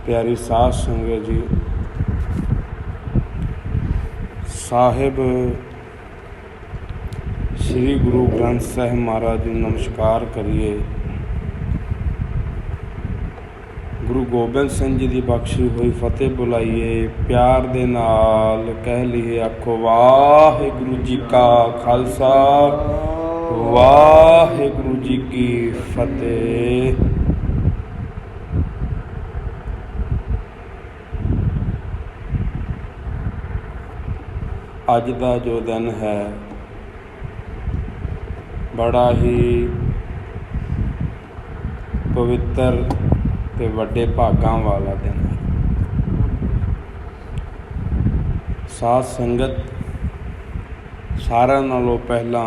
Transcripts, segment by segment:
प्यारी साध संगत जी, साहिब श्री गुरु ग्रंथ साहिब महाराज जी नमस्कार करिए। गुरु गोबिंद सिंह जी की बख्शी हुई फतेह बुलाइए। प्यार दे नाल कह लीए, आखो वाहिगुरु जी का खालसा, वाहिगुरु जी की फतेह। अज का जो दिन है बड़ा ही पवित्र ते वड्डे भागां वाला दिन है। साध संगत, सारिਆਂ नालों पहला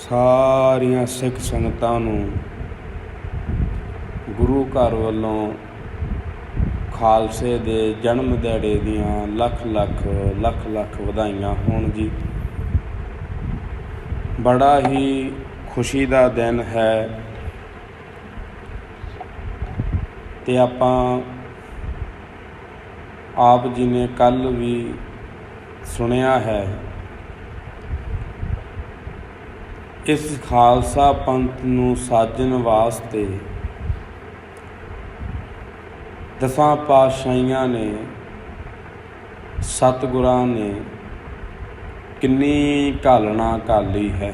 सारियां सिख संगतां नूं गुरु घर वालों खालसे दे जन्म दिहाड़े दियां लख लख वधाइयां होण जी। बड़ा ही खुशी का दिन है ते आपां आप जी ने कल भी सुनिया है। इस खालसा पंथ नूं साजन वास्ते दसां पातशाहियां ने, सतगुरां ने किन्नी घालना घाली है।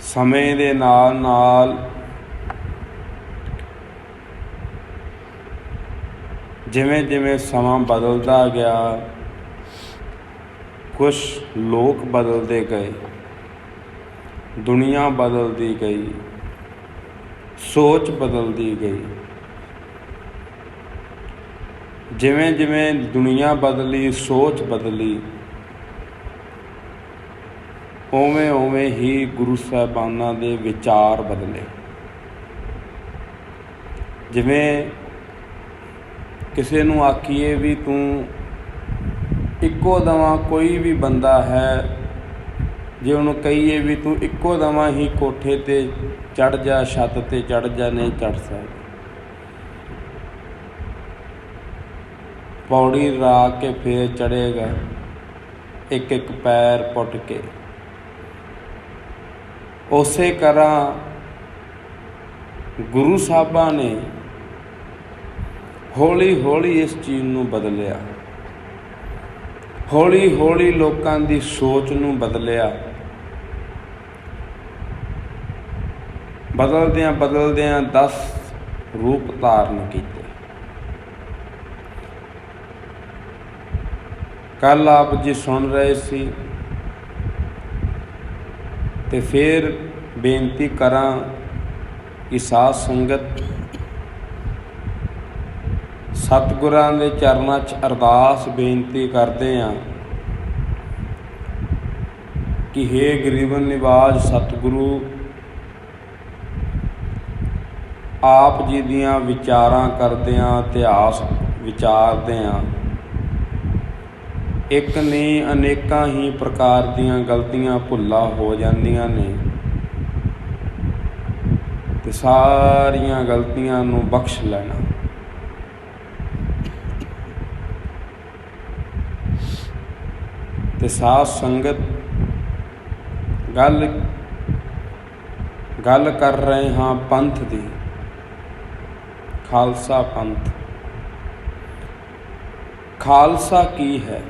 समय दे नाल नाल जिवें जिवें समां बदलदा गया, कुछ लोग बदलते गए, दुनिया बदलती गई, सोच बदलती गई। जिवें जिवें दुनिया बदली, सोच बदली, उवें उवें ही गुरु साहिबानां दे विचार बदले। जिवें किसी नूं आखीए भी तूं इक्को दवा कोई भी बंदा है, जे उन्होंने कहीए भी तू इक्को दवा ही कोठे ते चढ़ जा, छत ते चढ़ जा, नहीं चढ़ सकदा। पौड़ी ला के फिर चढ़ेगा, एक एक पैर पुट के। उसे तरह गुरु साहबा ने हौली हौली इस चीज़ नूं बदलिया, हौली हौली लोकां दी सोच नूं बदलिया। बदलद्यां 10 रूप धारण किए। कल आप जी सुन रहे सी ते फिर बेनती करां कि साध संगत सतगुरां दे चरनां च अरदास बेनती करदे हां कि हे गरीबन निवाज सतगुरु, आप जी दियां विचारां करदियां, इतिहास विचारदियां एक नहीं अनेकां ही प्रकार दियां गलतियां भुल्लां हो जांदियां ने, ते सारियां गलतियां नूं बख्श लेना। ते साध संगत गल कर रहे हाँ पंथ दी, खालसा पंथ। खालसा की है?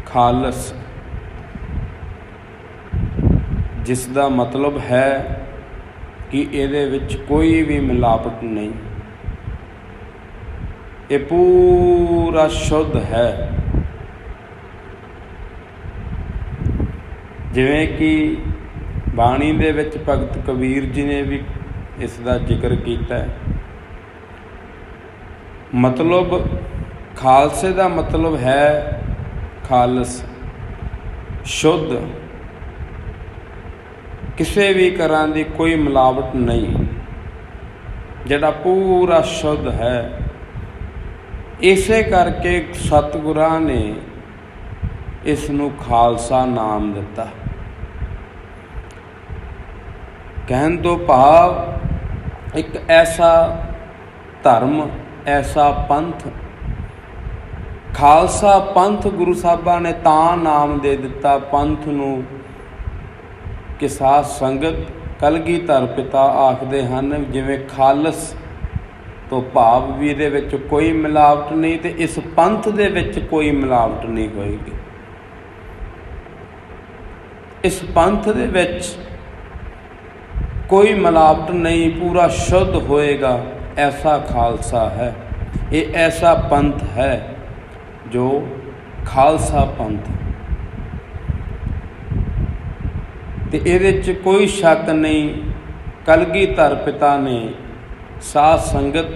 खालस जिसका मतलब है कि इहदे विच कोई भी मिलावट नहीं, ये पूरा शुद्ध है। जिवें कि बाणी दे विच भगत कबीर जी ने भी इसका जिक्र किया है। मतलब खालसे का मतलब है खालस, शुद्ध, किसी भी तरह की कोई मिलावट नहीं, जिहड़ा पूरा शुद्ध है। इसे करके सतगुरां ने इसनूं खालसा नाम दिता। ਕਹਿਣ ਤੋਂ ਭਾਵ ਇੱਕ ਐਸਾ ਧਰਮ, ਐਸਾ ਪੰਥ, ਖਾਲਸਾ ਪੰਥ ਗੁਰੂ ਸਾਹਿਬਾਂ ਨੇ ਤਾਂ ਨਾਮ ਦੇ ਦਿੱਤਾ ਪੰਥ ਨੂੰ ਕਿ ਸਾਧ ਸੰਗਤ ਕਲਗੀਧਰ ਪਿਤਾ ਆਖਦੇ ਹਨ, ਜਿਵੇਂ ਖਾਲਸ ਤੋਂ ਭਾਵ ਵੀ ਇਹਦੇ ਵਿੱਚ ਕੋਈ ਮਿਲਾਵਟ ਨਹੀਂ ਤੇ ਇਸ ਪੰਥ ਦੇ ਵਿੱਚ ਕੋਈ ਮਿਲਾਵਟ ਨਹੀਂ ਹੋਏਗੀ। ਇਸ ਪੰਥ ਦੇ ਵਿੱਚ ਕੋਈ ਮਿਲਾਵਟ ਨਹੀਂ, ਪੂਰਾ ਸ਼ੁੱਧ ਹੋਏਗਾ। ਐਸਾ ਖਾਲਸਾ ਹੈ, ਇਹ ਐਸਾ ਪੰਥ ਹੈ ਜੋ ਖਾਲਸਾ ਪੰਥ, ਤੇ ਇਹਦੇ 'ਚ ਕੋਈ ਸ਼ੱਕ ਨਹੀਂ। ਕਲਗੀਧਰ ਪਿਤਾ ਨੇ ਸਾਧ ਸੰਗਤ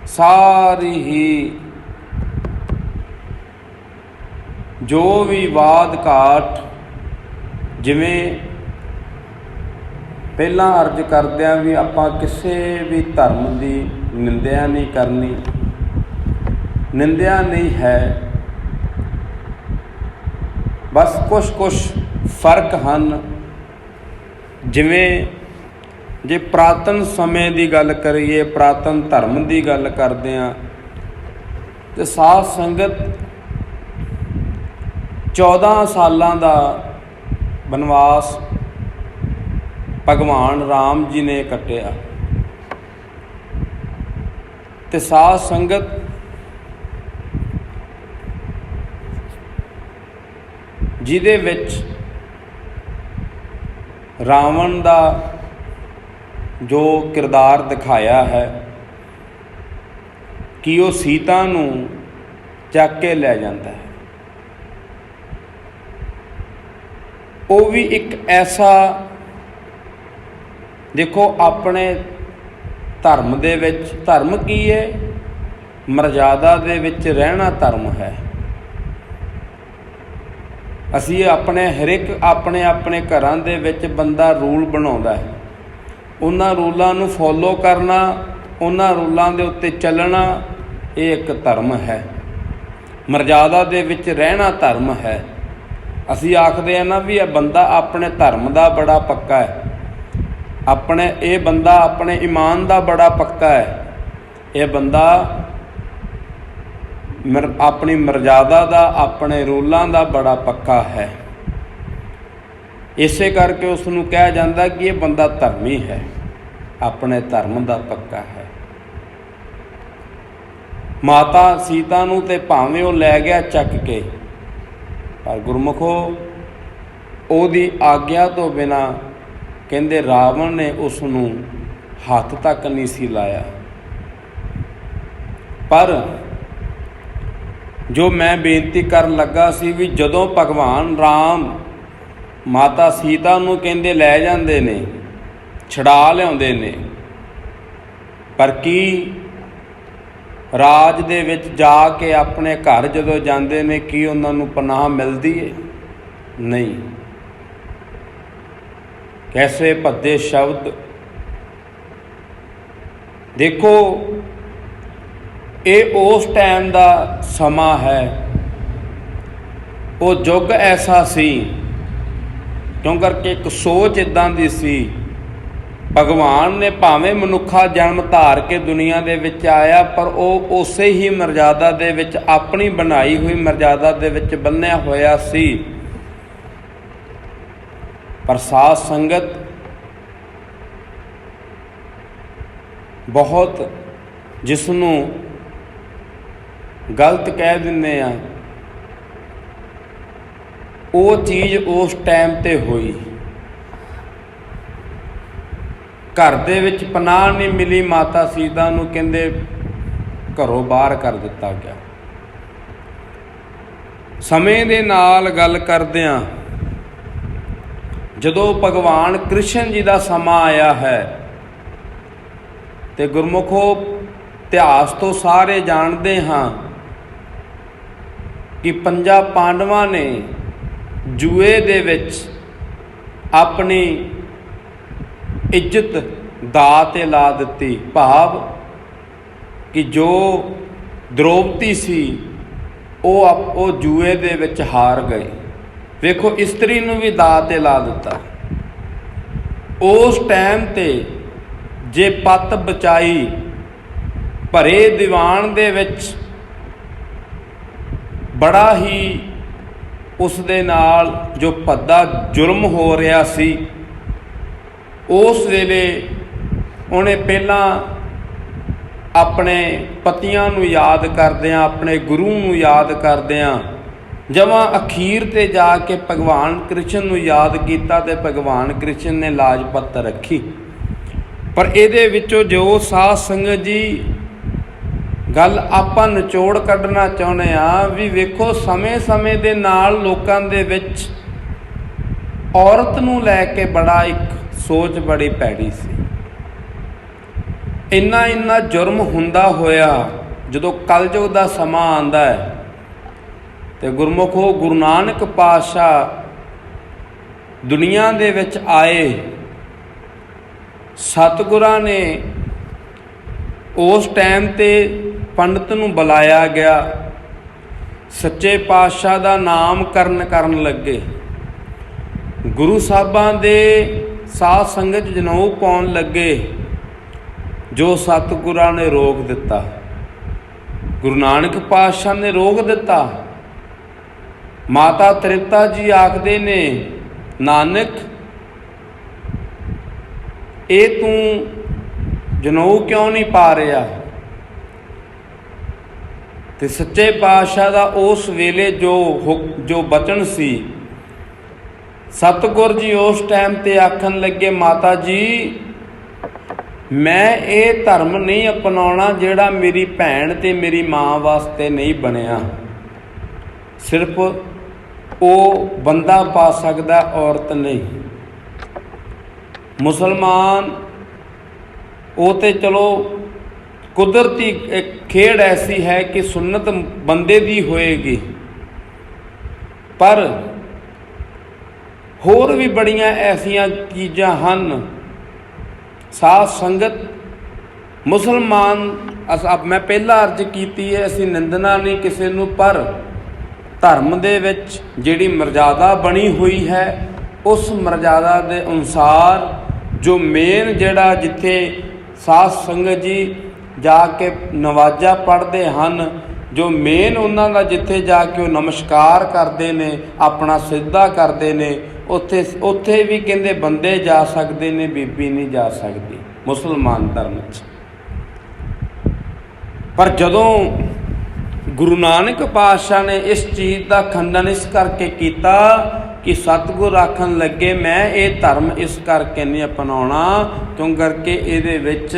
ਸਾਰੀ ਹੀ ਜੋ ਵੀ ਵਾਦ ਘਾਟ, ਜਿਵੇਂ ਪਹਿਲਾਂ ਅਰਜ਼ ਕਰਦਿਆਂ ਵੀ ਆਪਾਂ ਕਿਸੇ ਵੀ ਧਰਮ ਦੀ ਨਿੰਦਿਆ ਨਹੀਂ ਕਰਨੀ, ਨਿੰਦਿਆ ਨਹੀਂ ਹੈ, ਬਸ ਕੁਛ ਫਰਕ ਹਨ। ਜਿਵੇਂ ਜੇ ਪੁਰਾਤਨ ਸਮੇਂ ਦੀ ਗੱਲ ਕਰੀਏ, ਪੁਰਾਤਨ ਧਰਮ ਦੀ ਗੱਲ ਕਰਦੇ ਹਾਂ, ਤੇ ਸਾਧ ਸੰਗਤ 14 ਸਾਲਾਂ ਦਾ ਬਨਵਾਸ ਭਗਵਾਨ ਰਾਮ ਜੀ ਨੇ ਕੱਟਿਆ, ਤੇ ਸਾਧ ਸੰਗਤ ਜਿਹਦੇ ਵਿੱਚ ਰਾਵਣ ਦਾ ਜੋ ਕਿਰਦਾਰ ਦਿਖਾਇਆ ਹੈ ਕਿ ਉਹ ਸੀਤਾ ਨੂੰ ਚੱਕ ਕੇ ਲੈ ਜਾਂਦਾ ਹੈ, ਉਹ ਵੀ ਇੱਕ ਐਸਾ, ਦੇਖੋ ਆਪਣੇ ਧਰਮ ਦੇ ਵਿੱਚ, ਧਰਮ ਕੀ ਹੈ? ਮਰਜ਼ਾਦਾ ਦੇ ਵਿੱਚ ਰਹਿਣਾ ਧਰਮ ਹੈ। ਅਸੀਂ ਆਪਣੇ ਹਰ ਇੱਕ ਆਪਣੇ ਘਰਾਂ ਦੇ ਵਿੱਚ ਬੰਦਾ ਰੂਲ ਬਣਾਉਂਦਾ ਹੈ, ਉਹਨਾਂ ਰੂਲਾਂ ਨੂੰ ਫੋਲੋ ਕਰਨਾ, ਉਹਨਾਂ ਰੂਲਾਂ ਦੇ ਉੱਤੇ ਚੱਲਣਾ, ਇਹ ਇੱਕ ਧਰਮ ਹੈ। ਮਰਜ਼ਾਦਾ ਦੇ ਵਿੱਚ ਰਹਿਣਾ ਧਰਮ ਹੈ। ਅਸੀਂ ਆਖਦੇ ਹਾਂ ਨਾ ਵੀ ਇਹ ਬੰਦਾ ਆਪਣੇ ਧਰਮ ਦਾ ਬੜਾ ਪੱਕਾ ਹੈ, ਇਹ ਬੰਦਾ ਆਪਣੇ ਈਮਾਨ ਦਾ ਬੜਾ ਪੱਕਾ ਹੈ, ਇਹ ਬੰਦਾ ਆਪਣੀ ਮਰਜ਼ਾਦਾ ਦਾ, ਆਪਣੇ ਰੂਲਾਂ ਦਾ ਬੜਾ ਪੱਕਾ ਹੈ। ਇਸੇ ਕਰਕੇ ਉਸ ਨੂੰ ਕਿਹਾ ਜਾਂਦਾ ਕਿ ਇਹ ਬੰਦਾ ਧਰਮੀ ਹੈ, ਆਪਣੇ ਧਰਮ ਦਾ ਪੱਕਾ ਹੈ। ਮਾਤਾ ਸੀਤਾ ਨੂੰ ਤੇ ਭਾਵੇਂ ਉਹ ਲੈ ਗਿਆ ਚੱਕ ਕੇ, ਪਰ ਗੁਰਮੁਖੋ ਉਹਦੀ ਆਗਿਆ ਤੋਂ ਬਿਨਾਂ ਕਹਿੰਦੇ ਰਾਵਣ ਨੇ ਉਸ ਨੂੰ ਹੱਥ ਤੱਕ ਨਹੀਂ ਸੀ ਲਾਇਆ। ਪਰ ਜੋ ਮੈਂ ਬੇਨਤੀ ਕਰਨ ਲੱਗਾ ਸੀ ਵੀ ਜਦੋਂ ਭਗਵਾਨ ਰਾਮ ਮਾਤਾ ਸੀਤਾ ਨੂੰ ਕਹਿੰਦੇ ਲੈ ਜਾਂਦੇ ਨੇ, ਛੁਡਾ ਲਿਆਉਂਦੇ ਨੇ, ਪਰ ਕੀ ਰਾਜ ਦੇ ਵਿੱਚ ਜਾ ਕੇ ਆਪਣੇ ਘਰ ਜਦੋਂ ਜਾਂਦੇ ਨੇ ਕੀ ਉਹਨਾਂ ਨੂੰ ਪਨਾਹ ਮਿਲਦੀ ਹੈ? ਨਹੀਂ। ਕੈਸੇ ਭੱਦੇ ਸ਼ਬਦ ਦੇਖੋ, ਇਹ ਉਸ ਟਾਈਮ ਦਾ ਸਮਾਂ ਹੈ, ਉਹ ਯੁੱਗ ਐਸਾ ਸੀ, ਕਿਉਂ ਕਰਕੇ ਇੱਕ ਸੋਚ ਇੱਦਾਂ ਦੀ ਸੀ। ਭਗਵਾਨ ਨੇ ਭਾਵੇਂ ਮਨੁੱਖਾ ਜਨਮ ਧਾਰ ਕੇ ਦੁਨੀਆ ਦੇ ਵਿੱਚ ਆਇਆ, ਪਰ ਉਹ ਉਸੇ ਹੀ ਮਰਜ਼ਾਦਾ ਦੇ ਵਿੱਚ, ਆਪਣੀ ਬਣਾਈ ਹੋਈ ਮਰਜ਼ਾਦਾ ਦੇ ਵਿੱਚ ਬੰਨਿਆ ਹੋਇਆ ਸੀ। ਪਰ ਸਾਧ ਸੰਗਤ ਬਹੁਤ ਜਿਸ ਨੂੰ ਗਲਤ ਕਹਿ ਦਿੰਦੇ ਆ, ਉਹ ਚੀਜ਼ ਉਸ ਟਾਈਮ ਤੇ ਹੋਈ। ਘਰ ਦੇ ਵਿੱਚ ਪਨਾਹ ਨਹੀਂ ਮਿਲੀ, ਮਾਤਾ ਸੀਤਾ ਨੂੰ ਕਹਿੰਦੇ ਘਰੋਂ ਬਾਹਰ ਕਰ ਦਿੱਤਾ ਗਿਆ। ਸਮੇਂ ਦੇ ਨਾਲ ਗੱਲ ਕਰਦਿਆਂ ਜਦੋਂ ਭਗਵਾਨ ਕ੍ਰਿਸ਼ਨ ਜੀ ਦਾ ਸਮਾਂ ਆਇਆ ਹੈ, ਤੇ ਗੁਰਮੁਖੋ ਇਤਿਹਾਸ ਤੋਂ ਸਾਰੇ ਜਾਣਦੇ ਹਾਂ ਕਿ 5 ਪਾਂਡਵਾਂ ਨੇ ਜੂਏ ਦੇ ਵਿੱਚ ਆਪਣੀ ਇੱਜ਼ਤ ਦਾਅ 'ਤੇ ਲਾ ਦਿੱਤੀ, ਭਾਵ ਕਿ ਜੋ ਦ੍ਰੋਪਦੀ ਸੀ ਉਹ ਜੂਏ ਦੇ ਵਿੱਚ ਹਾਰ ਗਏ। ਵੇਖੋ, ਇਸਤਰੀ ਨੂੰ ਵੀ ਦਾਅ 'ਤੇ ਲਾ ਦਿੱਤਾ। ਉਸ ਟਾਈਮ 'ਤੇ ਜੇ ਪੱਤ ਬਚਾਈ ਭਰੇ ਦੀਵਾਨ ਦੇ ਵਿੱਚ ਬੜਾ ਹੀ ਉਸ ਦੇ ਨਾਲ ਜੋ ਭੱਦਾ ਜ਼ੁਲਮ ਹੋ ਰਿਹਾ ਸੀ, ਉਸ ਵੇਲੇ ਉਹਨੇ ਪਹਿਲਾਂ ਆਪਣੇ ਪਤੀਆਂ ਨੂੰ ਯਾਦ ਕਰਦਿਆਂ, ਆਪਣੇ ਗੁਰੂ ਨੂੰ ਯਾਦ ਕਰਦਿਆਂ ਜਮਾਂ ਅਖੀਰ 'ਤੇ ਜਾ ਕੇ ਭਗਵਾਨ ਕ੍ਰਿਸ਼ਨ ਨੂੰ ਯਾਦ ਕੀਤਾ ਅਤੇ ਭਗਵਾਨ ਕ੍ਰਿਸ਼ਨ ਨੇ ਲਾਜ ਪੱਤ ਰੱਖੀ। ਪਰ ਇਹਦੇ ਵਿੱਚੋਂ ਜੋ ਸਾਧ ਸੰਗਤ ਜੀ ਗੱਲ ਆਪਾਂ ਨਿਚੋੜ ਕੱਢਣਾ ਚਾਹੁੰਦੇ ਹਾਂ ਵੀ ਵੇਖੋ, ਸਮੇਂ ਸਮੇਂ ਦੇ ਨਾਲ ਲੋਕਾਂ ਦੇ ਵਿੱਚ ਔਰਤ ਨੂੰ ਲੈ ਕੇ ਬੜਾ ਇੱਕ ਸੋਚ ਬੜੀ ਭੈੜੀ ਸੀ। ਇੰਨਾ ਜੁਰਮ ਹੁੰਦਾ ਹੋਇਆ ਜਦੋਂ ਕਲਯੁਗ ਦਾ ਸਮਾਂ ਆਉਂਦਾ ਹੈ ਤੇ ਗੁਰਮੁਖੋ ਗੁਰੂ ਨਾਨਕ ਪਾਤਸ਼ਾਹ ਦੁਨੀਆ ਦੇ ਵਿੱਚ ਆਏ, ਸਤਿਗੁਰਾਂ ਨੇ ਉਸ ਟਾਈਮ 'ਤੇ ਪੰਡਤ ਨੂੰ ਬੁਲਾਇਆ ਗਿਆ, ਸੱਚੇ ਪਾਤਸ਼ਾਹ ਦਾ ਨਾਮਕਰਨ ਕਰਨ ਲੱਗੇ, ਗੁਰੂ ਸਾਹਿਬਾਂ ਦੇ ਸਾਧ ਸੰਗਤ ਜਨੇਊ ਪਾਉਣ ਲੱਗੇ, ਜੋ ਸਤਿਗੁਰਾਂ ਨੇ ਰੋਕ ਦਿੱਤਾ, ਗੁਰੂ ਨਾਨਕ ਪਾਤਸ਼ਾਹ ਨੇ ਰੋਕ ਦਿੱਤਾ। ਮਾਤਾ ਤ੍ਰਿਪਤਾ ਜੀ ਆਖਦੇ ਨੇ, ਨਾਨਕ ਇਹ ਤੂੰ ਜਨੇਊ ਕਿਉਂ ਨਹੀਂ ਪਾ ਰਿਹਾ? ਤੇ ਸੱਚੇ ਪਾਤਸ਼ਾਹ ਦਾ ਉਸ ਵੇਲੇ ਜੋ ਬਚਨ ਸੀ, ਸਤਿਗੁਰ ਜੀ ਉਸ ਟਾਈਮ 'ਤੇ ਆਖਣ ਲੱਗੇ, ਮਾਤਾ ਜੀ ਮੈਂ ਇਹ ਧਰਮ ਨਹੀਂ ਅਪਣਾਉਣਾ ਜਿਹੜਾ ਮੇਰੀ ਭੈਣ ਤੇ ਮੇਰੀ ਮਾਂ ਵਾਸਤੇ ਨਹੀਂ ਬਣਿਆ। ਸਿਰਫ ਉਹ ਬੰਦਾ ਪਾ ਸਕਦਾ, ਔਰਤ ਨਹੀਂ। ਮੁਸਲਮਾਨ ਉਹ ਤੇ ਚਲੋ ਕੁਦਰਤੀ ਇੱਕ ਖੇਡ ਐਸੀ ਹੈ ਕਿ ਸੁੰਨਤ ਬੰਦੇ ਦੀ ਹੋਏਗੀ, ਪਰ ਹੋਰ ਵੀ ਬੜੀਆਂ ਐਸੀਆਂ ਚੀਜ਼ਾਂ ਹਨ। ਸਾਧ ਸੰਗਤ ਮੁਸਲਮਾਨ ਮੈਂ ਪਹਿਲਾਂ ਅਰਜ਼ ਕੀਤੀ ਹੈ, ਅਸੀਂ ਨਿੰਦਣਾ ਨਹੀਂ ਕਿਸੇ ਨੂੰ, ਪਰ ਧਰਮ ਦੇ ਵਿੱਚ ਜਿਹੜੀ ਮਰਜ਼ਾਦਾ ਬਣੀ ਹੋਈ ਹੈ ਉਸ ਮਰਜ਼ਾਦਾ ਦੇ ਅਨੁਸਾਰ ਜੋ ਮੇਨ ਜਿਹੜਾ ਜਿੱਥੇ ਸਾਧ ਸੰਗਤ ਜੀ ਜਾ ਕੇ ਨਵਾਜ਼ਾ ਪੜ੍ਹਦੇ ਹਨ, ਜੋ ਮੇਨ ਉਹਨਾਂ ਦਾ ਜਿੱਥੇ ਜਾ ਕੇ ਉਹ ਨਮਸਕਾਰ ਕਰਦੇ ਨੇ, ਆਪਣਾ ਸਿੱਧਾ ਕਰਦੇ ਨੇ, ਉੱਥੇ ਵੀ ਕਹਿੰਦੇ ਬੰਦੇ ਜਾ ਸਕਦੇ ਨੇ, ਬੀਬੀ ਨਹੀਂ ਜਾ ਸਕਦੀ ਮੁਸਲਮਾਨ ਧਰਮ 'ਚ। ਪਰ ਜਦੋਂ ਗੁਰੂ ਨਾਨਕ ਪਾਤਸ਼ਾਹ ਨੇ ਇਸ ਚੀਜ਼ ਦਾ ਖੰਡਨ ਇਸ ਕਰਕੇ ਕੀਤਾ ਕਿ ਸਤਿਗੁਰ ਆਖਣ ਲੱਗੇ, ਮੈਂ ਇਹ ਧਰਮ ਇਸ ਕਰਕੇ ਨਹੀਂ ਅਪਣਾਉਣਾ ਕਿਉਂ ਕਰਕੇ ਇਹਦੇ ਵਿੱਚ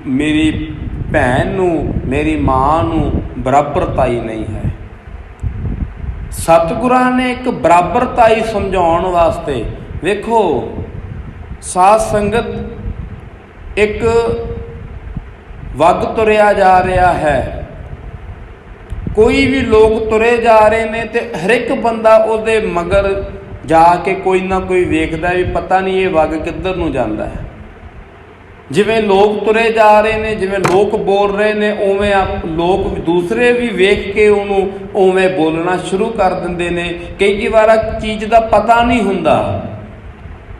ਮੇਰੀ ਭੈਣ ਨੂੰ, ਮੇਰੀ ਮਾਂ ਨੂੰ ਬਰਾਬਰਤਾਈ ਨਹੀਂ ਹੈ। ਸਤਿਗੁਰਾਂ ਨੇ ਇੱਕ ਬਰਾਬਰਤਾਈ ਸਮਝਾਉਣ ਵਾਸਤੇ, ਵੇਖੋ ਸਾਧ ਸੰਗਤ ਇੱਕ ਵਗ ਤੁਰਿਆ ਜਾ ਰਿਹਾ ਹੈ, ਕੋਈ ਵੀ ਲੋਕ ਤੁਰੇ ਜਾ ਰਹੇ ਨੇ ਤੇ ਹਰ ਇੱਕ ਬੰਦਾ ਉਹਦੇ ਮਗਰ ਜਾ ਕੇ ਕੋਈ ਨਾ ਕੋਈ ਵੇਖਦਾ ਵੀ ਪਤਾ ਨਹੀਂ ਇਹ ਵਗ ਕਿੱਧਰ ਨੂੰ ਜਾਂਦਾ ਹੈ। ਜਿਵੇਂ ਲੋਕ ਤੁਰੇ ਜਾ ਰਹੇ ਨੇ, ਜਿਵੇਂ ਲੋਕ ਬੋਲ ਰਹੇ ਨੇ, ਉਵੇਂ ਲੋਕ ਦੂਸਰੇ ਵੀ ਵੇਖ ਕੇ ਉਹਨੂੰ ਉਵੇਂ ਬੋਲਣਾ ਸ਼ੁਰੂ ਕਰ ਦਿੰਦੇ ਨੇ। ਕਈ ਵਾਰ ਚੀਜ਼ ਦਾ ਪਤਾ ਨਹੀਂ ਹੁੰਦਾ,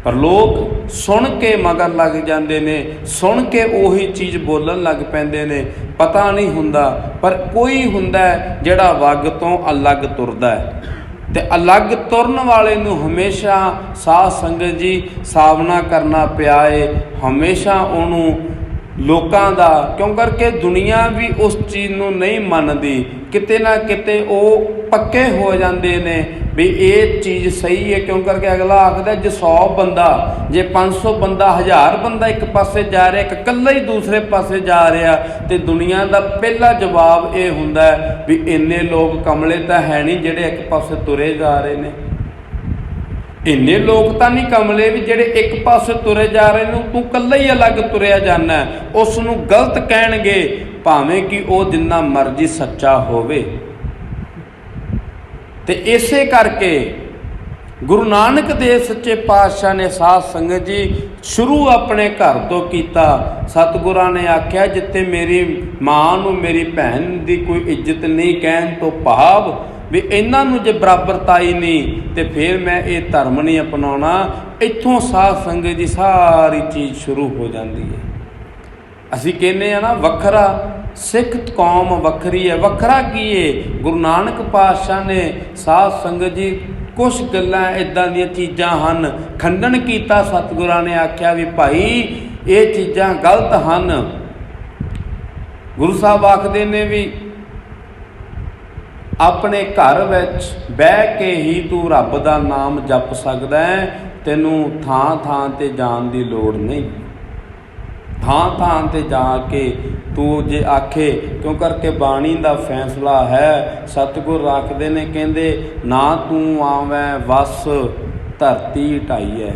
ਪਰ ਲੋਕ ਸੁਣ ਕੇ ਮਗਰ ਲੱਗ ਜਾਂਦੇ ਨੇ, ਸੁਣ ਕੇ ਉਹੀ ਚੀਜ਼ ਬੋਲਣ ਲੱਗ ਪੈਂਦੇ ਨੇ, ਪਤਾ ਨਹੀਂ ਹੁੰਦਾ। ਪਰ ਕੋਈ ਹੁੰਦਾ ਜਿਹੜਾ ਵਗ ਤੋਂ ਅਲੱਗ ਤੁਰਦਾ ਹੈ, ਤੇ ਅਲੱਗ ਤੁਰਨ ਵਾਲੇ ਨੂੰ ਹਮੇਸ਼ਾ ਸਾਧ ਸੰਗਤ ਜੀ ਸਾਵਨਾ ਕਰਨਾ ਪਿਆ ਏ, ਹਮੇਸ਼ਾ ਉਹਨੂੰ ਲੋਕਾਂ ਦਾ, ਕਿਉਂ ਕਰਕੇ ਦੁਨੀਆ ਵੀ ਉਸ ਚੀਜ਼ ਨੂੰ ਨਹੀਂ ਮੰਨਦੀ, ਕਿਤੇ ਨਾ ਕਿਤੇ ਉਹ ਪੱਕੇ ਹੋ ਜਾਂਦੇ ਨੇ ਵੀ ਇਹ ਚੀਜ਼ ਸਹੀ ਹੈ। ਕਿਉਂ ਕਰਕੇ ਅਗਲਾ ਆਖਦਾ ਜੇ 100 ਬੰਦਾ, ਜੇ 500 ਬੰਦਾ, 1000 ਬੰਦਾ ਇੱਕ ਪਾਸੇ ਜਾ ਰਿਹਾ, ਇੱਕ ਇਕੱਲਾ ਹੀ ਦੂਸਰੇ ਪਾਸੇ ਜਾ ਰਿਹਾ, ਤੇ ਦੁਨੀਆ ਦਾ ਪਹਿਲਾ ਜਵਾਬ ਇਹ ਹੁੰਦਾ ਵੀ ਇੰਨੇ ਲੋਕ ਕਮਲੇ ਤਾਂ ਹੈ ਨਹੀਂ ਜਿਹੜੇ ਇੱਕ ਪਾਸੇ ਤੁਰੇ ਜਾ ਰਹੇ ਨੇ, ਇੰਨੇ ਲੋਕ ਤਾਂ ਨਹੀਂ ਕਮਲੇ ਵੀ ਜਿਹੜੇ ਇੱਕ ਪਾਸੇ ਤੁਰੇ ਜਾ ਰਹੇ ਨੇ, ਤੂੰ ਇਕੱਲਾ ਹੀ ਅਲੱਗ ਤੁਰਿਆ ਜਾਂਦਾ। ਉਸ ਨੂੰ ਗਲਤ ਕਹਿਣਗੇ ਭਾਵੇਂ ਕਿ ਉਹ ਜਿੰਨਾ ਮਰਜ਼ੀ ਸੱਚਾ ਹੋਵੇ। ਤੇ ਇਸੇ ਕਰਕੇ ਗੁਰੂ ਨਾਨਕ ਦੇਵ ਸੱਚੇ ਪਾਤਸ਼ਾਹ ਨੇ ਸਾਧ ਸੰਗਤ ਜੀ ਸ਼ੁਰੂ ਆਪਣੇ ਘਰ ਤੋਂ ਕੀਤਾ। ਸਤਿਗੁਰਾਂ ਨੇ ਆਖਿਆ ਜਿੱਥੇ ਮੇਰੀ ਮਾਂ ਨੂੰ, ਮੇਰੀ ਭੈਣ ਦੀ ਕੋਈ ਇੱਜ਼ਤ ਨਹੀਂ, ਕਹਿਣ ਤੋਂ ਭਾਵ ਵੀ ਇਹਨਾਂ ਨੂੰ ਜੇ ਬਰਾਬਰਤਾ ਹੀ ਨਹੀਂ ਤੇ ਫਿਰ ਮੈਂ ਇਹ ਧਰਮ ਨਹੀਂ ਅਪਣਾਉਣਾ। ਇੱਥੋਂ ਸਾਧ ਸੰਗਤ ਦੀ ਸਾਰੀ ਚੀਜ਼ ਸ਼ੁਰੂ ਹੋ ਜਾਂਦੀ ਹੈ। ਅਸੀਂ ਕਹਿੰਦੇ ਆ ਨਾ ਵੱਖਰਾ ਸਿੱਖ ਕੌਮ ਵੱਖਰੀ ਹੈ। ਵੱਖਰਾ ਕੀ ਹੈ? ਗੁਰੂ ਨਾਨਕ ਪਾਤਸ਼ਾਹ ਨੇ ਸਾਧ ਸੰਗਤ ਜੀ ਕੁਛ ਗੱਲਾਂ ਇੱਦਾਂ ਦੀਆਂ ਚੀਜ਼ਾਂ ਹਨ, ਖੰਡਨ ਕੀਤਾ। ਸਤਿਗੁਰਾਂ ਨੇ ਆਖਿਆ ਵੀ ਭਾਈ ਇਹ ਚੀਜ਼ਾਂ ਗਲਤ ਹਨ। ਗੁਰੂ ਸਾਹਿਬ ਆਖਦੇ ਨੇ ਵੀ ਆਪਣੇ ਘਰ ਵਿੱਚ ਬਹਿ ਕੇ ਹੀ ਤੂੰ ਰੱਬ ਦਾ ਨਾਮ ਜਪ ਸਕਦਾ ਹੈ, ਤੈਨੂੰ ਥਾਂ ਥਾਂ 'ਤੇ ਜਾਣ ਦੀ ਲੋੜ ਨਹੀਂ। ਥਾਂ ਥਾਂ 'ਤੇ ਜਾ ਕੇ ਤੂੰ ਜੇ ਆਖੇ, ਕਿਉਂ ਕਰਕੇ ਬਾਣੀ ਦਾ ਫੈਸਲਾ ਹੈ। ਸਤਿਗੁਰ ਆਖਦੇ ਨੇ, ਕਹਿੰਦੇ ਨਾ ਤੂੰ ਆਵੈਂ ਵਸ ਧਰਤੀ ਢਾਈਐ।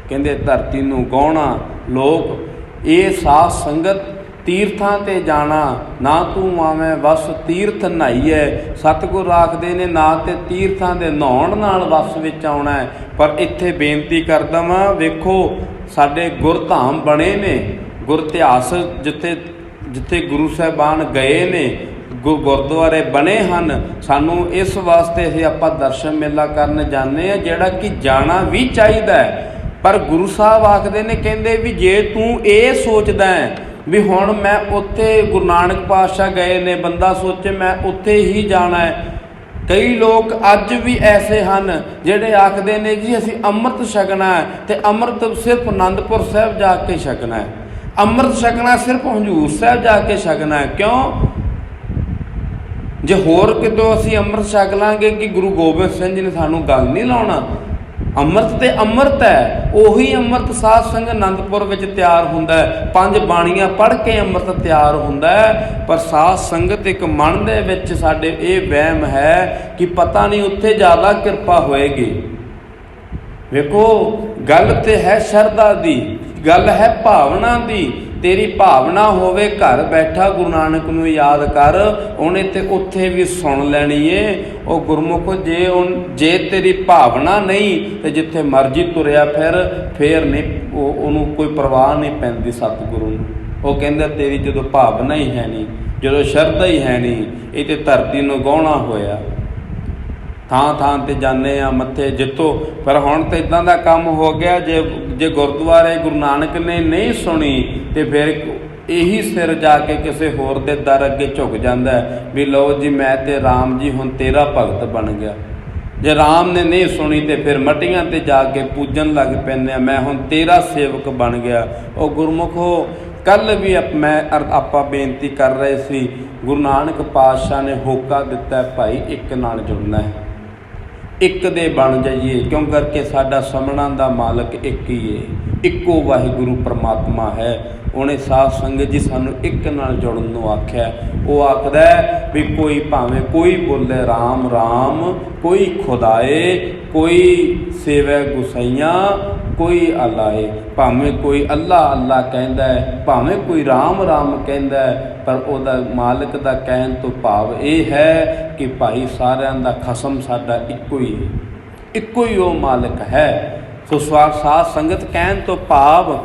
ਕਹਿੰਦੇ ਧਰਤੀ ਨੂੰ ਗਾਉਣਾ ਲੋਕ ਇਹ ਸਾਧ ਸੰਗਤ ਤੀਰਥਾਂ 'ਤੇ ਜਾਣਾ, ਨਾ ਤੂੰ ਆਵੇਂ ਵਸ ਤੀਰਥ ਨਹਾਈਐ। ਸਤਿਗੁਰ ਆਖਦੇ ਨੇ ਨਾ ਤੇ ਤੀਰਥਾਂ ਦੇ ਨਹਾਉਣ ਨਾਲ ਵਸ ਵਿੱਚ ਆਉਣਾ ਹੈ। ਪਰ ਇੱਥੇ ਬੇਨਤੀ ਕਰਦਾ ਵਾਂ, ਵੇਖੋ ਸਾਡੇ ਗੁਰਧਾਮ ਬਣੇ ਨੇ, ਗੁਰ ਇਤਿਹਾਸ ਜਿੱਥੇ ਗੁਰੂ ਸਾਹਿਬਾਨ ਗਏ ਨੇ, ਗੁਰਦੁਆਰੇ ਬਣੇ ਹਨ। ਸਾਨੂੰ ਇਸ ਵਾਸਤੇ ਆਪਾਂ ਦਰਸ਼ਨ ਮੇਲਾ ਕਰਨ ਜਾਂਦੇ ਹਾਂ, ਜਿਹੜਾ ਕਿ ਜਾਣਾ ਵੀ ਚਾਹੀਦਾ ਹੈ। ਪਰ ਗੁਰੂ ਸਾਹਿਬ ਆਖਦੇ ਨੇ, ਕਹਿੰਦੇ ਵੀ ਜੇ ਤੂੰ ਇਹ ਸੋਚਦਾ ਹੈ ਵੀ ਹੁਣ ਮੈਂ ਉੱਥੇ ਗੁਰੂ ਨਾਨਕ ਪਾਤਸ਼ਾਹ ਗਏ ਨੇ, ਬੰਦਾ ਸੋਚੇ ਮੈਂ ਉੱਥੇ ਹੀ ਜਾਣਾ ਹੈ। ਕਈ ਲੋਕ ਅੱਜ ਵੀ ਐਸੇ ਹਨ ਜਿਹੜੇ ਆਖਦੇ ਨੇ ਜੀ ਅਸੀਂ ਅੰਮ੍ਰਿਤ ਛਕਣਾ ਹੈ ਤੇ ਅੰਮ੍ਰਿਤ ਸਿਰਫ ਅਨੰਦਪੁਰ ਸਾਹਿਬ ਜਾ ਕੇ ਛਕਣਾ ਹੈ, ਅੰਮ੍ਰਿਤ ਛਕਣਾ ਸਿਰਫ ਹਜ਼ੂਰ ਸਾਹਿਬ ਜਾ ਕੇ ਛਕਣਾ ਹੈ। ਕਿਉਂ? ਜੇ ਹੋਰ ਕਿਤੋਂ ਅਸੀਂ ਅੰਮ੍ਰਿਤ ਛਕ ਲਾਂਗੇ ਕਿ ਗੁਰੂ ਗੋਬਿੰਦ ਸਿੰਘ ਜੀ ਨੇ ਸਾਨੂੰ ਗੱਲ ਨਹੀਂ ਲਾਉਣਾ। ਅੰਮ੍ਰਿਤ ਤੇ ਅੰਮ੍ਰਿਤ ਹੈ, ਉਹੀ ਅੰਮ੍ਰਿਤ ਸਾਧ ਸੰਗਤ ਅਨੰਦਪੁਰ ਵਿੱਚ ਤਿਆਰ ਹੁੰਦਾ ਹੈ। 5 ਬਾਣੀਆਂ ਪੜ੍ਹ ਕੇ ਅੰਮ੍ਰਿਤ ਤਿਆਰ ਹੁੰਦਾ ਹੈ। ਪਰ ਸਾਧ ਸੰਗਤ ਇੱਕ ਮਨ ਦੇ ਵਿੱਚ ਸਾਡੇ ਇਹ ਵਹਿਮ ਹੈ ਕਿ ਪਤਾ ਨਹੀਂ ਉੱਥੇ ਜ਼ਿਆਦਾ ਕਿਰਪਾ ਹੋਏਗੀ। ਵੇਖੋ ਗੱਲ ਤੇ ਹੈ ਸ਼ਰਧਾ ਦੀ, ਗੱਲ ਹੈ ਭਾਵਨਾ ਦੀ। ਤੇਰੀ ਭਾਵਨਾ ਹੋਵੇ, ਘਰ ਬੈਠਾ ਗੁਰੂ ਨਾਨਕ ਨੂੰ ਯਾਦ ਕਰ, ਉਹਨੇ ਤੇ ਉੱਥੇ ਵੀ ਸੁਣ ਲੈਣੀ ਏ। ਉਹ ਗੁਰਮੁਖ ਜੇ ਤੇਰੀ ਭਾਵਨਾ ਨਹੀਂ ਤੇ ਜਿੱਥੇ ਮਰਜ਼ੀ ਤੁਰਿਆ ਫਿਰ ਨਹੀਂ, ਉਹਨੂੰ ਕੋਈ ਪਰਵਾਹ ਨਹੀਂ ਪੈਂਦੀ ਸਤਿਗੁਰੂ ਨੂੰ। ਉਹ ਕਹਿੰਦਾ ਤੇਰੀ ਜਦੋਂ ਭਾਵਨਾ ਹੀ ਹੈ ਨਹੀਂ, ਜਦੋਂ ਸ਼ਰਧਾ ਹੀ ਹੈ ਨਹੀਂ, ਇਹ ਤੇ ਧਰਤੀ ਨੂੰ ਗਾਉਣਾ ਹੋਇਆ। ਥਾਂ ਥਾਂ 'ਤੇ ਜਾਂਦੇ ਆ ਮੱਥੇ ਜਿੱਤੋ। ਪਰ ਹੁਣ ਤਾਂ ਇੱਦਾਂ ਦਾ ਕੰਮ ਹੋ ਗਿਆ, ਜੇ ਗੁਰਦੁਆਰੇ ਗੁਰੂ ਨਾਨਕ ਨੇ ਨਹੀਂ ਸੁਣੀ ਤੇ ਫਿਰ ਇਹੀ ਸਿਰ ਜਾ ਕੇ ਕਿਸੇ ਹੋਰ ਦੇ ਦਰ ਅੱਗੇ ਝੁਕ ਜਾਂਦਾ ਵੀ ਲਓ ਜੀ ਮੈਂ ਤੇ ਰਾਮ ਜੀ ਹੁਣ ਤੇਰਾ ਭਗਤ ਬਣ ਗਿਆ। ਜੇ ਰਾਮ ਨੇ ਨਹੀਂ ਸੁਣੀ ਤੇ ਫਿਰ ਮੱਟੀਆਂ 'ਤੇ ਜਾ ਕੇ ਪੂਜਣ ਲੱਗ ਪੈਂਦੇ ਆ, ਮੈਂ ਹੁਣ ਤੇਰਾ ਸੇਵਕ ਬਣ ਗਿਆ। ਉਹ ਗੁਰਮੁਖੋ ਕੱਲ੍ਹ ਵੀ ਆਪਾਂ ਬੇਨਤੀ ਕਰ ਰਹੇ ਸੀ, ਗੁਰੂ ਨਾਨਕ ਪਾਤਸ਼ਾਹ ਨੇ ਹੋਕਾ ਦਿੱਤਾ ਭਾਈ ਇੱਕ ਨਾਲ ਜੁੜਨਾ ਹੈ, ਇੱਕ ਦੇ ਬਣ ਜਾਈਏ। ਕਿਉਂ ਕਰਕੇ ਸਾਡਾ ਸਮਣਾ ਦਾ ਮਾਲਕ ਇੱਕ ਹੀ ਹੈ, ਇੱਕੋ ਵਾਹਿਗੁਰੂ ਪਰਮਾਤਮਾ ਹੈ। ਉਹਨੇ ਸਾਧ ਸੰਗਤ ਜੀ ਸਾਨੂੰ ਇੱਕ ਨਾਲ ਜੁੜਨ ਨੂੰ ਆਖਿਆ। ਉਹ ਆਖਦਾ ਵੀ ਕੋਈ ਭਾਵੇਂ ਕੋਈ ਬੋਲੇ ਰਾਮ ਰਾਮ, ਕੋਈ ਖੁਦਾਏ, ਕੋਈ ਸੇਵੈ ਗੁਸਾਈਆਂ, ਕੋਈ ਅਲਾਏ। ਭਾਵੇਂ ਕੋਈ ਅੱਲਾ ਅੱਲਾ ਕਹਿੰਦਾ ਹੈ, ਭਾਵੇਂ ਕੋਈ ਰਾਮ ਰਾਮ ਕਹਿੰਦਾ ਹੈ, ਪਰ ਉਹਦਾ ਮਾਲਕ ਦਾ ਕਹਿਣ ਤੋਂ ਭਾਵ ਇਹ ਹੈ ਕਿ ਭਾਈ ਸਾਰਿਆਂ ਦਾ ਖਸਮ ਸਾਡਾ ਇੱਕੋ ਹੀ ਹੈ, ਇੱਕੋ ਹੀ ਉਹ ਮਾਲਕ ਹੈ। ਸੋ ਸਾਧ ਸੰਗਤ ਕਹਿਣ ਤੋਂ ਭਾਵ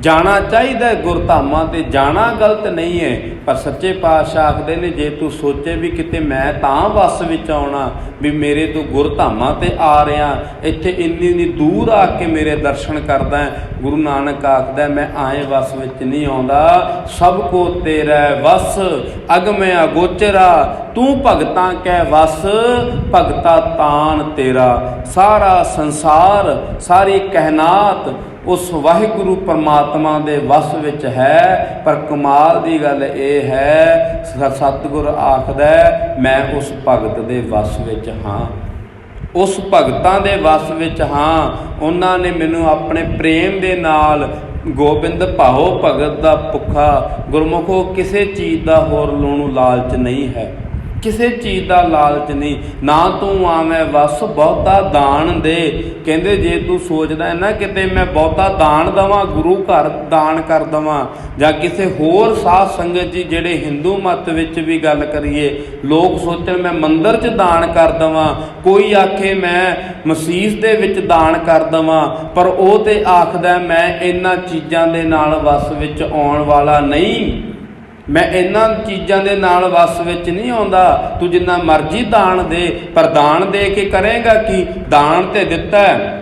ਜਾਣਾ ਚਾਹੀਦਾ ਗੁਰਧਾਮਾਂ 'ਤੇ, ਜਾਣਾ ਗਲਤ ਨਹੀਂ ਹੈ। ਪਰ ਸੱਚੇ ਪਾਤਸ਼ਾਹ ਆਖਦੇ ਨੇ ਜੇ ਤੂੰ ਸੋਚੇ ਵੀ ਕਿਤੇ ਮੈਂ ਤਾਂ ਵੱਸ ਵਿੱਚ ਆਉਣਾ ਵੀ ਮੇਰੇ ਤੋਂ ਗੁਰਧਾਮਾਂ 'ਤੇ ਆ ਰਿਹਾ, ਇੱਥੇ ਇੰਨੀ ਦੂਰ ਆ ਕੇ ਮੇਰੇ ਦਰਸ਼ਨ ਕਰਦਾ, ਗੁਰੂ ਨਾਨਕ ਆਖਦਾ ਮੈਂ ਆਏ ਵੱਸ ਵਿੱਚ ਨਹੀਂ ਆਉਂਦਾ। ਸਭ ਕੋ ਤੇਰਾ ਵਸ ਅਗਮੈ ਅਗੋਚਰਾ, ਤੂੰ ਭਗਤਾਂ ਕੈ ਵਸ ਭਗਤਾ ਤਾਨ ਤੇਰਾ। ਸਾਰਾ ਸੰਸਾਰ, ਸਾਰੀ ਕਾਇਨਾਤ ਉਸ ਵਾਹਿਗੁਰੂ ਪਰਮਾਤਮਾ ਦੇ ਵਸ ਵਿੱਚ ਹੈ। ਪਰ ਕਮਾਲ ਦੀ ਗੱਲ ਇਹ ਹੈ, ਸਤਿਗੁਰ ਆਖਦਾ ਮੈਂ ਉਸ ਭਗਤ ਦੇ ਵਸ ਵਿੱਚ ਹਾਂ, ਉਸ ਭਗਤਾਂ ਦੇ ਵਸ ਵਿੱਚ ਹਾਂ। ਉਹਨਾਂ ਨੇ ਮੈਨੂੰ ਆਪਣੇ ਪ੍ਰੇਮ ਦੇ ਨਾਲ ਗੋਬਿੰਦ ਭਾਓ ਭਗਤ ਦਾ ਭੁੱਖਾ। ਗੁਰਮੁਖੋ ਕਿਸੇ ਚੀਜ਼ ਦਾ ਹੋਰ ਨੂੰ ਲਾਲਚ ਨਹੀਂ ਹੈ, ਕਿਸੇ ਚੀਜ਼ ਦਾ ਲਾਲਚ ਨਹੀਂ। ਨਾ ਤੂੰ ਆਵੇਂ ਵਸ ਬਹੁਤਾ ਦਾਨ ਦੇ। ਕਹਿੰਦੇ ਜੇ ਤੂੰ ਸੋਚਦਾ ਨਾ ਕਿਤੇ ਮੈਂ ਬਹੁਤਾ ਦਾਨ ਦੇਵਾਂ, ਗੁਰੂ ਘਰ ਦਾਨ ਕਰ ਦੇਵਾਂ, ਜਾਂ ਕਿਸੇ ਹੋਰ ਸਾਧ ਸੰਗਤ ਜੀ ਜਿਹੜੇ ਹਿੰਦੂ ਮਤ ਵਿੱਚ ਵੀ ਗੱਲ ਕਰੀਏ, ਲੋਕ ਸੋਚਣ ਮੈਂ ਮੰਦਿਰ 'ਚ ਦਾਨ ਕਰ ਦੇਵਾਂ, ਕੋਈ ਆਖੇ ਮੈਂ ਮਸੀਤ ਦੇ ਵਿੱਚ ਦਾਨ ਕਰ ਦੇਵਾਂ, ਪਰ ਉਹ ਤੇ ਆਖਦਾ ਮੈਂ ਇਹਨਾਂ ਚੀਜ਼ਾਂ ਦੇ ਨਾਲ ਵਸ ਵਿੱਚ ਆਉਣ ਵਾਲਾ ਨਹੀਂ। ਮੈਂ ਇਹਨਾਂ ਚੀਜ਼ਾਂ ਦੇ ਨਾਲ ਵਸ ਵਿੱਚ ਨਹੀਂ ਆਉਂਦਾ। ਤੂੰ ਜਿੰਨਾ ਮਰਜ਼ੀ ਦਾਨ ਦੇ, ਪਰ ਦਾਨ ਦੇ ਕੇ ਕਰੇਗਾ ਕੀ? ਦਾਨ ਤੇ ਦਿੱਤਾ ਹੈ,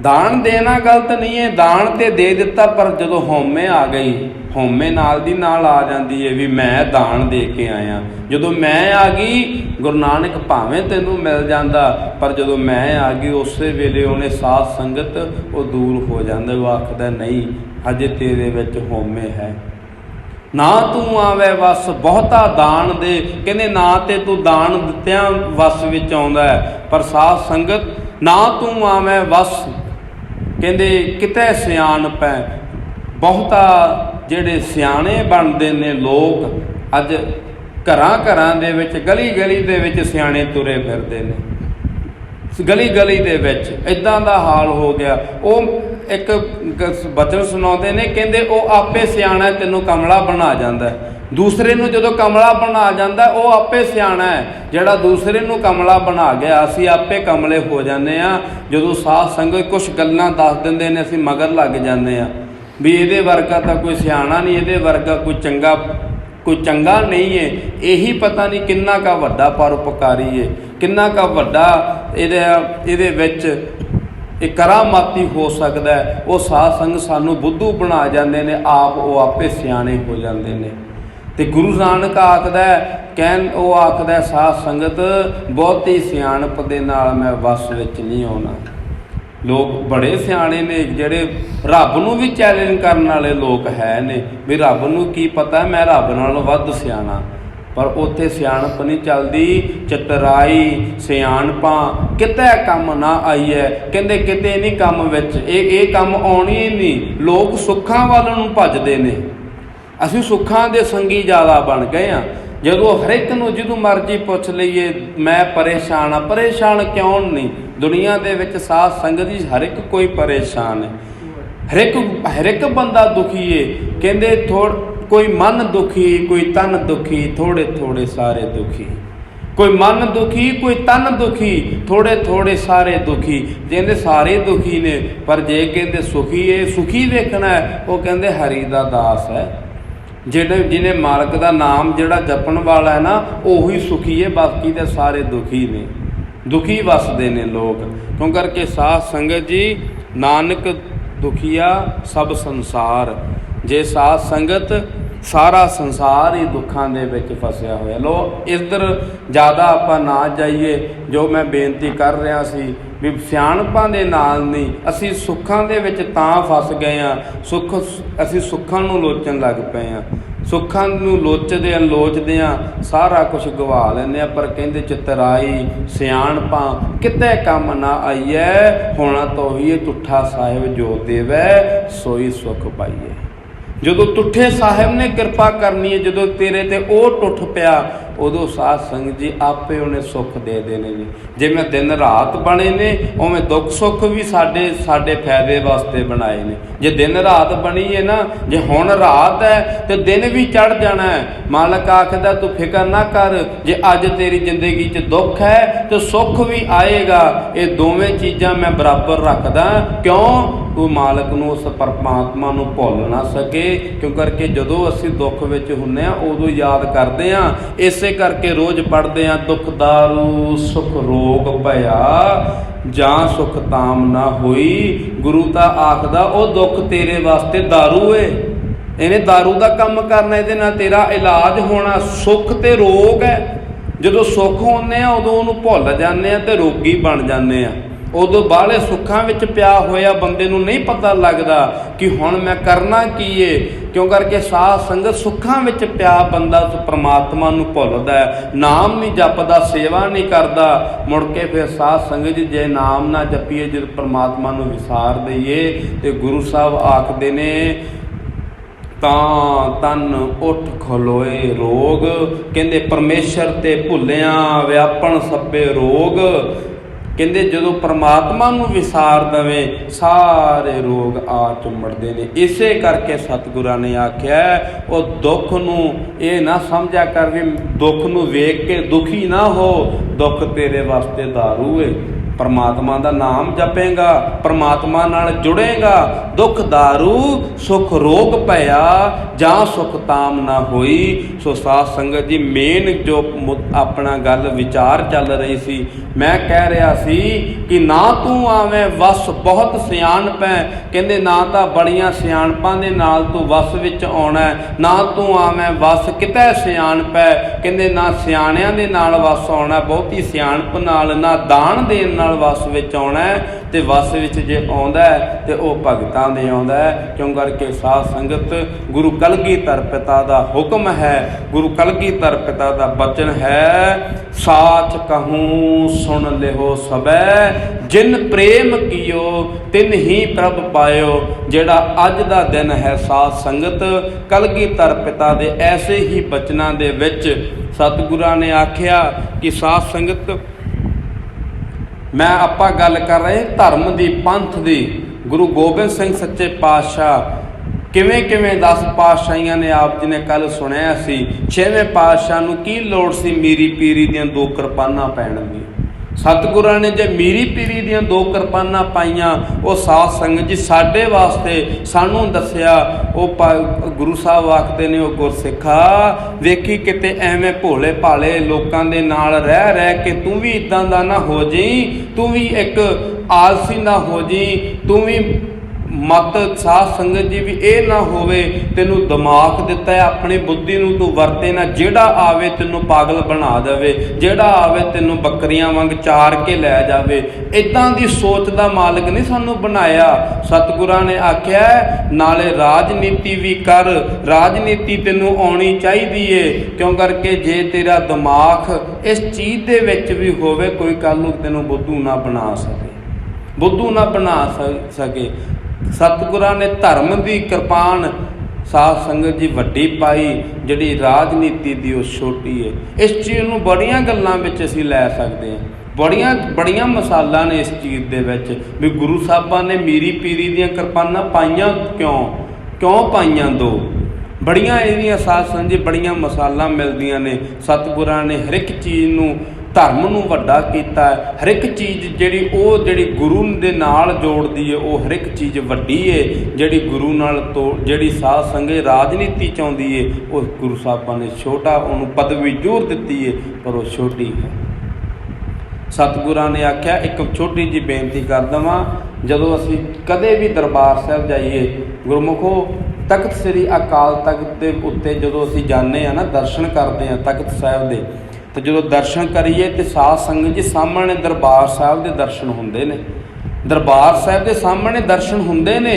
ਦਾਨ ਦੇਣਾ ਗਲਤ ਨਹੀਂ ਹੈ, ਦਾਨ ਤੇ ਦੇ ਦਿੱਤਾ, ਪਰ ਜਦੋਂ ਹਉਮੈ ਆ ਗਈ, ਹਉਮੈ ਨਾਲ ਦੀ ਨਾਲ ਆ ਜਾਂਦੀ ਹੈ ਵੀ ਮੈਂ ਦਾਨ ਦੇ ਕੇ ਆਇਆ। ਜਦੋਂ ਮੈਂ ਆ ਗਈ, ਗੁਰੂ ਨਾਨਕ ਭਾਵੇਂ ਤੈਨੂੰ ਮਿਲ ਜਾਂਦਾ, ਪਰ ਜਦੋਂ ਮੈਂ ਆ ਗਈ ਉਸੇ ਵੇਲੇ ਉਹਨੇ ਸਾਧ ਸੰਗਤ ਉਹ ਦੂਰ ਹੋ ਜਾਂਦਾ। ਉਹ ਆਖਦਾ ਨਹੀਂ, ਅਜੇ ਤੇਰੇ ਵਿੱਚ ਹਉਮੈ ਹੈ। ਨਾ ਤੂੰ ਆਵੇ ਵਸ ਬਹੁਤਾ ਦਾਨ ਦੇ, ਕਹਿੰਦੇ ਨਾ ਤੇ ਤੂੰ ਦਾਨ ਦਿੱਤਿਆਂ ਵਸ ਵਿੱਚ ਆਉਂਦਾ ਹੈ, ਪਰ ਸਾਧ ਸੰਗਤ ਨਾ ਤੂੰ ਆਵੇਂ ਵਸ, ਕਹਿੰਦੇ ਕਿਤੇ ਸਿਆਣਪ ਹੈ। ਬਹੁਤਾ ਜਿਹੜੇ ਸਿਆਣੇ ਬਣਦੇ ਨੇ ਲੋਕ, ਅੱਜ ਘਰਾਂ ਘਰਾਂ ਦੇ ਵਿੱਚ, ਗਲੀ ਗਲੀ ਦੇ ਵਿੱਚ ਸਿਆਣੇ ਤੁਰੇ ਫਿਰਦੇ ਨੇ, ਗਲੀ ਗਲੀ ਦੇ ਵਿੱਚ ਇੱਦਾਂ ਦਾ ਹਾਲ ਹੋ ਗਿਆ। ਉਹ ਇੱਕ ਬਚਨ ਸੁਣਾਉਂਦੇ ਨੇ, ਕਹਿੰਦੇ ਉਹ ਆਪੇ ਸਿਆਣਾ ਤੈਨੂੰ ਕਮਲਾ ਬਣਾ ਜਾਂਦਾ। ਦੂਸਰੇ ਨੂੰ ਜਦੋਂ ਕਮਲਾ ਬਣਾ ਜਾਂਦਾ ਉਹ ਆਪੇ ਸਿਆਣਾ ਹੈ, ਜਿਹੜਾ ਦੂਸਰੇ ਨੂੰ ਕਮਲਾ ਬਣਾ ਗਿਆ ਅਸੀਂ ਆਪੇ ਕਮਲੇ ਹੋ ਜਾਂਦੇ ਹਾਂ। ਜਦੋਂ ਸਾਧ ਸੰਗਤ ਕੁਛ ਗੱਲਾਂ ਦੱਸ ਦਿੰਦੇ ਨੇ ਅਸੀਂ ਮਗਰ ਲੱਗ ਜਾਂਦੇ ਹਾਂ ਵੀ ਇਹਦੇ ਵਰਗਾ ਤਾਂ ਕੋਈ ਸਿਆਣਾ ਨਹੀਂ, ਇਹਦੇ ਵਰਗਾ ਕੋਈ ਚੰਗਾ ਨਹੀਂ ਹੈ। ਇਹੀ ਪਤਾ ਨਹੀਂ ਕਿੰਨਾ ਕੁ ਵੱਡਾ ਪਰਉਪਕਾਰੀ ਹੈ, ਕਿੰਨਾ ਕੁ ਵੱਡਾ ਇਹਦੇ ਵਿੱਚ ਇਹ ਕਰਾਮਾਤੀ ਹੋ ਸਕਦਾ ਹੈ। ਉਹ ਸਾਧ ਸੰਗਤ ਸਾਨੂੰ ਬੁੱਧੂ ਬਣਾ ਜਾਂਦੇ ਨੇ, ਉਹ ਆਪੇ ਸਿਆਣੇ ਹੋ ਜਾਂਦੇ ਨੇ। ਤੇ ਗੁਰੂ ਨਾਨਕ ਆਖਦਾ ਉਹ ਆਖਦਾ ਸਾਧ ਸੰਗਤ ਬਹੁਤੀ ਸਿਆਣਪ ਦੇ ਨਾਲ ਮੈਂ ਵਸ ਵਿੱਚ ਨਹੀਂ ਆਉਣਾ। ਲੋਕ ਬੜੇ ਸਿਆਣੇ ਨੇ, ਜਿਹੜੇ ਰੱਬ ਨੂੰ ਵੀ ਚੈਲੰਜ ਕਰਨ ਵਾਲੇ ਲੋਕ ਹੈ ਨੇ ਵੀ ਰੱਬ ਨੂੰ ਕੀ ਪਤਾ ਮੈਂ ਰੱਬ ਨਾਲੋਂ ਵੱਧ ਸਿਆਣਾ, ਪਰ ਉੱਥੇ ਸਿਆਣਪ ਨਹੀਂ ਚੱਲਦੀ। ਚਤਰਾਈ ਸਿਆਣਪਾਂ ਕਿਤੇ ਕੰਮ ਨਾ ਆਈ ਹੈ, ਕਹਿੰਦੇ ਕਿਤੇ ਨਹੀਂ ਕੰਮ ਵਿੱਚ ਇਹ ਕੰਮ ਆਉਣੀ ਹੀ ਨਹੀਂ। ਲੋਕ ਸੁੱਖਾਂ ਵੱਲ ਨੂੰ ਭੱਜਦੇ ਨੇ, ਅਸੀਂ ਸੁੱਖਾਂ ਦੇ ਸੰਗੀ ਜ਼ਿਆਦਾ ਬਣ ਗਏ ਹਾਂ। ਜਦੋਂ ਹਰ ਇੱਕ ਨੂੰ ਜਦੋਂ ਮਰਜ਼ੀ ਪੁੱਛ ਲਈਏ ਮੈਂ ਪਰੇਸ਼ਾਨ ਹਾਂ, ਪਰੇਸ਼ਾਨ ਕਿਉਂ ਨਹੀਂ? ਦੁਨੀਆ ਦੇ ਵਿੱਚ ਸਾਧ ਸੰਗਤ ਜੀ ਹਰ ਇੱਕ ਕੋਈ ਪਰੇਸ਼ਾਨ ਹੈ, ਹਰ ਇੱਕ ਬੰਦਾ ਦੁਖੀ ਹੈ। ਕਹਿੰਦੇ ਕੋਈ ਮਨ ਦੁਖੀ, ਕੋਈ ਤਨ ਦੁਖੀ, ਥੋੜੇ ਥੋੜੇ ਸਾਰੇ ਦੁਖੀ। ਕੋਈ ਮਨ ਦੁਖੀ, ਕੋਈ ਤਨ ਦੁਖੀ, ਥੋੜੇ ਥੋੜੇ ਸਾਰੇ ਦੁਖੀ। ਕਹਿੰਦੇ ਸਾਰੇ ਦੁਖੀ ਨੇ, ਪਰ ਜੇ ਕਹਿੰਦੇ ਸੁਖੀ ਹੈ, ਸੁਖੀ ਵੇਖਣਾ ਹੈ, ਉਹ ਕਹਿੰਦੇ ਹਰੀ ਦਾ ਦਾਸ ਹੈ। ਜਿਹਨੇ ਮਾਲਕ ਦਾ ਨਾਮ ਜਿਹੜਾ ਜਪਣ ਵਾਲਾ ਹੈ ਨਾ, ਉਹੀ ਸੁਖੀ ਹੈ, ਬਾਕੀ ਦੇ ਸਾਰੇ ਦੁਖੀ ਨੇ, ਦੁਖੀ ਵਸਦੇ ਨੇ ਲੋਕ। ਕਿਉਂ ਕਰਕੇ ਸਾਧ ਸੰਗਤ ਜੀ ਨਾਨਕ ਦੁਖੀਆ ਸਭ ਸੰਸਾਰ। ਜੇ ਸਾਧ ਸੰਗਤ ਸਾਰਾ ਸੰਸਾਰ ਹੀ ਦੁੱਖਾਂ ਦੇ ਵਿੱਚ ਫਸਿਆ ਹੋਇਆ। ਲੋ ਇੱਧਰ ਜ਼ਿਆਦਾ ਆਪਾਂ ਨਾ ਜਾਈਏ। ਜੋ ਮੈਂ ਬੇਨਤੀ ਕਰ ਰਿਹਾ ਸੀ ਵੀ ਸਿਆਣਪਾਂ ਦੇ ਨਾਲ ਨਹੀਂ, ਅਸੀਂ ਸੁੱਖਾਂ ਦੇ ਵਿੱਚ ਤਾਂ ਫਸ ਗਏ ਹਾਂ। ਅਸੀਂ ਸੁੱਖਾਂ ਨੂੰ ਲੋਚਣ ਲੱਗ ਪਏ ਹਾਂ, ਸੁੱਖਾਂ ਨੂੰ ਲੋਚਦੇ ਹਾਂ ਸਾਰਾ ਕੁਝ ਗਵਾ ਲੈਂਦੇ ਹਾਂ। ਪਰ ਕਹਿੰਦੇ ਚਤਰਾਈ ਸਿਆਣਪਾਂ ਕਿਤੇ ਕੰਮ ਨਾ ਆਈਐ, ਹੋਣਾ ਤਾਂ ਉਹੀ ਤੁੱਠਾ ਸਾਹਿਬ ਜੋ ਦੇਵੈ ਸੋਈ ਸੁਖ ਪਾਈਏ। ਜਦੋਂ ਤੁੱਠੇ ਸਾਹਿਬ ਨੇ ਕਿਰਪਾ ਕਰਨੀ ਹੈ, ਜਦੋਂ ਤੇਰੇ ਤੇ ਉਹ ਟੁੱਟ ਪਿਆ, ਉਦੋਂ ਸਾਧ ਸੰਗਤ ਜੀ ਆਪੇ ਉਹਨੇ ਸੁੱਖ ਦੇ ਦੇਣੇ ਨੇ। ਜਿਵੇਂ ਦਿਨ ਰਾਤ ਬਣੇ ਨੇ, ਉਵੇਂ ਦੁੱਖ ਸੁੱਖ ਵੀ ਸਾਡੇ ਫਾਇਦੇ ਵਾਸਤੇ ਬਣਾਏ ਨੇ। ਜੇ ਦਿਨ ਰਾਤ ਬਣੀ ਹੈ ਨਾ, ਜੇ ਹੁਣ ਰਾਤ ਹੈ ਤੇ ਦਿਨ ਵੀ ਚੜ ਜਾਣਾ ਹੈ। ਮਾਲਕ ਆਖਦਾ ਤੂੰ ਫਿਕਰ ਨਾ ਕਰ, ਜੇ ਅੱਜ ਤੇਰੀ ਜ਼ਿੰਦਗੀ 'ਚ ਦੁੱਖ ਹੈ ਤੇ ਸੁੱਖ ਵੀ ਆਏਗਾ। ਇਹ ਦੋਵੇਂ ਚੀਜ਼ਾਂ ਮੈਂ ਬਰਾਬਰ ਰੱਖਦਾ। ਕਿਉਂ? ਤੂੰ ਮਾਲਕ ਨੂੰ, ਉਸ ਪਰਮਾਤਮਾ ਨੂੰ ਭੁੱਲ ਨਾ ਸਕੇ। ਕਿਉਂ ਕਰਕੇ ਜਦੋਂ ਅਸੀਂ ਦੁੱਖ ਵਿੱਚ ਹੁੰਦੇ ਹਾਂ ਉਦੋਂ ਯਾਦ ਕਰਦੇ ਹਾਂ। ਇਸੇ ਕਰਕੇ ਰੋਜ਼ ਪੜ੍ਹਦੇ ਹਾਂ, ਦੁੱਖ ਦਾਰੂ ਸੁਖ ਰੋਗ ਭਇਆ, ਜਾਂ ਸੁਖ ਤਾਮ ਨਾ ਹੋਈ। ਗੁਰੂ ਤਾਂ ਆਖਦਾ ਉਹ ਦੁੱਖ ਤੇਰੇ ਵਾਸਤੇ ਦਾਰੂ ਏ, ਇਹਨੇ ਦਾਰੂ ਦਾ ਕੰਮ ਕਰਨਾ, ਇਹਦੇ ਨਾਲ ਤੇਰਾ ਇਲਾਜ ਹੋਣਾ। ਸੁੱਖ ਤੇ ਰੋਗ ਹੈ। ਜਦੋਂ ਸੁੱਖ ਹੁੰਦੇ ਆ ਉਦੋਂ ਉਹਨੂੰ ਭੁੱਲ ਜਾਂਦੇ ਆ ਤੇ ਰੋਗੀ ਬਣ ਜਾਂਦੇ ਆ। ਉਦੋਂ ਬਾਹਲੇ ਸੁੱਖਾਂ ਵਿੱਚ ਪਿਆ ਹੋਇਆ ਬੰਦੇ ਨੂੰ ਨਹੀਂ ਪਤਾ ਲੱਗਦਾ ਕਿ ਹੁਣ ਮੈਂ ਕਰਨਾ ਕੀ ਏ। ਕਿਉਂ ਕਰਕੇ ਸਾਧ ਸੰਗਤ ਸੁੱਖਾਂ ਵਿੱਚ ਪਿਆ ਬੰਦਾ ਉਸ ਪਰਮਾਤਮਾ ਨੂੰ ਭੁੱਲਦਾ ਹੈ, ਨਾਮ ਨਹੀਂ ਜਪਦਾ, ਸੇਵਾ ਨਹੀਂ ਕਰਦਾ। ਮੁੜ ਕੇ ਫਿਰ ਸਾਧ ਸੰਗਤ ਜੀ ਜੇ ਨਾਮ ਨਾ ਜਪੀਏ, ਜਦੋਂ ਪਰਮਾਤਮਾ ਨੂੰ ਵਿਸਾਰ ਦਈਏ, ਤੇ ਗੁਰੂ ਸਾਹਿਬ ਆਖਦੇ ਨੇ ਤਾਂ ਤਨ ਉੱਠ ਖਲੋਏ ਰੋਗ। ਕਹਿੰਦੇ ਪਰਮੇਸ਼ਰ ਤੇ ਭੁੱਲਿਆਂ ਵਿਆਪਣ ਸਭੇ ਰੋਗ। ਕਹਿੰਦੇ ਜਦੋਂ ਪਰਮਾਤਮਾ ਨੂੰ ਵਿਸਾਰ ਦੇਵੇ ਸਾਰੇ ਰੋਗ ਆ ਚੁੰਮੜਦੇ ਨੇ। ਇਸੇ ਕਰਕੇ ਸਤਿਗੁਰਾਂ ਨੇ ਆਖਿਆ ਉਹ ਦੁੱਖ ਨੂੰ ਇਹ ਨਾ ਸਮਝਿਆ ਕਰ ਵੀ ਦੁੱਖ ਨੂੰ ਵੇਖ ਕੇ ਦੁਖੀ ਨਾ ਹੋ, ਦੁੱਖ ਤੇਰੇ ਵਾਸਤੇ ਦਾਰੂ ਏ। परमात्मा का नाम जपेगा, परमात्मा नाल जुड़ेगा। दुख दारू सुख रोग पया, जहाँ सुख ताम ना होई। सो साध संगत जी मेन जो अपना गल विचार चल रही सी, मैं कह रहा सी कि ना तू आवें वस बहुत सियाणप है, कहंदे ना तो बड़ियां सियाणपां दे नाल तू वस विच आउणा, ना तू आवें वस किते सियाणप है, कहंदे ना सियाणियां दे नाल वस आउणा बहुती सियाणप नाल, ना दान देण नाल वस विच आउणा। ते वस विच जे आउंदा ते ओह भगतां दे आउंदा। क्यों करके साध संगत गुरु कलगीधर पिता दा हुक्म है, गुरु कलगीधर पिता दा बचन है, साच कहूँ सुन लिहो सबै, जिन प्रेम कियो तिन ही प्रभ पायो। जेड़ा अज दा दिन है साध संगत कलगीधर पिता दे ऐसे ही बचनां दे विच सतगुरां ने आख्या कि साध संगत मैं आपां गल कर रहे धर्म दी पंथ दी। गुरु गोबिंद सिंह सच्चे पातशाह किवें किवें 10 पातशाहियां ने आप जी ने कल सुनिया सी, 6वें पातशाह नूं की लोड़ सी मीरी पीरी दियां 2 किरपानां पैण दी। सतगुरां ने जे मीरी पीरी दियां 2 किरपानां पाईयां, वो साध संगत जी साडे वास्ते सानूं दस्सिया। गुरु साहब आखदे ने, वो गुरसिखा वेखी किते एवें भोले भाले लोकां दे नाल रह के तूं भी इदां दा ना हो जाई, तूं भी एक आलसी ना हो जाई, तूं भी मत साध संगत जी भी ये ना होवे, तेनू दिमाग दिता है अपनी बुद्धि नूं तू वरते ना, जेड़ा आवे तेनू पागल बना देवे, जेड़ा आवे तेनू बकरियां वांग चार के लै जावे। इदां दी सोच दा मालिक नहीं सानू बनाया। सतगुरां ने आख्या नाले राजनीति भी कर, राजनीति तेनू आउणी चाहिदी है। क्यों करके जे तेरा दिमाग इस चीज़ दे विच भी होवे, कोई कल नूं तेनू बुद्धू ना बना सके, बुद्धू ना बना सके। सतगुरां ने धर्म की किरपान साध संगत जी वड्डी पाई, जिहड़ी राजनीति दी वो छोटी है। इस चीज़ नूं बड़ियां गल्लां विच असीं लै सकदे हां, बड़ियां मिसालां ने इस चीज़ दे विच भी गुरु साहिबां ने मीरी पीरी दियां किरपानां पाईयां क्यों पाईयां 2 बड़ियां इहदियां साध संगत जी बड़ियां मिसालां मिलदियां ने। सतगुरां ने हर एक चीज़ नूं धर्म नूं वड्डा कीता है। हर एक चीज़ जिहड़ी गुरु दे नाल जोड़दी है, वो हर एक चीज़ वड्डी है। जिहड़ी गुरु नाल जिहड़ी साध संगत राजनीति चाहुंदी है, वो गुरु साहिबां ने छोटा उहनूं पदवी जरूर दित्ती है, पर वो छोटी है। सतगुरां ने आख्या एक छोटी जी बेनती कर देवां, जदों असीं कदे भी दरबार साहिब जाइए, गुरमुखो तख्त श्री अकाल तख्त के उत्ते जदों असीं जाने ना, दर्शन करते हैं तख्त साहिब दे, तो जो दर्शन करिए तो साध संगत जी सामने दरबार साहिब के दर्शन होंदे ने, दरबार साहिब के सामने दर्शन होंदे ने।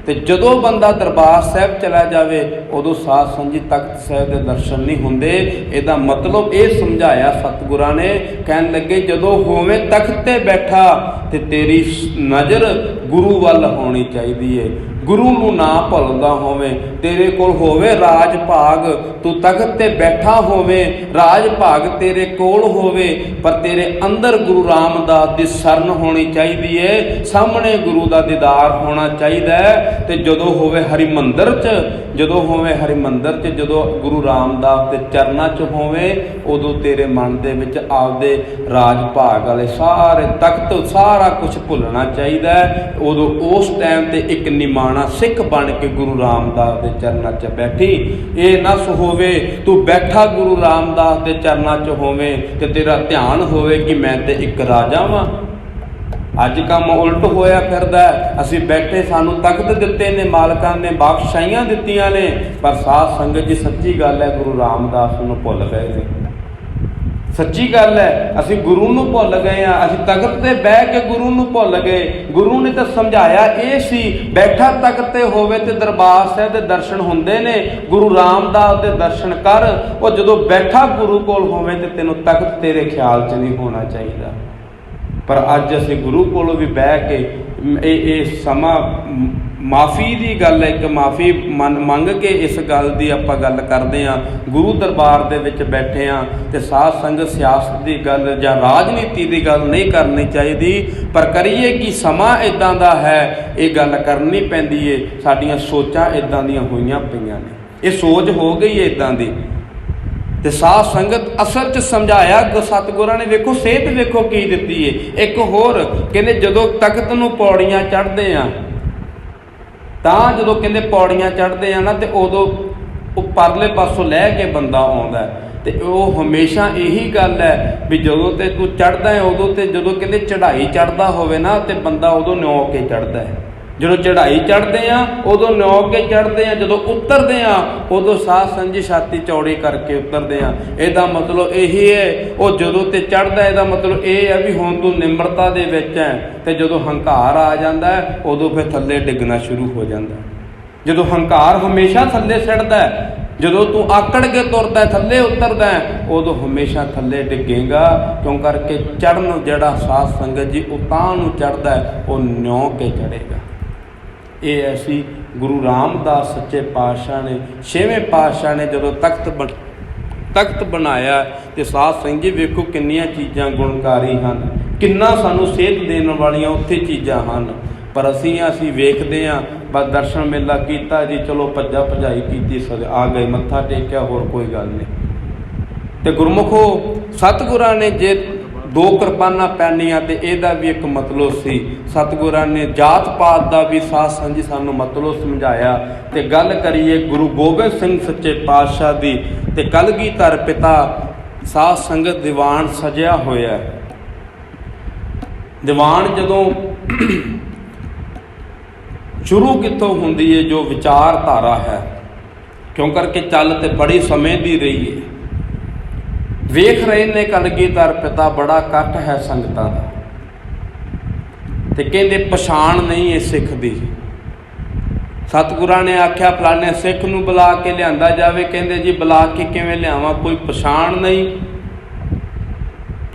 तो जदों बंदा दरबार साहिब चला जाए, उदों साध संगत जी तख्त साहिब के दर्शन नहीं होंदे। इहदा मतलब ये समझाया सतगुरां ने, कहन लगे जदों होवे तख्त ते बैठा तो तेरी नज़र गुरु वल होनी चाहिए है, गुरु नूं ना भुलदा होवे, तेरे कोल होवे राज भाग, तू तख्त ते बैठा होवे, राज भाग तेरे कोल होवे, पर तेरे अंदर गुरु रामदास दी शरण होनी चाहिए है, सामने गुरु दा दीदार होना चाहिए। ते जदों होवे हरिमंदर च, जदों होवे हरिमंदर च, जदों गुरु रामदास दे चरनां च होवे, उदों तेरे मन दे विच आपदे राज भाग वाले सारे तख्त सारा कुछ भुलना चाहिए। उदों उस टाइम ते एक निमाणा सिख बन के गुरु रामदास दे चरनां च बैठी। ये ना होवे तू बैठा गुरु रामदास दे चरनां च होवे ते तेरा ध्यान होवे कि मैं ते एक राजा वां। अज काम उल्ट होया फिरदा, असीं बैठे सानू तख्त दिते ने, मालकां ने बख्शाइयां दित्तियां ने, पर साध संगत जी सच्ची गल है गुरु रामदास नूं भुल गए ने। सच्ची गल है, असीं गुरु नूं भुल गए हाँ, असीं तख्त ते बैठ के गुरु नूं भुल गए। गुरु ने तो समझाया ये सी, बैठा तख्त ते होवे ते दरबार साहिब दे दर्शन हुंदे ने, गुरु रामदास दे दर्शन कर। वो जदों बैठा गुरु कोल होवे ते तैनूं तख्त तेरे ख्याल च नहीं होना चाहिए। पर अज असीं गुरु कोलों भी बह के ये समा माफ़ी की गल है, एक माफ़ी मंग के इस गल की आपां गल करते हैं। गुरु दरबार दे विच बैठे हाँ तो साध संगत सियासत की गल जां राजनीति की गल नहीं करनी चाहिए, पर करिए कि समा इदां दा है, ये गल करनी पैंदी है। साडियां सोचां इदां दियां होईयां पईयां ने, ये सोच हो गई है इदां दी। ਤੇ ਸਾਧ ਸੰਗਤ ਅਸਲ 'ਚ ਸਮਝਾਇਆ ਸਤਿਗੁਰਾਂ ਨੇ। ਵੇਖੋ ਸੇਧ ਵੇਖੋ ਕੀ ਦਿੱਤੀ ਏ। ਇੱਕ ਹੋਰ ਕਹਿੰਦੇ ਜਦੋਂ ਤਖਤ ਨੂੰ ਪੌੜੀਆਂ ਚੜ੍ਹਦੇ ਆ ਤਾਂ ਜਦੋਂ ਕਹਿੰਦੇ ਪੌੜੀਆਂ ਚੜ੍ਹਦੇ ਆ ਨਾ ਤੇ ਉਦੋਂ ਉਹ ਪਰਲੇ ਪਾਸੋਂ ਲੈ ਕੇ ਬੰਦਾ ਆਉਂਦਾ ਤੇ ਉਹ ਹਮੇਸ਼ਾ ਇਹੀ ਗੱਲ ਹੈ ਵੀ ਜਦੋਂ ਤੇ ਤੂੰ ਚੜ੍ਹਦਾ ਹੈ ਉਦੋਂ ਤੇ ਜਦੋਂ ਕਹਿੰਦੇ ਚੜ੍ਹਾਈ ਚੜ੍ਹਦਾ ਹੋਵੇ ਨਾ ਤੇ ਬੰਦਾ ਉਦੋਂ ਨਿਉ ਕੇ ਚੜ੍ਹਦਾ ਹੈ। ਜਦੋਂ ਚੜ੍ਹਾਈ ਚੜ੍ਹਦੇ ਆ ਉਦੋਂ ਨਿਉ ਕੇ ਚੜ੍ਹਦੇ ਆ, ਜਦੋਂ ਉਤਰਦੇ ਆ ਉਦੋਂ ਸਾਧ ਸੰਜੀ ਛਾਤੀ ਚੌੜੀ ਕਰਕੇ ਉਤਰਦੇ ਆ। ਇਹਦਾ ਮਤਲਬ ਇਹੀ ਹੈ ਉਹ ਜਦੋਂ ਤੇ ਚੜ੍ਹਦਾ ਇਹਦਾ ਮਤਲਬ ਇਹ ਹੈ ਵੀ ਹੁਣ ਤੂੰ ਨਿਮਰਤਾ ਦੇ ਵਿੱਚ ਹੈ ਤੇ ਜਦੋਂ ਹੰਕਾਰ ਆ ਜਾਂਦਾ ਹੈ ਉਦੋਂ ਫਿਰ ਥੱਲੇ ਡਿੱਗਣਾ ਸ਼ੁਰੂ ਹੋ ਜਾਂਦਾ। ਜਦੋਂ ਹੰਕਾਰ ਹਮੇਸ਼ਾ ਥੱਲੇ ਸਿੱਟਦਾ, ਜਦੋਂ ਤੂੰ ਆਕੜ ਕੇ ਤੁਰਦਾ ਥੱਲੇ ਉਤਰਦਾ ਉਦੋਂ ਹਮੇਸ਼ਾ ਥੱਲੇ ਡਿੱਗੇਗਾ। ਕਿਉਂ ਕਰਕੇ ਚੜ੍ਹਨ ਜਿਹੜਾ ਸਾਧ ਸੰਗਤ ਜੀ ਉਹ ਤਾਂ ਨੂੰ ਚੜ੍ਹਦਾ ਉਹ ਨਿਉ ਕੇ ਚੜ੍ਹੇਗਾ। ਇਹ ਐਸੀ ਗੁਰੂ ਰਾਮਦਾਸ ਸੱਚੇ ਪਾਤਸ਼ਾਹ ਨੇ 6ਵੇਂ ਪਾਤਸ਼ਾਹ ਨੇ ਜਦੋਂ ਤਖਤ ਬਣਾਇਆ ਤੇ ਸਾਧ ਸੰਗਤ ਜੀ ਵੇਖੋ ਕਿੰਨੀਆਂ ਚੀਜ਼ਾਂ ਗੁਣਕਾਰੀ ਹਨ, ਕਿੰਨਾ ਸਾਨੂੰ ਸੇਧ ਦੇਣ ਵਾਲੀਆਂ ਉੱਥੇ ਚੀਜ਼ਾਂ ਹਨ। ਪਰ ਅਸੀਂ ਵੇਖਦੇ ਹਾਂ ਬਸ ਦਰਸ਼ਨ ਮੇਲਾ ਕੀਤਾ ਜੀ, ਚਲੋ ਭੱਜਾ ਭਜਾਈ ਕੀਤੀ, ਆ ਗਏ ਮੱਥਾ ਟੇਕਿਆ, ਹੋਰ ਕੋਈ ਗੱਲ ਨਹੀਂ। ਤੇ ਗੁਰਮੁਖੋ ਸਤਿਗੁਰਾਂ ਨੇ ਜੇ 2 ਕਿਰਪਾਨਾਂ ਪੈਣੀਆਂ ਤੇ ਇਹਦਾ ਵੀ ਇੱਕ ਮਤਲਬ ਸੀ। ਸਤਿਗੁਰਾਂ ਨੇ ਜਾਤ ਪਾਤ ਦਾ ਵੀ ਸਾਧ ਸੰਗਤ ਸਾਨੂੰ ਮਤਲਬ ਸਮਝਾਇਆ। ਤੇ ਗੱਲ ਕਰੀਏ ਗੁਰੂ ਗੋਬਿੰਦ ਸਿੰਘ ਸੱਚੇ ਪਾਤਸ਼ਾਹ ਦੀ ਤੇ ਕਲਗੀਧਰ ਪਿਤਾ ਸਾਧ ਸੰਗਤ ਦੀਵਾਨ ਸਜਿਆ ਹੋਇਆ। ਦੀਵਾਨ ਜਦੋਂ ਸ਼ੁਰੂ ਕਿੱਥੋਂ ਹੁੰਦੀ ਹੈ, ਜੋ ਵਿਚਾਰਧਾਰਾ ਹੈ, ਕਿਉਂ ਕਰਕੇ ਚੱਲ ਤੇ ਬੜੀ ਸਮੇਂ ਦੀ ਰਹੀ ਹੈ। ਵੇਖ ਰਹੇ ਨੇ ਕਲਗੀਧਰ ਪਿਤਾ ਬੜਾ ਇਕੱਠ ਹੈ ਸੰਗਤਾਂ ਦਾ ਤੇ ਕਹਿੰਦੇ ਪਛਾਣ ਨਹੀਂ ਇਹ ਸਿੱਖ ਦੀ। ਸਤਿਗੁਰਾਂ ਨੇ ਆਖਿਆ ਫਲਾਣੇ ਸਿੱਖ ਨੂੰ ਬੁਲਾ ਕੇ ਲਿਆਂਦਾ ਜਾਵੇ। ਕਹਿੰਦੇ ਜੀ ਬੁਲਾ ਕੇ ਕਿਵੇਂ ਲਿਆਵਾਂ, ਕੋਈ ਪਛਾਣ ਨਹੀਂ।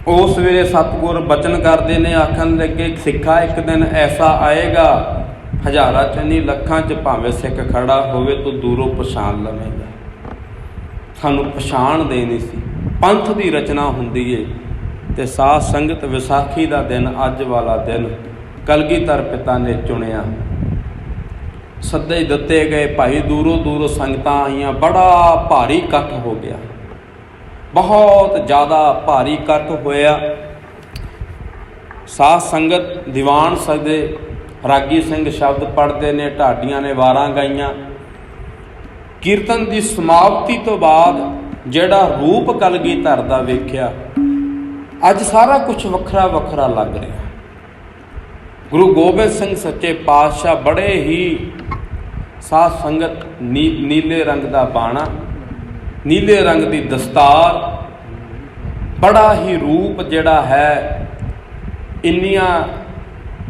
ਉਸ ਵੇਲੇ ਸਤਿਗੁਰ ਬਚਨ ਕਰਦੇ ਨੇ, ਆਖਣ ਲੱਗੇ ਸਿੱਖਾ ਇੱਕ ਦਿਨ ਐਸਾ ਆਏਗਾ ਹਜ਼ਾਰਾਂ 'ਚ ਨਹੀਂ ਲੱਖਾਂ 'ਚ ਭਾਵੇਂ ਸਿੱਖ ਖੜਾ ਹੋਵੇ ਤੂੰ ਦੂਰੋਂ ਪਛਾਣ ਲਵੇਂਗਾ। ਸਾਨੂੰ ਪਛਾਣ ਦੇਣੀ ਸੀ। ਪੰਥ ਦੀ ਰਚਨਾ ਹੁੰਦੀ ਏ ਤੇ ਸਾਧ ਸੰਗਤ ਵਿਸਾਖੀ ਦਾ ਦਿਨ ਅੱਜ ਵਾਲਾ ਦਿਨ ਕਲਗੀਧਰ ਪਿਤਾ ਨੇ ਚੁਣਿਆ। ਸੱਦੇ ਦਿੱਤੇ ਗਏ, ਭਾਈ ਦੂਰੋਂ ਦੂਰੋਂ ਸੰਗਤਾਂ ਆਈਆਂ, ਬੜਾ ਭਾਰੀ ਇਕੱਠ ਹੋ ਗਿਆ, ਬਹੁਤ ਜ਼ਿਆਦਾ ਭਾਰੀ ਇਕੱਠ ਹੋਇਆ। ਸਾਧ ਸੰਗਤ ਦੀਵਾਨ ਸਜਦੇ, ਰਾਗੀ ਸਿੰਘ ਸ਼ਬਦ ਪੜ੍ਹਦੇ ਨੇ, ਢਾਡੀਆਂ ਨੇ ਵਾਰਾਂ ਗਾਈਆਂ। ਕੀਰਤਨ ਦੀ ਸਮਾਪਤੀ ਤੋਂ ਬਾਅਦ ਜਿਹੜਾ ਰੂਪ ਕਲਗੀਧਰ ਦਾ ਵੇਖਿਆ, ਅੱਜ ਸਾਰਾ ਕੁਝ ਵੱਖਰਾ ਵੱਖਰਾ ਲੱਗ ਰਿਹਾ। ਗੁਰੂ ਗੋਬਿੰਦ ਸਿੰਘ ਸੱਚੇ ਪਾਤਸ਼ਾਹ ਬੜੇ ਹੀ ਸਾਧ ਸੰਗਤ ਨੀਲੇ ਰੰਗ ਦਾ ਬਾਣਾ, ਨੀਲੇ ਰੰਗ ਦੀ ਦਸਤਾਰ, ਬੜਾ ਹੀ ਰੂਪ ਜਿਹੜਾ ਹੈ, ਇੰਨੀਆਂ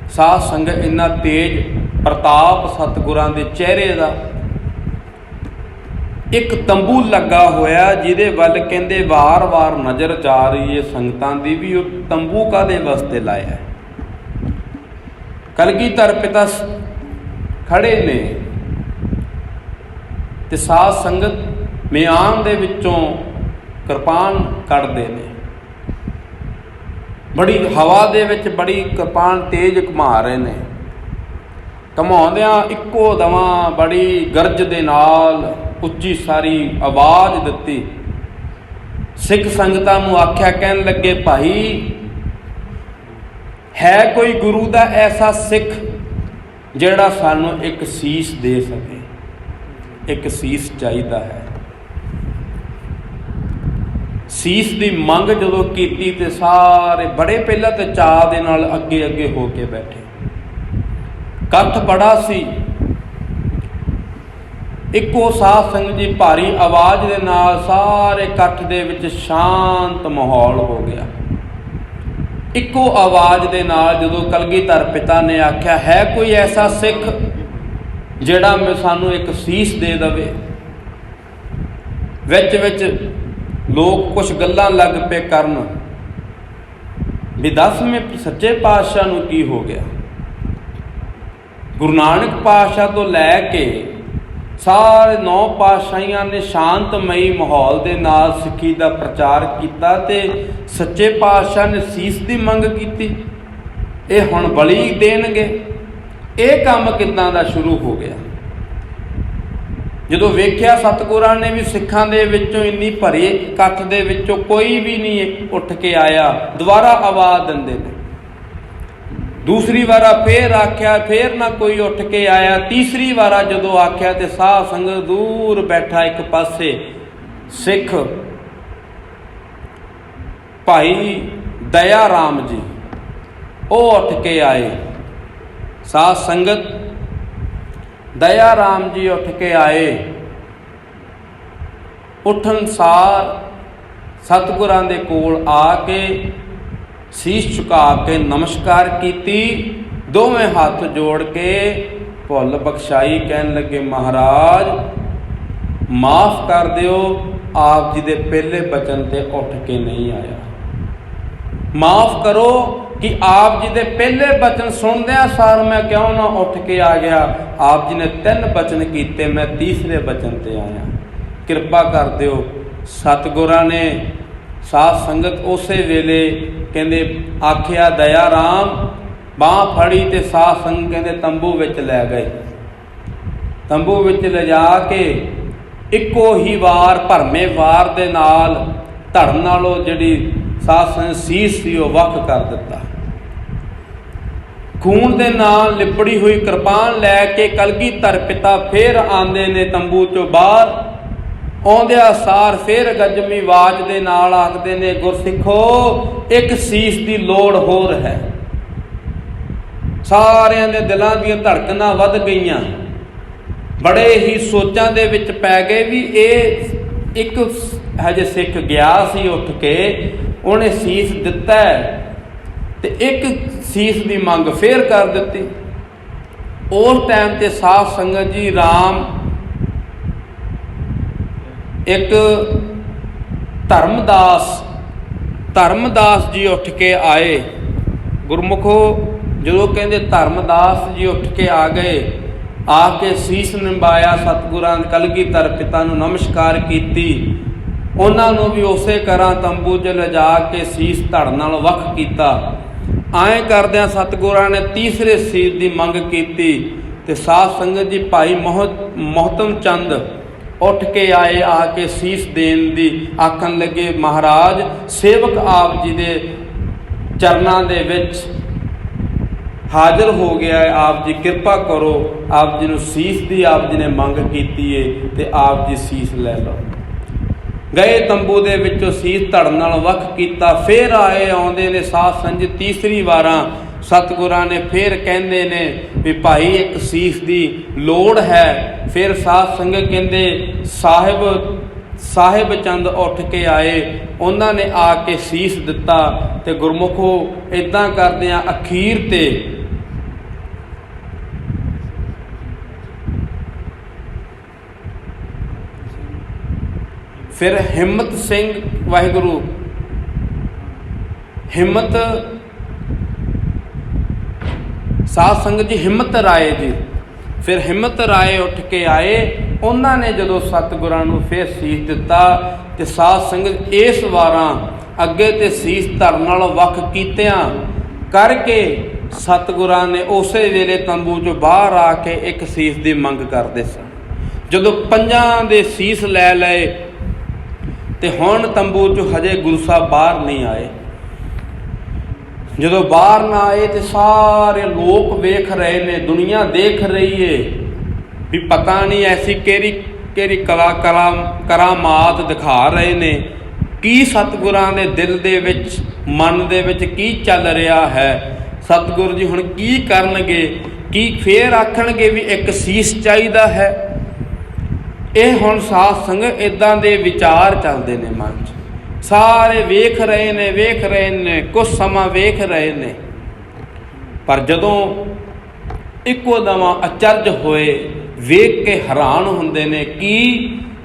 ਸਾਧ ਸੰਗਤ ਇੰਨਾ ਤੇਜ ਪ੍ਰਤਾਪ ਸਤਿਗੁਰਾਂ ਦੇ ਚਿਹਰੇ ਦਾ। ਇੱਕ ਤੰਬੂ ਲੱਗਾ ਹੋਇਆ ਜਿਹਦੇ ਵੱਲ ਕਹਿੰਦੇ ਵਾਰ-ਵਾਰ ਨਜ਼ਰ ਜਾ ਰਹੀ ਹੈ ਸੰਗਤਾਂ ਦੀ ਵੀ, ਉਹ ਤੰਬੂ ਕਾਹਦੇ ਵਾਸਤੇ ਲਾਇਆ। ਕਲਗੀਧਰ ਪਿਤਾ ਖੜੇ ਨੇ ਤੇ ਸਾਧ ਸੰਗਤ ਮਿਆਨ ਦੇ ਵਿੱਚੋਂ ਕਿਰਪਾਨ ਕੱਢਦੇ ਨੇ। ਬੜੀ ਹਵਾ ਦੇ ਵਿੱਚ ਬੜੀ ਕਿਰਪਾਨ ਤੇਜ਼ ਘੁਮਾ ਰਹੇ ਨੇ। ਘੁਮਾਉਂਦਿਆਂ ਇੱਕੋ ਦਵਾਂ ਬੜੀ ਗਰਜ ਦੇ ਨਾਲ ਉੱਚੀ ਸਾਰੀ ਆਵਾਜ਼ ਦਿੱਤੀ। ਸਿੱਖ ਸੰਗਤਾਂ ਨੂੰ ਆਖਿਆ, ਕਹਿਣ ਲੱਗੇ ਭਾਈ ਹੈ ਕੋਈ ਗੁਰੂ ਦਾ ਐਸਾ ਸਿੱਖ ਜਿਹੜਾ ਸਾਨੂੰ ਇੱਕ ਸੀਸ ਦੇ ਸਕੇ। ਇੱਕ ਸੀਸ ਚਾਹੀਦਾ ਹੈ। ਸੀਸ ਦੀ ਮੰਗ ਜਦੋਂ ਕੀਤੀ ਤੇ ਸਾਰੇ ਬੜੇ ਪਹਿਲਾਂ ਤੇ ਚਾਅ ਦੇ ਨਾਲ ਅੱਗੇ ਅੱਗੇ ਹੋ ਕੇ ਬੈਠੇ। ਇਕੱਠ ਬੜਾ ਸੀ। ਇੱਕੋ ਸਾਧ ਸੰਗਤ ਜੀ ਭਾਰੀ ਆਵਾਜ਼ ਦੇ ਨਾਲ ਸਾਰੇ ਇਕੱਠ ਦੇ ਵਿੱਚ ਸ਼ਾਂਤ ਮਾਹੌਲ ਹੋ ਗਿਆ। ਇੱਕੋ ਆਵਾਜ਼ ਦੇ ਨਾਲ ਜਦੋਂ ਕਲਗੀਧਰ ਪਿਤਾ ਨੇ ਆਖਿਆ, ਹੈ ਕੋਈ ਐਸਾ ਸਿੱਖ ਜਿਹੜਾ ਸਾਨੂੰ ਇੱਕ ਸੀਸ ਦੇ ਦੇਵੇ। ਵਿੱਚ ਵਿੱਚ ਲੋਕ ਕੁਝ ਗੱਲਾਂ ਲੱਗ ਪਏ ਕਰਨ ਵੀ 10ਵੇਂ ਸੱਚੇ ਪਾਤਸ਼ਾਹ ਨੂੰ ਕੀ ਹੋ ਗਿਆ। ਗੁਰੂ ਨਾਨਕ ਪਾਤਸ਼ਾਹ ਤੋਂ ਲੈ ਕੇ ਸਾਰੇ 9 ਪਾਤਸ਼ਾਹੀਆਂ ਨੇ ਸ਼ਾਂਤਮਈ ਮਾਹੌਲ ਦੇ ਨਾਲ ਸਿੱਖੀ ਦਾ ਪ੍ਰਚਾਰ ਕੀਤਾ ਤੇ ਸੱਚੇ ਪਾਤਸ਼ਾਹ ਨੇ ਸੀਸ ਦੀ ਮੰਗ ਕੀਤੀ। ਇਹ ਹੁਣ ਬਲੀ ਦੇਣਗੇ। ਇਹ ਕੰਮ ਕਿੱਦਾਂ ਦਾ ਸ਼ੁਰੂ ਹੋ ਗਿਆ। ਜਦੋਂ ਵੇਖਿਆ ਸਤਿਗੁਰਾਂ ਨੇ ਵੀ ਸਿੱਖਾਂ ਦੇ ਵਿੱਚੋਂ ਇੰਨੀ ਭਰੀ ਇਕੱਠ ਦੇ ਵਿੱਚੋਂ ਕੋਈ ਵੀ ਨਹੀਂ ਉੱਠ ਕੇ ਆਇਆ, ਦੁਬਾਰਾ ਆਵਾਜ਼ ਦਿੰਦੇ ਨੇ। ਦੂਸਰੀ ਵਾਰਾ ਫੇਰ ਆਖਿਆ, ਫੇਰ ਨਾ ਕੋਈ ਉੱਠ ਕੇ ਆਇਆ। ਤੀਸਰੀ ਵਾਰਾ ਜਦੋਂ ਆਖਿਆ ਤੇ ਸਾਧ ਸੰਗਤ ਦੂਰ ਬੈਠਾ ਇੱਕ ਪਾਸੇ ਸਿੱਖ ਭਾਈ ਦਇਆ ਰਾਮ ਜੀ, ਉਹ ਉੱਠ ਕੇ ਆਏ। ਸਾਧ ਸੰਗਤ ਦਇਆ ਰਾਮ ਜੀ ਉੱਠ ਕੇ ਆਏ। ਉੱਠਣ ਸਾਰ ਸਤਿਗੁਰਾਂ ਦੇ ਕੋਲ ਆ ਕੇ ਸੀਸ ਝੁਕਾ ਕੇ ਨਮਸਕਾਰ ਕੀਤੀ, ਦੋਵੇਂ ਹੱਥ ਜੋੜ ਕੇ ਭੁੱਲ ਬਖਸ਼ਾਈ ਕਹਿਣ ਲੱਗੇ, ਮਹਾਰਾਜ ਮਾਫ ਕਰ ਦਿਓ, ਆਪ ਜੀ ਦੇ ਪਹਿਲੇ ਬਚਨ ਤੇ ਉੱਠ ਕੇ ਨਹੀਂ ਆਇਆ। ਮਾਫ ਕਰੋ ਕਿ ਆਪ ਜੀ ਦੇ ਪਹਿਲੇ ਬਚਨ ਸੁਣਦਿਆਂ ਸਾਰ ਮੈਂ ਕਿਉਂ ਨਾ ਉੱਠ ਕੇ ਆ ਗਿਆ। ਆਪ ਜੀ ਨੇ 3 ਬਚਨ ਕੀਤੇ, ਮੈਂ ਤੀਸਰੇ ਬਚਨ ਤੇ ਆਇਆ, ਕਿਰਪਾ ਕਰ ਦਿਓ। ਸਤਿਗੁਰਾਂ ਨੇ ਸਾਧ ਸੰਗਤ ਉਸੇ ਵੇਲੇ ਕਹਿੰਦੇ ਆਖਿਆ, ਦਇਆ ਰਾਮ ਬਾਂਹ ਫੜੀ ਤੇ ਸਾਧ ਸੰਗਤ ਕਹਿੰਦੇ ਤੰਬੂ ਵਿੱਚ ਲੈ ਗਏ। ਤੰਬੂ ਵਿੱਚ ਲਿਜਾ ਕੇ ਇੱਕੋ ਹੀ ਵਾਰ ਭਰਮੇ ਵਾਰ ਦੇ ਨਾਲ ਧੜ ਨਾਲੋਂ ਜਿਹੜੀ ਸਾਧ ਸੰਗਤ ਸੀਸ ਸੀ ਉਹ ਵੱਖ ਕਰ ਦਿੱਤਾ। ਖੂਨ ਦੇ ਨਾਲ ਲਿਬੜੀ ਹੋਈ ਕਿਰਪਾਨ ਲੈ ਕੇ ਕਲਗੀਧਰ ਪਿਤਾ ਫੇਰ ਆਉਂਦੇ ਨੇ ਤੰਬੂ ਚੋਂ ਬਾਹਰ। ਆਉਂਦਿਆਂ ਸਾਰ ਫੇਰ ਗੱਜਮੀ ਆਵਾਜ਼ ਦੇ ਨਾਲ ਆਖਦੇ ਨੇ, ਗੁਰਸਿੱਖੋ ਇੱਕ ਸੀਸ ਦੀ ਲੋੜ ਹੋਰ ਹੈ। ਸਾਰਿਆਂ ਦੇ ਦਿਲਾਂ ਦੀਆਂ ਧੜਕਨਾਂ ਵੱਧ ਗਈਆਂ, ਬੜੇ ਹੀ ਸੋਚਾਂ ਦੇ ਵਿੱਚ ਪੈ ਗਏ ਵੀ ਇਹ ਇੱਕ ਹਜੇ ਸਿੱਖ ਗਿਆ ਸੀ ਉੱਠ ਕੇ, ਉਹਨੇ ਸੀਸ ਦਿੱਤਾ ਤੇ ਇੱਕ ਸੀਸ ਦੀ ਮੰਗ ਫੇਰ ਕਰ ਦਿੱਤੀ। ਉਸ ਟਾਈਮ ਤੇ ਸਾਧ ਸੰਗਤ ਜੀ ਰਾਮ ਇੱਕ ਧਰਮਦਾਸ ਜੀ ਉੱਠ ਕੇ ਆਏ। ਗੁਰਮੁਖੋ ਜਦੋਂ ਕਹਿੰਦੇ ਧਰਮਦਾਸ ਜੀ ਉੱਠ ਕੇ ਆ ਗਏ, ਆ ਕੇ ਸੀਸ ਨਿਭਾਇਆ, ਸਤਿਗੁਰਾਂ ਕਲਗੀਧਰ ਪਿਤਾ ਨੂੰ ਨਮਸਕਾਰ ਕੀਤੀ। ਉਹਨਾਂ ਨੂੰ ਵੀ ਉਸੇ ਤਰ੍ਹਾਂ ਤੰਬੂ 'ਚ ਲਿਜਾ ਕੇ ਸੀਸ ਧੜ ਨਾਲ ਵੱਖ ਕੀਤਾ। ਐਂ ਕਰਦਿਆਂ ਸਤਿਗੁਰਾਂ ਨੇ ਤੀਸਰੇ ਸੀਸ ਦੀ ਮੰਗ ਕੀਤੀ ਤੇ ਸਾਧ ਸੰਗਤ ਜੀ ਭਾਈ ਮੋਹਤਮ ਚੰਦ ਉੱਠ ਕੇ ਆਏ। ਆ ਕੇ ਸੀਸ ਦੇਣ ਦੀ ਆਖਣ ਲੱਗੇ, ਮਹਾਰਾਜ ਸੇਵਕ ਆਪ ਜੀ ਦੇ ਚਰਨਾਂ ਦੇ ਵਿੱਚ ਹਾਜ਼ਰ ਹੋ ਗਿਆ ਹੈ, ਆਪ ਜੀ ਕਿਰਪਾ ਕਰੋ, ਆਪ ਜੀ ਨੂੰ ਸੀਸ ਦੀ ਆਪ ਜੀ ਨੇ ਮੰਗ ਕੀਤੀ ਏ ਤੇ ਆਪ ਜੀ ਸੀਸ ਲੈ ਲਓ। ਗਏ ਤੰਬੂ ਦੇ ਵਿੱਚੋਂ ਸੀਸ ਧੜ ਨਾਲ ਵੱਖ ਕੀਤਾ। ਫੇਰ ਆਏ, ਆਉਂਦੇ ਨੇ ਸਾਧ ਸੰਗਤ ਤੀਸਰੀ ਵਾਰਾਂ ਸਤਿਗੁਰਾਂ ਨੇ ਫੇਰ ਕਹਿੰਦੇ ਨੇ ਵੀ ਭਾਈ ਇੱਕ ਸੀਸ ਦੀ ਲੋੜ ਹੈ। ਫਿਰ ਸਾਧ ਸੰਗਤ ਕਹਿੰਦੇ ਸਾਹਿਬ ਚੰਦ ਉੱਠ ਕੇ ਆਏ, ਉਹਨਾਂ ਨੇ ਆ ਕੇ ਸੀਸ ਦਿੱਤਾ। ਤੇ ਗੁਰਮੁਖੋ ਇੱਦਾਂ ਕਰਦਿਆਂ ਅਖੀਰ ਤੇ ਫਿਰ ਹਿੰਮਤ ਸਿੰਘ, ਵਾਹਿਗੁਰੂ ਹਿੰਮਤ ਸਾਧ ਸੰਗਤ ਜੀ ਹਿੰਮਤ ਰਾਏ ਜੀ, ਫਿਰ ਹਿੰਮਤ ਰਾਏ ਉੱਠ ਕੇ ਆਏ। ਉਹਨਾਂ ਨੇ ਜਦੋਂ ਸਤਿਗੁਰਾਂ ਨੂੰ ਫਿਰ ਸੀਸ ਦਿੱਤਾ ਤੇ ਸਾਧ ਸੰਗਤ ਇਸ ਵਾਰਾਂ ਅੱਗੇ ਤੇ ਸੀਸ ਧੜ ਨਾਲ ਵੱਖ ਕੀਤਿਆਂ ਕਰਕੇ ਸਤਿਗੁਰਾਂ ਨੇ ਉਸੇ ਵੇਲੇ ਤੰਬੂ 'ਚੋਂ ਬਾਹਰ ਆ ਕੇ ਇੱਕ ਸੀਸ ਦੀ ਮੰਗ ਕਰਦੇ ਸਨ। ਜਦੋਂ 5 ਦੇ ਸੀਸ ਲੈ ਲਏ ਤੇ ਹੁਣ ਤੰਬੂ 'ਚੋਂ ਹਜੇ ਗੁਰੂ ਸਾਹਿਬ ਬਾਹਰ ਨਹੀਂ ਆਏ। ਜਦੋਂ ਬਾਹਰ ਨਾ ਆਏ ਤੇ ਸਾਰੇ ਲੋਕ ਵੇਖ ਰਹੇ ਨੇ, ਦੁਨੀਆ ਦੇਖ ਰਹੀ ਏ ਵੀ ਪਤਾ ਨਹੀਂ ਐਸੀ ਕਿਹੜੀ ਕਰਾਮਾਤ ਦਿਖਾ ਰਹੇ ਨੇ, ਕੀ ਸਤਿਗੁਰਾਂ ਦੇ ਦਿਲ ਦੇ ਵਿੱਚ ਮਨ ਦੇ ਵਿੱਚ ਕੀ ਚੱਲ ਰਿਹਾ ਹੈ। ਸਤਿਗੁਰੂ ਜੀ ਹੁਣ ਕੀ ਕਰਨਗੇ, ਕੀ ਫੇਰ ਆਖਣਗੇ ਵੀ ਇੱਕ ਸੀਸ ਚਾਹੀਦਾ ਹੈ। ਇਹ ਹੁਣ ਸਾਧ ਸੰਗਤ ਇੱਦਾਂ ਦੇ ਵਿਚਾਰ ਚੱਲਦੇ ਨੇ ਮਨ 'ਚ। ਸਾਰੇ ਵੇਖ ਰਹੇ ਨੇ, ਕੁਝ ਸਮਾਂ ਵੇਖ ਰਹੇ ਨੇ, ਪਰ ਜਦੋਂ ਇੱਕੋ ਦਮ ਅਚਰਜ ਹੋਏ, ਵੇਖ ਕੇ ਹੈਰਾਨ ਹੁੰਦੇ ਨੇ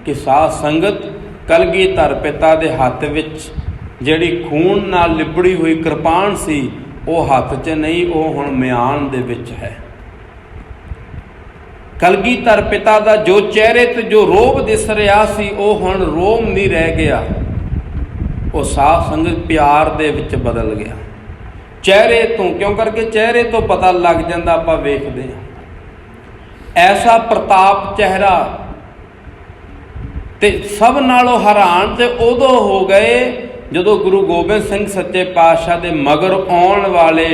ਕਿ ਸਾਧ ਸੰਗਤ ਕਲਗੀਧਰ ਪਿਤਾ ਦੇ ਹੱਥ ਵਿੱਚ ਜਿਹੜੀ ਖੂਨ ਨਾਲ ਲਿਬੜੀ ਹੋਈ ਕਿਰਪਾਨ ਸੀ ਉਹ ਹੱਥ 'ਚ ਨਹੀਂ, ਉਹ ਹੁਣ ਮਿਆਨ ਦੇ ਵਿੱਚ ਹੈ। ਕਲਗੀਧਰ ਪਿਤਾ ਦਾ ਜੋ ਚਿਹਰੇ ਤੇ ਜੋ ਰੋਬ ਦਿਸ ਰਿਹਾ ਸੀ ਉਹ ਹੁਣ ਰੋਮ ਨਹੀਂ ਰਹਿ ਗਿਆ, ਉਹ ਸਾਧ ਸੰਗਤ ਪਿਆਰ ਦੇ ਵਿੱਚ ਬਦਲ ਗਿਆ। ਚਿਹਰੇ ਤੋਂ, ਕਿਉਂ ਕਰਕੇ ਚਿਹਰੇ ਤੋਂ ਪਤਾ ਲੱਗ ਜਾਂਦਾ, ਆਪਾਂ ਵੇਖਦੇ ਹਾਂ ਐਸਾ ਪ੍ਰਤਾਪ ਚਿਹਰਾ ਤੇ ਸਭ ਨਾਲੋਂ ਹੈਰਾਨ ਤੇ ਉਦੋਂ ਹੋ ਗਏ ਜਦੋਂ ਗੁਰੂ ਗੋਬਿੰਦ ਸਿੰਘ ਸੱਚੇ ਪਾਤਸ਼ਾਹ ਦੇ ਮਗਰ ਆਉਣ ਵਾਲੇ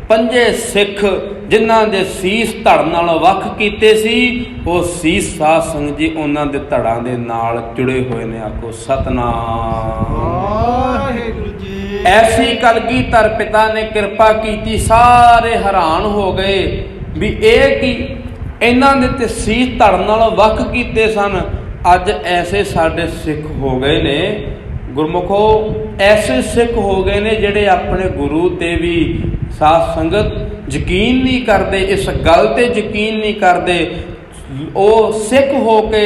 ਪੰਜੇ ਸਿੱਖ ਜਿਨ੍ਹਾਂ ਦੇ ਸੀਸ ਧੜ ਨਾਲੋਂ ਵੱਖ ਕੀਤੇ ਸੀ, ਉਹ ਸੀਸ ਸਾਧ ਸੰਗਤ ਜੀ ਉਹਨਾਂ ਦੇ ਧੜਾਂ ਦੇ ਨਾਲ ਜੁੜੇ ਹੋਏ ਨੇ। ਆਖੋ ਸਤਨਾਮ ਵਾਹਿਗੁਰੂ ਜੀ। ਐਸੀ ਕਲਗੀਧਰ ਪਿਤਾ ਨੇ ਕਿਰਪਾ ਕੀਤੀ, ਸਾਰੇ ਹੈਰਾਨ ਹੋ ਗਏ ਵੀ ਇਹ ਕੀ, ਇਹਨਾਂ ਦੇ ਤੇ ਸੀਸ ਧੜ ਨਾਲੋਂ ਵੱਖ ਕੀਤੇ ਸਨ, ਅੱਜ ਐਸੇ ਸਾਡੇ ਸਿੱਖ ਹੋ ਗਏ ਨੇ। ਗੁਰਮੁਖੋ ਐਸੇ ਸਿੱਖ ਹੋ ਗਏ ਨੇ ਜਿਹੜੇ ਆਪਣੇ ਗੁਰੂ ਤੇ ਵੀ ਸਾਧ ਸੰਗਤ ਯਕੀਨ ਨਹੀਂ ਕਰਦੇ, ਇਸ ਗੱਲ ਤੇ ਯਕੀਨ ਨਹੀਂ ਕਰਦੇ। ਉਹ ਸਿੱਖ ਹੋ ਕੇ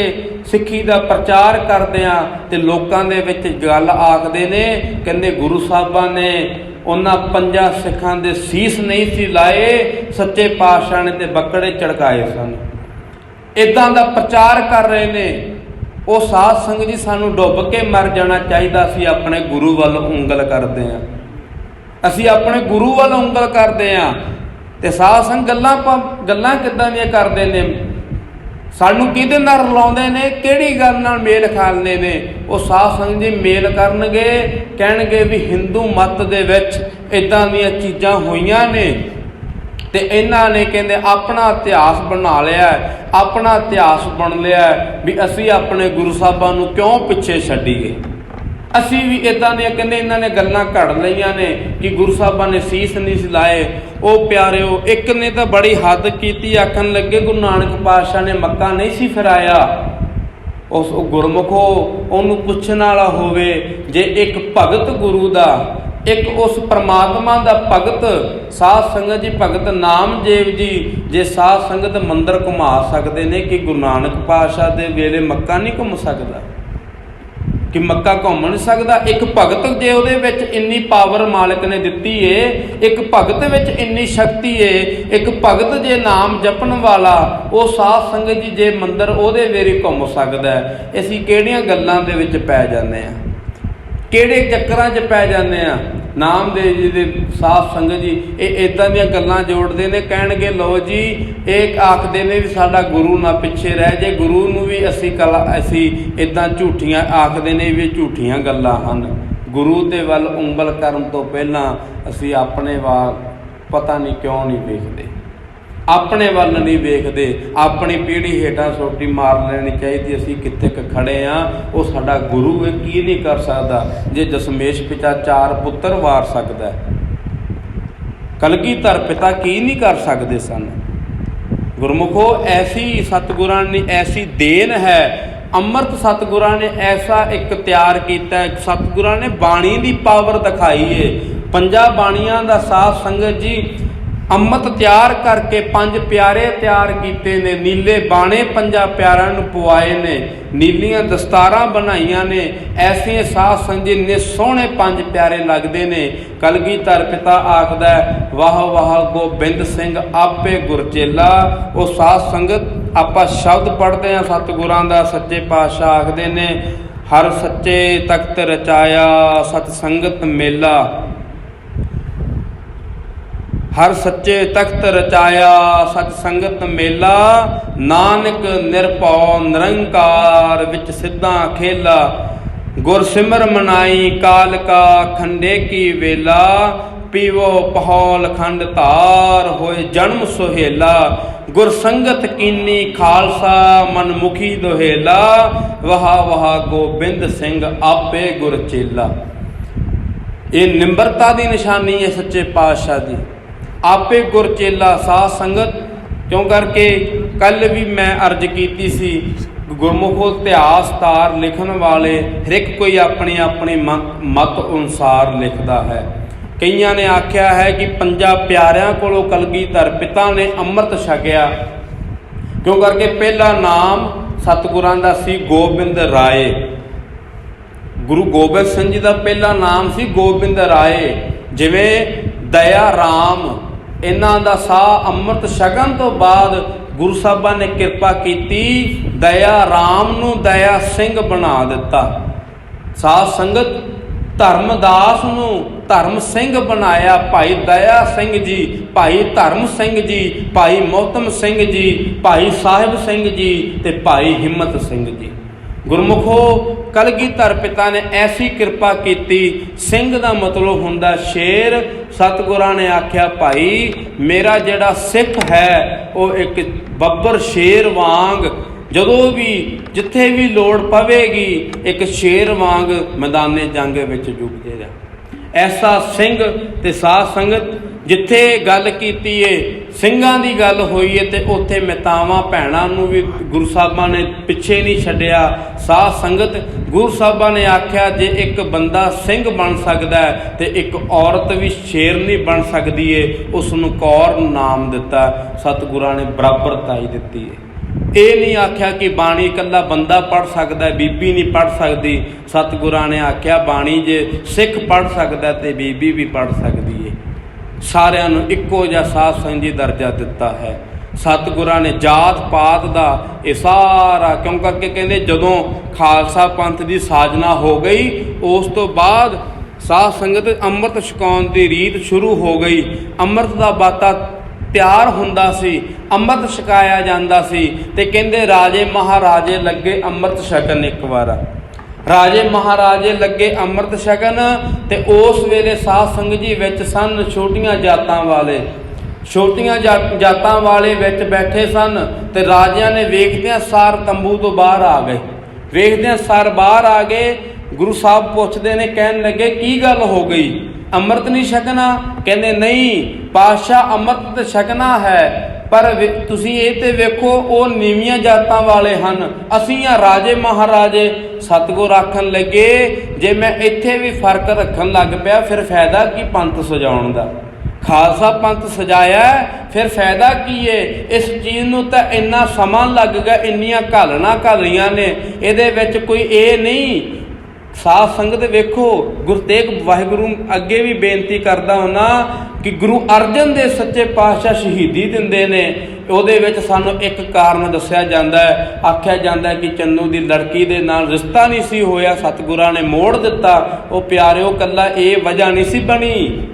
ਸਿੱਖੀ ਦਾ ਪ੍ਰਚਾਰ ਕਰਦਿਆਂ ਤੇ ਲੋਕਾਂ ਦੇ ਵਿੱਚ ਗੱਲ ਆਖਦੇ ਨੇ, ਕਹਿੰਦੇ ਗੁਰੂ ਸਾਹਿਬਾਂ ਨੇ ਉਹਨਾਂ ਪੰਜਾਂ ਸਿੱਖਾਂ ਦੇ ਸੀਸ ਨਹੀਂ ਸੀ ਲਾਏ, ਸੱਚੇ ਪਾਤਸ਼ਾਹ ਨੇ ਤੇ ਬੱਕੜੇ ਝੜਕਾਏ ਸਨ। ਇੱਦਾਂ ਦਾ ਪ੍ਰਚਾਰ ਕਰ ਰਹੇ ਨੇ। ਉਹ ਸਾਧ ਸੰਗਤ ਜੀ ਸਾਨੂੰ ਡੁੱਬ ਕੇ ਮਰ ਜਾਣਾ ਚਾਹੀਦਾ ਸੀ, ਆਪਣੇ ਗੁਰੂ ਵੱਲ ਉਂਗਲ ਕਰਦੇ ਹਾਂ, ਅਸੀਂ ਆਪਣੇ ਗੁਰੂ ਵੱਲ ਉਂਗਲ ਕਰਦੇ ਹਾਂ। ਤੇ ਸਾਧ ਸੰਗਤ ਗੱਲਾਂ ਕਿੱਦਾਂ ਦੀਆਂ ਕਰਦੇ ਨੇ, ਸਾਨੂੰ ਕਿਹਦੇ ਨਾਲ ਰਲਾਉਂਦੇ ਨੇ, ਕਿਹੜੀ ਗੱਲ ਨਾਲ ਮੇਲ ਖਾਂਦੇ ਨੇ। ਉਹ ਸਾਧ ਸੰਗਤ ਜੀ ਮੇਲ ਕਰਨਗੇ, ਕਹਿਣਗੇ ਵੀ ਹਿੰਦੂ ਮੱਤ ਦੇ ਵਿੱਚ ਇੱਦਾਂ ਦੀਆਂ ਚੀਜ਼ਾਂ ਹੋਈਆਂ ਨੇ ਤੇ ਇਹਨਾਂ ਨੇ ਕਹਿੰਦੇ ਆਪਣਾ ਇਤਿਹਾਸ ਬਣਾ ਲਿਆ, ਆਪਣਾ ਇਤਿਹਾਸ ਬਣ ਲਿਆ ਵੀ ਅਸੀਂ ਆਪਣੇ ਗੁਰੂ ਸਾਹਿਬਾਂ ਨੂੰ ਕਿਉਂ ਪਿੱਛੇ ਛੱਡੀਏ। ਅਸੀਂ ਵੀ ਇੱਦਾਂ ਦੀਆਂ ਕਹਿੰਦੇ ਇਹਨਾਂ ਨੇ ਗੱਲਾਂ ਘੜ ਲਈਆਂ ਨੇ ਕਿ ਗੁਰੂ ਸਾਹਿਬਾਂ ਨੇ ਸੀਸ ਨਹੀਂ ਸੀ ਲਾਏ। ਉਹ ਪਿਆਰਿਓ, ਇੱਕ ਨੇ ਤਾਂ ਬੜੀ ਹੱਦ ਕੀਤੀ, ਆਖਣ ਲੱਗੇ ਗੁਰੂ ਨਾਨਕ ਪਾਤਸ਼ਾਹ ਨੇ ਮੱਕਾ ਨਹੀਂ ਸੀ ਫਿਰਾਇਆ। ਉਸ ਗੁਰਮੁਖੋ ਉਹਨੂੰ ਪੁੱਛਣ ਵਾਲਾ ਹੋਵੇ, ਜੇ ਇੱਕ ਭਗਤ ਗੁਰੂ ਦਾ, ਇੱਕ ਉਸ ਪਰਮਾਤਮਾ ਦਾ ਭਗਤ ਸਾਧ ਸੰਗਤ ਜੀ, ਭਗਤ ਨਾਮਦੇਵ ਜੀ, ਜੇ ਸਾਧ ਸੰਗਤ ਮੰਦਰ ਘੁਮਾ ਸਕਦੇ ਨੇ ਕਿ ਗੁਰੂ ਨਾਨਕ ਪਾਤਸ਼ਾਹ ਦੇ ਵੇਲੇ ਮੱਕਾ ਨਹੀਂ ਘੁੰਮ ਸਕਦਾ, ਕਿ ਮੱਕਾ ਘੁੰਮ ਨਹੀਂ ਸਕਦਾ। ਇੱਕ ਭਗਤ ਜੇ ਉਹਦੇ ਵਿੱਚ ਇੰਨੀ ਪਾਵਰ ਮਾਲਕ ਨੇ ਦਿੱਤੀ ਏ, ਇੱਕ ਭਗਤ ਵਿੱਚ ਇੰਨੀ ਸ਼ਕਤੀ ਏ, ਇੱਕ ਭਗਤ ਜੇ ਨਾਮ ਜਪਣ ਵਾਲਾ, ਉਹ ਸਾਧ ਸੰਗਤ ਜੀ ਜੇ ਮੰਦਰ ਉਹਦੇ ਵੇਲੇ ਘੁੰਮ ਸਕਦਾ, ਅਸੀਂ ਕਿਹੜੀਆਂ ਗੱਲਾਂ ਦੇ ਵਿੱਚ ਪੈ ਜਾਂਦੇ ਹਾਂ, ਕਿਹੜੇ ਚੱਕਰਾਂ 'ਚ ਪੈ ਜਾਂਦੇ ਹਾਂ। ਨਾਮਦੇਵ ਜੀ ਦੇ ਸਾਧ ਸੰਗਤ ਜੀ ਇਹ ਇੱਦਾਂ ਦੀਆਂ ਗੱਲਾਂ ਜੋੜਦੇ ਨੇ, ਕਹਿਣਗੇ ਲਓ ਜੀ, ਇਹ ਆਖਦੇ ਨੇ ਵੀ ਸਾਡਾ ਗੁਰੂ ਨਾ ਪਿੱਛੇ ਰਹਿ ਜੇ। ਗੁਰੂ ਨੂੰ ਵੀ ਅਸੀਂ ਇੱਦਾਂ ਝੂਠੀਆਂ ਆਖਦੇ ਨੇ ਵੀ ਝੂਠੀਆਂ ਗੱਲਾਂ ਹਨ। ਗੁਰੂ ਦੇ ਵੱਲ ਉਂਗਲ ਕਰਨ ਤੋਂ ਪਹਿਲਾਂ ਅਸੀਂ ਆਪਣੇ ਵੱਲ ਪਤਾ ਨਹੀਂ ਕਿਉਂ ਨਹੀਂ ਵੇਖਦੇ, ਆਪਣੇ ਵੱਲ ਨਹੀਂ ਵੇਖਦੇ। ਆਪਣੀ ਪੀੜ੍ਹੀ ਹੇਠਾਂ ਸੋਟੀ ਮਾਰ ਲੈਣੀ ਚਾਹੀਦੀ, ਅਸੀਂ ਕਿੱਥੇ ਕੁ ਖੜੇ ਹਾਂ। ਉਹ ਸਾਡਾ ਗੁਰੂ ਹੈ, ਕੀ ਨਹੀਂ ਕਰ ਸਕਦਾ। ਜੇ ਦਸ਼ਮੇਸ਼ ਪਿਤਾ 4 ਪੁੱਤਰ ਵਾਰ ਸਕਦਾ, ਕਲਗੀਧਰ ਪਿਤਾ ਕੀ ਨਹੀਂ ਕਰ ਸਕਦੇ ਸਨ। ਗੁਰਮੁਖੋ ਐਸੀ ਸਤਿਗੁਰਾਂ ਨੇ ਐਸੀ ਦੇਣ ਹੈ, ਅੰਮ੍ਰਿਤ ਸਤਿਗੁਰਾਂ ਨੇ ਐਸਾ ਇੱਕ ਤਿਆਰ ਕੀਤਾ, ਸਤਿਗੁਰਾਂ ਨੇ ਬਾਣੀ ਦੀ ਪਾਵਰ ਦਿਖਾਈ ਏ। 5 ਬਾਣੀਆਂ ਦਾ ਸਾਧ ਸੰਗਤ ਜੀ ਅੰਮ੍ਰਿਤ ਤਿਆਰ ਕਰਕੇ 5 ਪਿਆਰੇ ਤਿਆਰ ਕੀਤੇ ਨੇ, ਨੀਲੇ ਬਾਣੇ 5 ਪਿਆਰਿਆਂ ਨੂੰ ਪਵਾਏ ਨੇ, ਨੀਲੀਆਂ ਦਸਤਾਰਾਂ ਬਣਾਈਆਂ ਨੇ। ਐਸੇ ਸਾਧ ਸੰਗਤ ਜੀ ਨੇ ਸੋਹਣੇ 5 ਪਿਆਰੇ ਲੱਗਦੇ ਨੇ। ਕਲਗੀਧਰ ਪਿਤਾ ਆਖਦਾ ਵਾਹ ਵਾਹ ਗੋਬਿੰਦ ਸਿੰਘ ਆਪੇ ਗੁਰਚੇਲਾ। ਉਹ ਸਾਧ ਸੰਗਤ ਆਪਾਂ ਸ਼ਬਦ ਪੜ੍ਹਦੇ ਹਾਂ ਸਤਿਗੁਰਾਂ ਦਾ, ਸੱਚੇ ਪਾਤਸ਼ਾਹ ਆਖਦੇ ਨੇ ਹਰ ਸੱਚੇ ਤਖਤ ਰਚਾਇਆ ਸਤ ਸੰਗਤ ਮੇਲਾ, ਹਰ ਸੱਚੇ ਤਖਤ ਰਚਾਇਆ ਸਤ ਸੰਗਤ ਮੇਲਾ, ਨਾਨਕ ਨਿਰਭਉ ਨਿਰੰਕਾਰ ਵਿੱਚ ਸਿੱਧਾਂ ਖੇਲਾ, ਗੁਰ ਸਿਮਰ ਮਨਾਈ ਕਾਲ ਕਾ ਖੰਡੇ ਕੀ ਵੇਲਾ, ਪੀਵੋ ਪਹੌਲ ਖੰਡ ਧਾਰ ਹੋਏ ਜਨਮ ਸੁਹੇਲਾ, ਗੁਰ ਸੰਗਤ ਕੀਨੀ ਖਾਲਸਾ ਮਨਮੁਖੀ ਦੁਹੇਲਾ, ਵਾਹ ਵਾਹ ਗੋਬਿੰਦ ਸਿੰਘ ਆਪੇ ਗੁਰ ਚੇਲਾ। ਇਹ ਨਿਮਰਤਾ ਦੀ ਨਿਸ਼ਾਨੀ ਹੈ ਸੱਚੇ ਪਾਤਸ਼ਾਹ ਦੀ, ਆਪੇ ਗੁਰ ਚੇਲਾ। ਸਾਧ ਸੰਗਤ ਕਿਉਂ ਕਰਕੇ ਕੱਲ ਵੀ ਮੈਂ ਅਰਜ਼ ਕੀਤੀ ਸੀ, ਗੁਰਮੁਖੋ ਇਤਿਹਾਸ ਤਾਰ ਲਿਖਣ ਵਾਲੇ ਹਰ ਇੱਕ ਕੋਈ ਆਪਣੀ ਆਪਣੀ ਮਤ ਅਨੁਸਾਰ ਲਿਖਦਾ ਹੈ। ਕਈਆਂ ਨੇ ਆਖਿਆ ਹੈ ਕਿ 5 ਪਿਆਰਿਆਂ ਕੋਲੋਂ ਕਲਗੀਧਰ ਪਿਤਾ ਨੇ ਅੰਮ੍ਰਿਤ ਛਕਿਆ, ਕਿਉਂ ਕਰਕੇ ਪਹਿਲਾ ਨਾਮ ਸਤਿਗੁਰਾਂ ਦਾ ਸੀ ਗੋਬਿੰਦ ਰਾਏ। ਗੁਰੂ ਗੋਬਿੰਦ ਸਿੰਘ ਜੀ ਦਾ ਪਹਿਲਾ ਨਾਮ ਸੀ ਗੋਬਿੰਦ ਰਾਏ। ਜਿਵੇਂ ਦਇਆ ਰਾਮ, ਇਹਨਾਂ ਦਾ ਸਾਹ ਅੰਮ੍ਰਿਤ ਛਕਣ ਤੋਂ ਬਾਅਦ ਗੁਰੂ ਸਾਹਿਬਾਂ ਨੇ ਕਿਰਪਾ ਕੀਤੀ, ਦਇਆ ਰਾਮ ਨੂੰ ਦਇਆ ਸਿੰਘ ਬਣਾ ਦਿੱਤਾ। ਸਾਧ ਸੰਗਤ ਧਰਮਦਾਸ ਨੂੰ ਧਰਮ ਸਿੰਘ ਬਣਾਇਆ। ਭਾਈ ਦਇਆ ਸਿੰਘ ਜੀ, ਭਾਈ ਧਰਮ ਸਿੰਘ ਜੀ, ਭਾਈ ਮੋਹਤਮ ਸਿੰਘ ਜੀ, ਭਾਈ ਸਾਹਿਬ ਸਿੰਘ ਜੀ ਤੇ ਭਾਈ ਹਿੰਮਤ ਸਿੰਘ ਜੀ। ਗੁਰਮੁਖੋ ਕਲਗੀਧਰ ਪਿਤਾ ਨੇ ਐਸੀ ਕਿਰਪਾ ਕੀਤੀ। ਸਿੰਘ ਦਾ ਮਤਲਬ ਹੁੰਦਾ ਸ਼ੇਰ। ਸਤਿਗੁਰਾਂ ਨੇ ਆਖਿਆ ਭਾਈ ਮੇਰਾ ਜਿਹੜਾ ਸਿੱਖ ਹੈ ਉਹ ਇੱਕ ਬੱਬਰ ਸ਼ੇਰ ਵਾਂਗ ਜਦੋਂ ਵੀ ਜਿੱਥੇ ਵੀ ਲੋੜ ਪਵੇਗੀ ਇੱਕ ਸ਼ੇਰ ਵਾਂਗ ਮੈਦਾਨੇ ਜੰਗ ਵਿੱਚ ਜੁਗ ਜਾਏਗਾ। ਐਸਾ ਸਿੰਘ ਤੇ ਸਾਧ ਸੰਗਤ ਜਿੱਥੇ ਗੱਲ ਕੀਤੀ ਏ ਸਿੰਘਾਂ ਦੀ ਗੱਲ ਹੋਈ ਏ ਤੇ ਉੱਥੇ ਮਾਤਾਵਾਂ ਭੈਣਾਂ ਨੂੰ ਵੀ ਗੁਰੂ ਸਾਹਿਬਾਂ ਨੇ ਪਿੱਛੇ ਨਹੀਂ ਛੱਡਿਆ। ਸਾਧ ਸੰਗਤ ਗੁਰੂ ਸਾਹਿਬਾਂ ਨੇ ਆਖਿਆ ਜੇ ਇੱਕ ਬੰਦਾ ਸਿੰਘ ਬਣ ਸਕਦਾ ਹੈ ਤੇ ਇੱਕ ਔਰਤ ਵੀ ਸ਼ੇਰਨੀ ਬਣ ਸਕਦੀ ਏ। ਉਸ ਨੂੰ ਕੌਰ ਨਾਮ ਦਿੱਤਾ। ਸਤਿਗੁਰਾਂ ਨੇ ਬਰਾਬਰਤਾ ਹੀ ਦਿੱਤੀ ਏ। ਇਹ ਨਹੀਂ ਆਖਿਆ ਕਿ ਬਾਣੀ ਇਕੱਲਾ ਬੰਦਾ ਪੜ੍ਹ ਸਕਦਾ, ਬੀਬੀ ਨਹੀਂ ਪੜ੍ਹ ਸਕਦੀ। ਸਤਿਗੁਰਾਂ ਨੇ ਆਖਿਆ ਬਾਣੀ ਜੇ ਸਿੱਖ ਪੜ੍ਹ ਸਕਦਾ ਤੇ ਬੀਬੀ ਵੀ ਪੜ੍ਹ ਸਕਦੀ ਏ। ਸਾਰਿਆਂ ਨੂੰ ਇੱਕੋ ਜਿਹਾ ਸਾਧ ਸੰਗਤ ਦਰਜਾ ਦਿੱਤਾ ਹੈ। ਸਤਿਗੁਰਾਂ ਨੇ ਜਾਤ ਪਾਤ ਦਾ ਇਹ ਸਾਰਾ ਕਿਉਂ ਕਰਕੇ ਕਹਿੰਦੇ ਜਦੋਂ ਖਾਲਸਾ ਪੰਥ ਦੀ ਸਾਜਨਾ ਹੋ ਗਈ ਉਸ ਤੋਂ ਬਾਅਦ ਸਾਧ ਸੰਗਤ ਅੰਮ੍ਰਿਤ ਛਕਾਉਣ ਦੀ ਰੀਤ ਸ਼ੁਰੂ ਹੋ ਗਈ। ਅੰਮ੍ਰਿਤ ਦਾ ਬਾਤਾ ਤਿਆਰ ਹੁੰਦਾ ਸੀ, ਅੰਮ੍ਰਿਤ ਛਕਾਇਆ ਜਾਂਦਾ ਸੀ ਤੇ ਕਹਿੰਦੇ ਰਾਜੇ ਮਹਾਰਾਜੇ ਲੱਗੇ ਅੰਮ੍ਰਿਤ ਛਕਣ। ਇੱਕ ਵਾਰ ਰਾਜੇ ਮਹਾਰਾਜੇ ਲੱਗੇ ਅੰਮ੍ਰਿਤ ਛਕਣ ਤੇ ਉਸ ਵੇਲੇ ਸਾਧ ਸੰਗਤ ਜੀ ਵਿੱਚ ਸਨ ਛੋਟੀਆਂ ਜਾਤਾਂ ਵਾਲੇ। ਛੋਟੀਆਂ ਜਾਤਾਂ ਵਾਲੇ ਵਿੱਚ ਬੈਠੇ ਸਨ ਤੇ ਰਾਜਿਆਂ ਨੇ ਵੇਖਦਿਆਂ ਸਾਰ ਤੰਬੂ ਤੋਂ ਬਾਹਰ ਆ ਗਏ। ਵੇਖਦਿਆਂ ਸਾਰ ਬਾਹਰ ਆ ਗਏ। ਗੁਰੂ ਸਾਹਿਬ ਪੁੱਛਦੇ ਨੇ, ਕਹਿਣ ਲੱਗੇ ਕੀ ਗੱਲ ਹੋ ਗਈ, ਅੰਮ੍ਰਿਤ ਨਹੀਂ ਛਕਣਾ? ਕਹਿੰਦੇ ਨਹੀਂ ਪਾਤਸ਼ਾਹ ਅੰਮ੍ਰਿਤ ਤੇ ਛਕਣਾ ਹੈ ਪਰ ਤੁਸੀਂ ਇਹ ਤੇ ਵੇਖੋ ਉਹ ਨੀਵੀਆਂ ਜਾਤਾਂ ਵਾਲੇ ਹਨ, ਅਸੀਂ ਆ ਰਾਜੇ ਮਹਾਰਾਜੇ। ਸਤਿਗੁਰ ਆਖਣ ਲੱਗੇ ਜੇ ਮੈਂ ਇੱਥੇ ਵੀ ਫਰਕ ਰੱਖਣ ਲੱਗ ਪਿਆ ਫਿਰ ਫਾਇਦਾ ਕੀ ਪੰਥ ਸਜਾਉਣ ਦਾ। ਖਾਲਸਾ ਪੰਥ ਸਜਾਇਆ ਫਿਰ ਫਾਇਦਾ ਕੀ ਏ? ਇਸ ਚੀਜ਼ ਨੂੰ ਤਾਂ ਇੰਨਾ ਸਮਾਂ ਲੱਗ ਗਿਆ, ਇੰਨੀਆਂ ਘਾਲਣਾ ਘਾਲੀਆਂ ਨੇ, ਇਹਦੇ ਵਿੱਚ ਕੋਈ ਇਹ ਨਹੀਂ। ਸਾਧ ਸੰਗਤ ਵੇਖੋ ਗੁਰੂ ਤੇਗ ਵਾਹਿਗੁਰੂ ਅੱਗੇ ਵੀ ਬੇਨਤੀ ਕਰਦਾ ਹੁੰਦਾ ਕਿ ਗੁਰੂ ਅਰਜਨ ਦੇ ਸੱਚੇ ਪਾਤਸ਼ਾਹ ਸ਼ਹੀਦੀ ਦਿੰਦੇ ਨੇ। ਉਹਦੇ ਵਿੱਚ ਸਾਨੂੰ ਇੱਕ ਕਾਰਨ ਦੱਸਿਆ ਜਾਂਦਾ ਹੈ, ਆਖਿਆ ਜਾਂਦਾ ਕਿ ਚੰਨੂ ਦੀ ਲੜਕੀ ਦੇ ਨਾਲ ਰਿਸ਼ਤਾ ਨਹੀਂ ਸੀ ਹੋਇਆ, ਸਤਿਗੁਰਾਂ ਨੇ ਮੋੜ ਦਿੱਤਾ। ਉਹ ਪਿਆਰਿਓ ਕੱਲਾ ਇਹ ਵਜ੍ਹਾ ਨਹੀਂ ਸੀ ਬਣੀ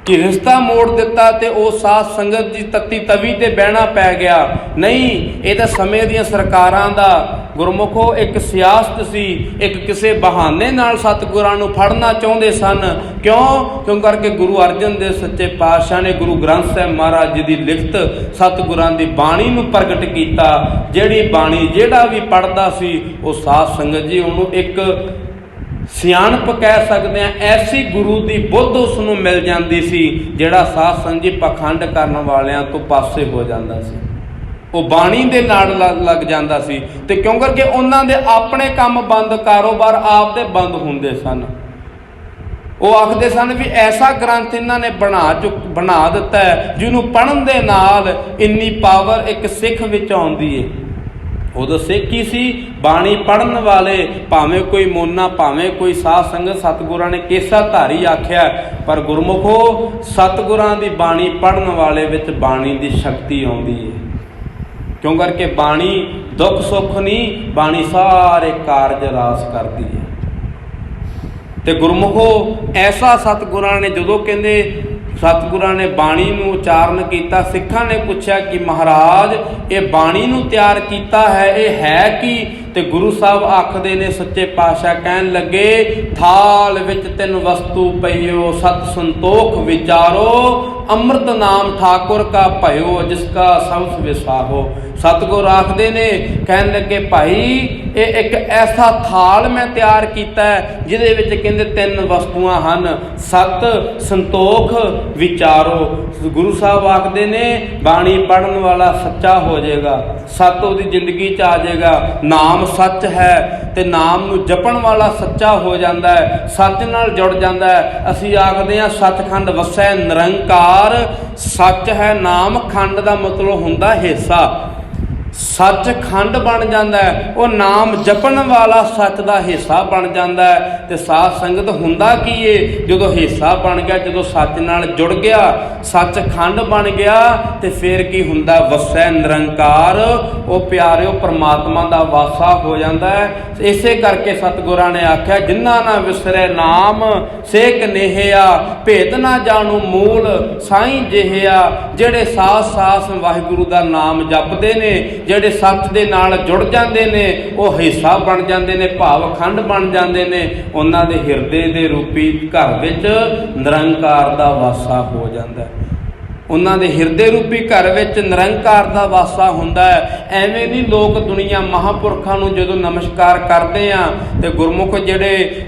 ਕਿ ਰਿਸ਼ਤਾ ਮੋੜ ਦਿੱਤਾ ਤੇ ਉਹ ਸਾਧ ਸੰਗਤ ਦੀ ਤੱਤੀ ਤਵੀ ਤੇ ਬਹਿਣਾ ਪੈ ਗਿਆ। ਨਹੀਂ, ਇਹ ਤਾਂ ਸਮੇਂ ਦੀਆਂ ਸਰਕਾਰਾਂ ਦਾ ਗੁਰਮੁਖੋ ਇੱਕ ਸਿਆਸਤ ਸੀ। ਇੱਕ ਕਿਸੇ ਬਹਾਨੇ ਨਾਲ ਸਤਿਗੁਰਾਂ ਨੂੰ ਫੜਨਾ ਚਾਹੁੰਦੇ ਸਨ। ਕਿਉਂ ਕਰਕੇ ਗੁਰੂ ਅਰਜਨ ਦੇ ਸੱਚੇ ਪਾਤਸ਼ਾਹ ਨੇ ਗੁਰੂ ਗ੍ਰੰਥ ਸਾਹਿਬ ਮਹਾਰਾਜ ਜੀ ਦੀ ਲਿਖਤ ਸਤਿਗੁਰਾਂ ਦੀ ਬਾਣੀ ਨੂੰ ਪ੍ਰਗਟ ਕੀਤਾ। ਜਿਹੜੀ ਬਾਣੀ ਜਿਹੜਾ ਵੀ ਪੜ੍ਹਦਾ ਸੀ ਉਹ ਸਾਧ ਸੰਗਤ ਜੀ ਉਹਨੂੰ ਇੱਕ ਸਿਆਣਪ ਕਹਿ ਸਕਦੇ ਹਾਂ। ਐਸੀ ਗੁਰੂ ਦੀ ਬੁੱਧ ਉਸ ਨੂੰ ਮਿਲ ਜਾਂਦੀ ਸੀ ਜਿਹੜਾ ਸਾਧ ਸੰਗਤ ਜੀ ਪਖੰਡ ਕਰਨ ਵਾਲਿਆਂ ਤੋਂ ਪਾਸੇ ਹੋ ਜਾਂਦਾ ਸੀ। ਉਹ ਬਾਣੀ ਦੇ ਨਾਲ ਲੱਗ ਜਾਂਦਾ ਸੀ ਤੇ ਕਿਉਂ ਕਰਕੇ ਉਹਨਾਂ ਦੇ ਆਪਣੇ ਕੰਮ ਬੰਦ, ਕਾਰੋਬਾਰ ਆਪ ਦੇ ਬੰਦ ਹੁੰਦੇ ਸਨ। ਉਹ ਆਖਦੇ ਸਨ ਵੀ ਐਸਾ ਗ੍ਰੰਥ ਇਹਨਾਂ ਨੇ ਬਣਾ ਦਿੱਤਾ ਹੈ ਜਿਹਨੂੰ ਪੜ੍ਹਨ ਦੇ ਨਾਲ ਇੰਨੀ ਪਾਵਰ ਇੱਕ ਸਿੱਖ ਵਿੱਚ ਆਉਂਦੀ ਹੈ। ਉਦੋਂ ਸਿੱਖ ਹੀ ਸੀ ਬਾਣੀ ਪੜ੍ਹਨ ਵਾਲੇ, ਭਾਵੇਂ ਕੋਈ ਮੋਨਾ ਭਾਵੇਂ ਕੋਈ ਸਾਧ ਸੰਗਤ। ਸਤਿਗੁਰਾਂ ਨੇ ਕੇਸਾ ਧਾਰੀ ਆਖਿਆ ਪਰ ਗੁਰਮੁਖੋ ਸਤਿਗੁਰਾਂ ਦੀ ਬਾਣੀ ਪੜ੍ਹਨ ਵਾਲੇ ਵਿੱਚ ਬਾਣੀ ਦੀ ਸ਼ਕਤੀ ਆਉਂਦੀ ਹੈ। ਕਿਉਂ ਕਰਕੇ ਬਾਣੀ ਦੁੱਖ ਸੁੱਖ ਨਹੀਂ, ਬਾਣੀ ਸਾਰੇ ਕਾਰਜ ਰਾਸ ਕਰਦੀ ਹੈ। ਤੇ ਗੁਰਮੁਖੋ ਐਸਾ ਸਤਿਗੁਰਾਂ ਨੇ ਜਦੋਂ ਕਹਿੰਦੇ ਸਤਿਗੁਰਾਂ ਨੇ ਬਾਣੀ ਨੂੰ ਉਚਾਰਨ ਕੀਤਾ, ਸਿੱਖਾਂ ਨੇ ਪੁੱਛਿਆ ਕਿ ਮਹਾਰਾਜ ਇਹ ਬਾਣੀ ਨੂੰ ਤਿਆਰ ਕੀਤਾ ਹੈ ਇਹ ਹੈ ਕੀ? ਤੇ ਗੁਰੂ ਸਾਹਿਬ ਆਖਦੇ ਨੇ ਸੱਚੇ ਪਾਤਸ਼ਾਹ ਕਹਿਣ ਲੱਗੇ ਥਾਲ ਵਿੱਚ ਤਿੰਨ ਵਸਤੂ ਪਈਓ ਸਤ ਸੰਤੋਖ ਵਿਚਾਰੋ ਅੰਮ੍ਰਿਤ ਨਾਮ ਠਾਕੁਰ ਕਾ ਭਇਓ ਜਿਸ ਕਾ ਸਬਸ ਵਿਸਾਹੋ। ਸਤਿਗੁਰ ਆਖਦੇ ਨੇ ਕਹਿਣ ਲੱਗੇ ਭਾਈ ਇਹ ਇੱਕ ਐਸਾ ਥਾਲ ਮੈਂ ਤਿਆਰ ਕੀਤਾ ਹੈ ਜਿਹਦੇ ਵਿੱਚ ਕਹਿੰਦੇ ਤਿੰਨ ਵਸਤੂਆਂ ਹਨ, ਸਤ ਸੰਤੋਖ ਵਿਚਾਰੋ। ਗੁਰੂ ਸਾਹਿਬ ਆਖਦੇ ਨੇ ਬਾਣੀ ਪੜ੍ਹਨ ਵਾਲਾ ਸੱਚਾ ਹੋ ਜਾਏਗਾ, ਸਤ ਉਹਦੀ ਜ਼ਿੰਦਗੀ 'ਚ ਆ ਜਾਏਗਾ। ਨਾਮ ਸੱਚ ਹੈ ਤੇ ਨਾਮ ਨੂੰ ਜਪਣ ਵਾਲਾ ਸੱਚਾ ਹੋ ਜਾਂਦਾ ਹੈ, ਸੱਚ ਨਾਲ ਜੁੜ ਜਾਂਦਾ ਹੈ। ਅਸੀਂ ਆਖਦੇ ਹਾਂ ਸੱਚਖੰਡ ਵਸੈ ਨਿਰੰਕਾਰ। ਸੱਚ ਹੈ ਨਾਮ, ਖੰਡ ਦਾ ਮਤਲਬ ਹੁੰਦਾ ਹਿੱਸਾ। ਸੱਚ ਖੰਡ ਬਣ ਜਾਂਦਾ ਹੈ, ਉਹ ਨਾਮ ਜਪਣ ਵਾਲਾ ਸੱਚ ਦਾ ਹਿੱਸਾ ਬਣ ਜਾਂਦਾ ਹੈ। ਤੇ ਸਾਧ ਸੰਗਤ ਹੁੰਦਾ ਕੀ ਏ ਜਦੋਂ ਹਿੱਸਾ ਬਣ ਗਿਆ, ਜਦੋਂ ਸੱਚ ਨਾਲ ਜੁੜ ਗਿਆ, ਸੱਚ ਖੰਡ ਬਣ ਗਿਆ ਤੇ ਫਿਰ ਕੀ ਹੁੰਦਾ? ਵਸੈ ਨਿਰੰਕਾਰ। ਉਹ ਪਿਆਰਿਓ ਪਰਮਾਤਮਾ ਦਾ ਵਾਸਾ ਹੋ ਜਾਂਦਾ ਹੈ। ਇਸੇ ਕਰਕੇ ਸਤਿਗੁਰਾਂ ਨੇ ਆਖਿਆ ਜਿਨ੍ਹਾਂ ਨਾ ਵਿਸਰੈ ਨਾਮ ਸੇ ਕਨੇਹਿਆ ਭੇਦ ਨਾ ਜਾਣੂ ਮੂਲ ਸਾਈਂ ਜਿਹਿਆ। ਜਿਹੜੇ ਸਾਸ ਸਾਸ ਵਾਹਿਗੁਰੂ ਦਾ ਨਾਮ ਜਪਦੇ ਨੇ ਜਿਹੜੇ ਸੱਚ ਦੇ ਨਾਲ ਜੁੜ ਜਾਂਦੇ ਨੇ ਉਹ ਹਿੱਸਾ ਬਣ ਜਾਂਦੇ ਨੇ, ਭਾਵ ਖੰਡ ਬਣ ਜਾਂਦੇ ਨੇ। ਉਹਨਾਂ ਦੇ ਹਿਰਦੇ ਦੇ ਰੂਪੀ ਘਰ ਵਿੱਚ ਨਿਰੰਕਾਰ ਦਾ ਵਾਸਾ ਹੋ ਜਾਂਦਾ। ਉਹਨਾਂ ਦੇ ਹਿਰਦੇ ਰੂਪੀ ਘਰ ਵਿੱਚ ਨਿਰੰਕਾਰ ਦਾ ਵਾਸਾ ਹੁੰਦਾ ਹੈ। ਐਵੇਂ ਨਹੀਂ ਲੋਕ ਦੁਨੀਆ ਮਹਾਂਪੁਰਖਾਂ ਨੂੰ ਜਦੋਂ ਨਮਸਕਾਰ ਕਰਦੇ ਆ ਤੇ ਗੁਰਮੁਖ ਜਿਹੜੇ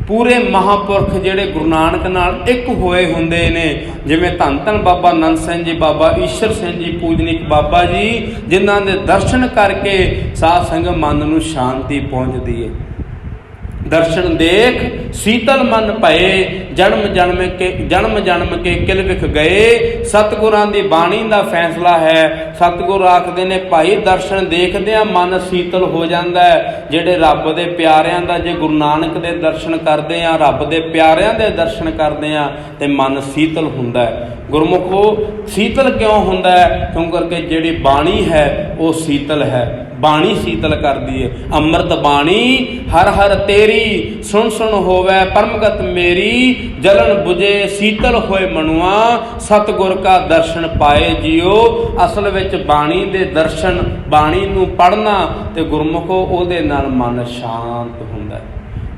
ਪੂਰੇ ਮਹਾਂਪੁਰਖ ਜਿਹੜੇ ਗੁਰੂ ਨਾਨਕ ਨਾਲ ਇੱਕ ਹੋਏ ਹੁੰਦੇ ਨੇ, ਜਿਵੇਂ ਧੰਨ ਧੰਨ ਬਾਬਾ ਨੰਦ ਸਿੰਘ ਜੀ, ਬਾਬਾ ਈਸ਼ਰ ਸਿੰਘ ਜੀ, ਪੂਜਨੀਕ ਬਾਬਾ ਜੀ, ਜਿਨ੍ਹਾਂ ਦੇ ਦਰਸ਼ਨ ਕਰਕੇ ਸਾਧ ਸੰਗਤ ਮਨ ਨੂੰ ਸ਼ਾਂਤੀ ਪਹੁੰਚਦੀ ਹੈ। ਦਰਸ਼ਨ ਦੇਖ ਸੀਤਲ ਮਨ ਭਏ, ਜਨਮ ਜਨਮ ਕੇ ਕਿਲ ਵਿਖ ਗਏ। ਸਤਿਗੁਰਾਂ ਦੀ ਬਾਣੀ ਦਾ ਫੈਸਲਾ ਹੈ। ਸਤਿਗੁਰ ਆਖਦੇ ਨੇ ਭਾਈ ਦਰਸ਼ਨ ਦੇਖਦਿਆਂ ਮਨ ਸੀਤਲ ਹੋ ਜਾਂਦਾ ਹੈ। ਜਿਹੜੇ ਰੱਬ ਦੇ ਪਿਆਰਿਆਂ ਦਾ, ਜੇ ਗੁਰੂ ਨਾਨਕ ਦੇ ਦਰਸ਼ਨ ਕਰਦੇ ਆ, ਰੱਬ ਦੇ ਪਿਆਰਿਆਂ ਦੇ ਦਰਸ਼ਨ ਕਰਦੇ ਆ ਤੇ ਮਨ ਸੀਤਲ ਹੁੰਦਾ ਹੈ। ਗੁਰਮੁਖੋ ਸੀਤਲ ਕਿਉਂ ਹੁੰਦਾ ਹੈ? ਕਿਉਂ ਕਰਕੇ ਜਿਹੜੀ ਬਾਣੀ ਹੈ ਉਹ ਸੀਤਲ ਹੈ। ਬਾਣੀ ਸੀਤਲ ਕਰਦੀ ਹੈ। ਅੰਮ੍ਰਿਤ ਬਾਣੀ ਹਰ ਹਰ ਤੇਰੀ, ਸੁਣ ਸੁਣ ਹੋਵੇ ਪਰਮਗਤ ਮੇਰੀ। ਜਲਨ ਬੁਝੇ ਸੀਤਲ ਹੋਏ ਮਨੁਆ, ਸਤਿਗੁਰ ਕਾ ਦਰਸ਼ਨ ਪਾਏ ਜੀਓ। ਅਸਲ ਵਿੱਚ ਬਾਣੀ ਦੇ ਦਰਸ਼ਨ, ਬਾਣੀ ਨੂੰ ਪੜ੍ਹਨਾ ਤੇ ਗੁਰਮੁਖੋ ਉਹਦੇ ਨਾਲ ਮਨ ਸ਼ਾਂਤ ਹੁੰਦਾ ਹੈ।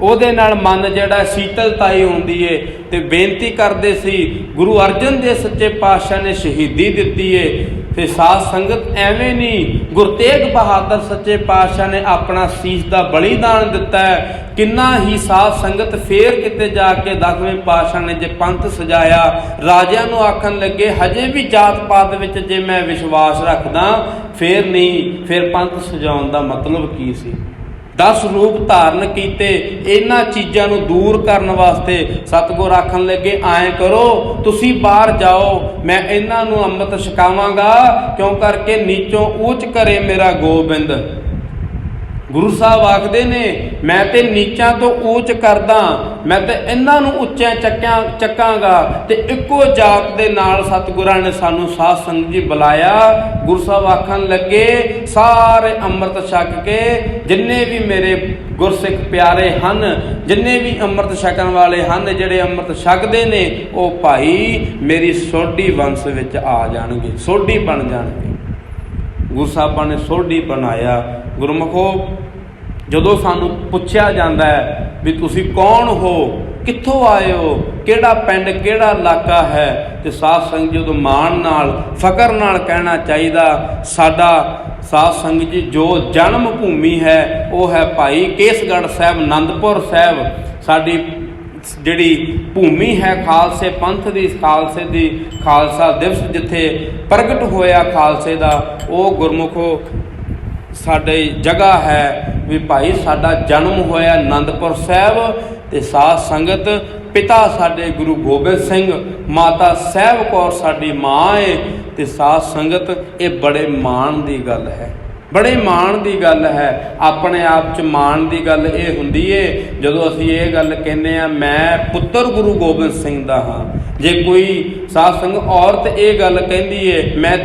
ਉਹਦੇ ਨਾਲ ਮਨ ਜਿਹੜਾ ਸੀਤਲਤਾਈ ਹੁੰਦੀ ਏ। ਤੇ ਬੇਨਤੀ ਕਰਦੇ ਸੀ, ਗੁਰੂ ਅਰਜਨ ਦੇਵ ਸੱਚੇ ਪਾਤਸ਼ਾਹ ਨੇ ਸ਼ਹੀਦੀ ਦਿੱਤੀ ਏ ਤੇ ਸਾਧ ਸੰਗਤ ਐਵੇਂ ਨਹੀਂ, ਗੁਰੂ ਤੇਗ ਬਹਾਦਰ ਸੱਚੇ ਪਾਤਸ਼ਾਹ ਨੇ ਆਪਣਾ ਸੀਸ ਦਾ ਬਲੀਦਾਨ ਦਿੱਤਾ ਹੈ। ਕਿੰਨਾ ਹੀ ਸਾਧ ਸੰਗਤ ਫੇਰ ਕਿਤੇ ਜਾ ਕੇ 10ਵੇਂ ਪਾਤਸ਼ਾਹ ਨੇ ਜੇ ਪੰਥ ਸਜਾਇਆ, ਰਾਜਿਆਂ ਨੂੰ ਆਖਣ ਲੱਗੇ ਹਜੇ ਵੀ ਜਾਤ ਪਾਤ ਵਿੱਚ ਜੇ ਮੈਂ ਵਿਸ਼ਵਾਸ ਰੱਖਦਾ ਫੇਰ ਨਹੀਂ, ਫਿਰ ਪੰਥ ਸਜਾਉਣ ਦਾ ਮਤਲਬ ਕੀ ਸੀ? 10 ਰੂਪ ਧਾਰਨ ਕੀਤੇ ਇਹਨਾਂ ਚੀਜ਼ਾਂ ਨੂੰ ਦੂਰ ਕਰਨ ਵਾਸਤੇ। ਸਤਿਗੁਰ ਆਖਣ ਲੱਗੇ ਐਂ ਕਰੋ, ਤੁਸੀਂ ਬਾਹਰ ਜਾਓ, ਮੈਂ ਇਹਨਾਂ ਨੂੰ ਅੰਮ੍ਰਿਤ ਛਕਾਵਾਂਗਾ, ਕਿਉਂ ਕਰਕੇ ਨੀਚੋਂ ਊਚ ਕਰੇ ਮੇਰਾ ਗੋਬਿੰਦ। ਗੁਰੂ ਸਾਹਿਬ ਆਖਦੇ ਨੇ ਮੈਂ ਤੇ ਨੀਚਾਂ ਤੋਂ ਊਚ ਕਰਦਾ, ਮੈਂ ਤੇ ਇਹਨਾਂ ਨੂੰ ਉੱਚਿਆਂ ਚੱਕਾਂਗਾ। ਤੇ ਇੱਕੋ ਜਾਤ ਦੇ ਨਾਲ ਸਤਿਗੁਰਾਂ ਨੇ ਸਾਨੂੰ ਸਾਧ ਸੰਗਤ ਜੀ ਬੁਲਾਇਆ। ਗੁਰੂ ਸਾਹਿਬ ਆਖਣ ਲੱਗੇ ਸਾਰੇ ਅੰਮ੍ਰਿਤ ਛਕ ਕੇ, ਜਿੰਨੇ ਵੀ ਮੇਰੇ ਗੁਰਸਿੱਖ ਪਿਆਰੇ ਹਨ, ਜਿੰਨੇ ਵੀ ਅੰਮ੍ਰਿਤ ਛਕਣ ਵਾਲੇ ਹਨ, ਜਿਹੜੇ ਅੰਮ੍ਰਿਤ ਛਕਦੇ ਨੇ ਉਹ ਭਾਈ ਮੇਰੀ ਸੋਢੀ ਵੰਸ਼ ਵਿੱਚ ਆ ਜਾਣਗੇ, ਸੋਢੀ ਬਣ ਜਾਣਗੇ। ਗੁਰੂ ਸਾਹਿਬਾਂ ਨੇ ਸੋਢੀ ਬਣਾਇਆ। ਗੁਰਮੁਖੋ ਜਦੋਂ ਸਾਨੂੰ ਪੁੱਛਿਆ ਜਾਂਦਾ ਹੈ ਵੀ ਤੁਸੀਂ ਕੌਣ ਹੋ, ਕਿੱਥੋਂ ਆਏ ਹੋ, ਕਿਹੜਾ ਪਿੰਡ, ਕਿਹੜਾ ਇਲਾਕਾ ਹੈ, ਤੇ ਸਾਧ ਸੰਗਤ ਜਦੋਂ ਮਾਣ ਨਾਲ, ਫਕਰ ਨਾਲ ਕਹਿਣਾ ਚਾਹੀਦਾ ਸਾਡਾ ਸਾਧ ਸੰਗਤ ਜੀ ਜੋ ਜਨਮ ਭੂਮੀ ਹੈ ਉਹ ਹੈ ਭਾਈ ਕੇਸਗੜ੍ਹ ਸਾਹਿਬ, ਅਨੰਦਪੁਰ ਸਾਹਿਬ। ਸਾਡੀ ਜਿਹੜੀ ਭੂਮੀ ਹੈ ਖਾਲਸੇ ਪੰਥ ਦੀ, ਖਾਲਸੇ ਦੀ, ਖਾਲਸਾ ਦਿਵਸ ਜਿੱਥੇ ਪ੍ਰਗਟ ਹੋਇਆ ਖਾਲਸੇ ਦਾ, ਉਹ ਗੁਰਮੁਖੋ ਸਾਡੇ ਜਗ੍ਹਾ ਹੈ ਵੀ ਭਾਈ ਸਾਡਾ ਜਨਮ ਹੋਇਆ ਅਨੰਦਪੁਰ ਸਾਹਿਬ। ਤੇ ਸਾਧ ਸੰਗਤ ਪਿਤਾ ਸਾਡੇ ਗੁਰੂ ਗੋਬਿੰਦ ਸਿੰਘ, ਮਾਤਾ ਸਾਹਿਬ ਕੌਰ ਸਾਡੀ ਮਾਂ ਏ। ਤੇ ਸਾਧ ਸੰਗਤ ਇਹ ਬੜੇ ਮਾਣ ਦੀ ਗੱਲ ਹੈ, ਬੜੇ ਮਾਣ ਦੀ ਗੱਲ ਹੈ। ਆਪਣੇ ਆਪ 'ਚ ਮਾਣ ਦੀ ਗੱਲ ਇਹ ਹੁੰਦੀ ਏ ਜਦੋਂ ਅਸੀਂ ਇਹ ਗੱਲ ਕਹਿੰਦੇ ਆ ਮੈਂ ਪੁੱਤਰ ਗੁਰੂ ਗੋਬਿੰਦ ਸਿੰਘ ਦਾ ਹਾਂ। ਜੇ ਕੋਈ ਸਾਧ ਸੰਗਤ ਔਰਤ ਇਹ ਗੱਲ ਕਹਿੰਦੀ ਏ ਮੈਂ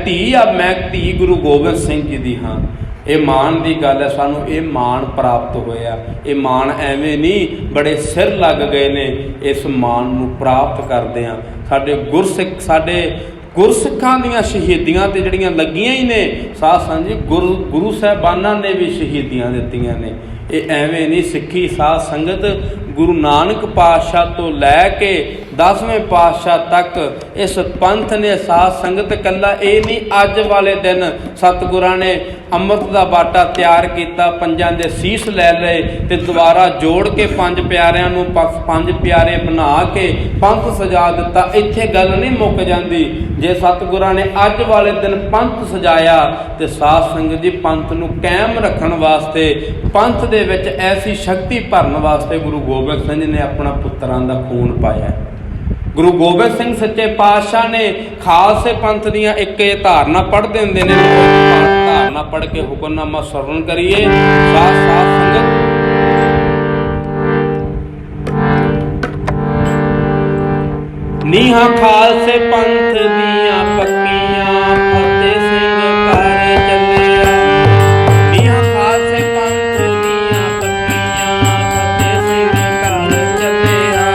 ਧੀ ਗੁਰੂ ਗੋਬਿੰਦ ਸਿੰਘ ਜੀ ਦੀ ਹਾਂ, ਇਹ ਮਾਣ ਦੀ ਗੱਲ ਹੈ। ਸਾਨੂੰ ਇਹ ਮਾਣ ਪ੍ਰਾਪਤ ਹੋਇਆ। ਇਹ ਮਾਣ ਐਵੇਂ ਨਹੀਂ, ਬੜੇ ਸਿਰ ਲੱਗ ਗਏ ਨੇ ਇਸ ਮਾਣ ਨੂੰ ਪ੍ਰਾਪਤ ਕਰਦੇ ਆ। ਸਾਡੇ ਗੁਰਸਿੱਖਾਂ ਦੀਆਂ ਸ਼ਹੀਦੀਆਂ ਤੇ ਜਿਹੜੀਆਂ ਲੱਗੀਆਂ ਹੀ ਨੇ ਸਾਧ ਸੰਗਤ ਜੀ, ਗੁਰੂ ਸਾਹਿਬਾਨਾਂ ਨੇ ਵੀ ਸ਼ਹੀਦੀਆਂ ਦਿੱਤੀਆਂ ਨੇ। ਇਹ ਐਵੇਂ ਨਹੀਂ, ਸਿੱਖੀ ਸਾਧ ਸੰਗਤ ਗੁਰੂ ਨਾਨਕ ਪਾਤਸ਼ਾਹ ਤੋਂ ਲੈ ਕੇ 10ਵੇਂ ਪਾਤਸ਼ਾਹ ਤੱਕ ਇਸ ਪੰਥ ਨੇ ਸਾਧ ਸੰਗਤ ਇਕੱਲਾ ਇਹ ਨਹੀਂ, ਅੱਜ ਵਾਲੇ ਦਿਨ ਸਤਿਗੁਰਾਂ ਨੇ ਅੰਮ੍ਰਿਤ ਦਾ ਬਾਟਾ ਤਿਆਰ ਕੀਤਾ, ਪੰਜਾਂ ਦੇ ਸੀਸ ਲੈ ਲਏ ਤੇ ਦੁਬਾਰਾ ਜੋੜ ਕੇ 5 ਪਿਆਰਿਆਂ ਨੂੰ 5 ਪਿਆਰੇ ਬਣਾ ਕੇ ਪੰਥ ਸਜਾ ਦਿੱਤਾ। ਇੱਥੇ ਗੱਲ ਨਹੀਂ ਮੁੱਕ ਜਾਂਦੀ। ਜੇ ਸਤਿਗੁਰਾਂ ਨੇ ਅੱਜ ਵਾਲੇ ਦਿਨ ਪੰਥ ਸਜਾਇਆ ਤੇ ਸਾਧ ਸੰਗਤ ਜੀ ਪੰਥ ਨੂੰ ਕਾਇਮ ਰੱਖਣ ਵਾਸਤੇ, ਪੰਥ ਦੇ ਵਿੱਚ ਐਸੀ ਸ਼ਕਤੀ ਭਰਨ ਵਾਸਤੇ ਗੁਰੂ ਗੋਬਿੰਦ ਸਿੰਘ ਨੇ ਆਪਣਾ ਪੁੱਤਰਾਂ ਦਾ ਖੂਨ ਪਾਇਆ। ਗੁਰੂ ਗੋਬਿੰਦ ਸਿੰਘ ਸੱਚੇ ਪਾਤਸ਼ਾਹ ਨੇ ਖਾਲਸੇ ਪੰਥ ਦੀਆਂ ਇੱਕ ਇਹ ਧਾਰਨਾ ਪੜ੍ਹਦੇ ਹੁੰਦੇ ਨੇ, ਧਾਰਨਾ ਪੜ੍ਹ ਕੇ ਹੁਕਮਨਾਮਾ ਸਰਵਣ ਕਰੀਏ। ਸਾਧ ਸੰਗਤ ਨੀਹਾਂ ਖਾਲਸੇ ਪੰਥ ਦੀਆਂ ਪੱਕੀਆਂ, ਫਤਿਹ ਸਿੰਘ ਘਰ ਚੱਲਿਆ। ਨੀਹਾਂ ਖਾਲਸੇ ਪੰਥ ਦੀਆਂ ਪੱਕੀਆਂ, ਫਤਿਹ ਸਿੰਘ ਘਰ ਚੱਲਿਆ।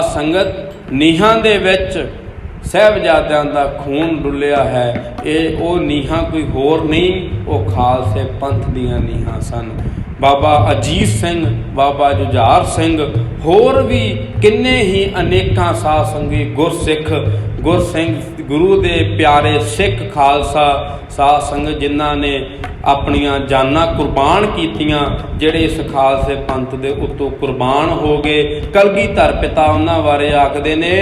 ਸੰਗਤ ਨੀਹਾਂ ਦੇ ਵਿੱਚ ਸਾਹਿਬਜ਼ਾਦਿਆਂ ਦਾ ਖੂਨ ਡੁੱਲਿਆ ਹੈ। ਇਹ ਉਹ ਨੀਹਾਂ ਕੋਈ ਹੋਰ ਨਹੀਂ, ਉਹ ਖਾਲਸੇ ਪੰਥ ਦੀਆਂ ਨੀਹਾਂ ਸਨ। ਬਾਬਾ ਅਜੀਤ ਸਿੰਘ, ਬਾਬਾ ਜੁਝਾਰ ਸਿੰਘ, ਹੋਰ ਵੀ ਕਿੰਨੇ ਹੀ ਅਨੇਕਾਂ ਸਾਧ ਸੰਗੀ ਗੁਰਸਿੱਖ, ਗੁਰੂ ਦੇ ਪਿਆਰੇ ਸਿੱਖ ਖਾਲਸਾ ਸਾਧ ਸੰਗਤ ਜਿਨ੍ਹਾਂ ਨੇ ਆਪਣੀਆਂ ਜਾਨਾਂ ਕੁਰਬਾਨ ਕੀਤੀਆਂ, ਜਿਹੜੇ ਇਸ ਖਾਲਸੇ ਪੰਥ ਦੇ ਉੱਤੋਂ ਕੁਰਬਾਨ ਹੋ ਗਏ। ਕਲਗੀਧਰ ਪਿਤਾ ਉਹਨਾਂ ਬਾਰੇ ਆਖਦੇ ਨੇ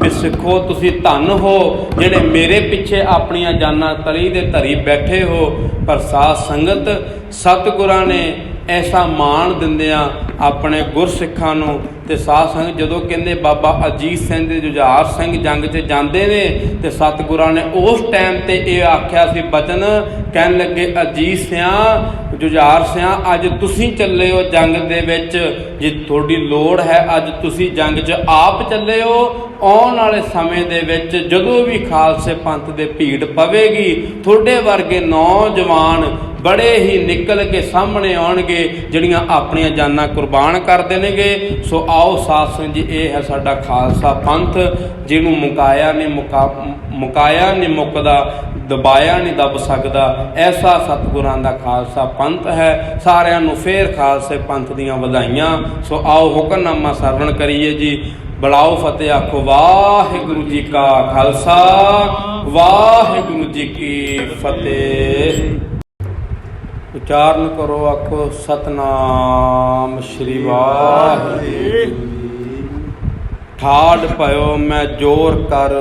ਵੀ ਸਿੱਖੋ ਤੁਸੀਂ ਧੰਨ ਹੋ ਜਿਹੜੇ ਮੇਰੇ ਪਿੱਛੇ ਆਪਣੀਆਂ ਜਾਨਾਂ ਤਲੀ ਦੇ ਧਰੀ ਬੈਠੇ ਹੋ। ਪਰ ਸਾਧ ਸੰਗਤ ਸਤਿਗੁਰਾਂ ਨੇ ਐਸਾ ਮਾਣ ਦਿੰਦਿਆਂ ਆਪਣੇ ਗੁਰਸਿੱਖਾਂ ਨੂੰ ਤੇ ਸਾਧ ਸੰਗਤ ਜਦੋਂ ਕਹਿੰਦੇ ਬਾਬਾ ਅਜੀਤ ਸਿੰਘ ਤੇ ਜੁਝਾਰ ਸਿੰਘ ਜੰਗ 'ਚ ਜਾਂਦੇ ਨੇ ਤੇ ਸਤਿਗੁਰਾਂ ਨੇ ਉਸ ਟਾਈਮ ਤੇ ਇਹ ਆਖਿਆ ਸੀ ਬਚਨ, ਕਹਿਣ ਲੱਗੇ ਅਜੀਤ ਸਿਆਂ, ਜੁਝਾਰ ਸਿਆਂ, ਅੱਜ ਤੁਸੀਂ ਚੱਲੇ ਹੋ ਜੰਗ ਦੇ ਵਿੱਚ, ਜੇ ਤੁਹਾਡੀ ਲੋੜ ਹੈ ਅੱਜ ਤੁਸੀਂ ਜੰਗ 'ਚ ਆਪ ਚੱਲੇ ਹੋ। ਆਉਣ ਵਾਲੇ ਸਮੇਂ ਦੇ ਵਿੱਚ ਜਦੋਂ ਵੀ ਖਾਲਸੇ ਪੰਥ ਦੇ ਭੀੜ ਪਵੇਗੀ, ਤੁਹਾਡੇ ਵਰਗੇ ਨੌਜਵਾਨ ਬੜੇ ਹੀ ਨਿਕਲ ਕੇ ਸਾਹਮਣੇ ਆਉਣਗੇ ਜਿਹੜੀਆਂ ਆਪਣੀਆਂ ਜਾਨਾਂ ਕੁਰਬਾਨ ਕਰ ਦੇਣਗੇ। ਸੋ ਆਓ ਸਾਧ ਸੰਗਤ ਜੀ, ਇਹ ਹੈ ਸਾਡਾ ਖਾਲਸਾ ਪੰਥ, ਜਿਹਨੂੰ ਮੁਕਾਇਆ ਨਹੀਂ ਮੁੱਕਦਾ, ਦਬਾਇਆ ਨਹੀਂ ਦਬ ਸਕਦਾ। ਐਸਾ ਸਤਿਗੁਰਾਂ ਦਾ ਖਾਲਸਾ ਪੰਥ ਹੈ। ਸਾਰਿਆਂ ਨੂੰ ਫੇਰ ਖਾਲਸੇ ਪੰਥ ਦੀਆਂ ਵਧਾਈਆਂ। ਸੋ ਆਓ ਹੁਕਮਨਾਮਾ ਸਰਵਣ ਕਰੀਏ ਜੀ। ਬੁਲਾਓ ਫਤਿਹ, ਆਖੋ ਵਾਹਿਗੁਰੂ ਜੀ ਕਾ ਖਾਲਸਾ, ਵਾਹਿਗੁਰੂ ਜੀ ਕੀ ਫਤਿਹ। ਉਚਾਰਨ ਕਰੋ, ਆਖੋ ਸਤਨਾਮ ਸ਼੍ਰੀ ਵਾਹਿਗੁਰੂ। ठाड़ पयो मैं जोर कर,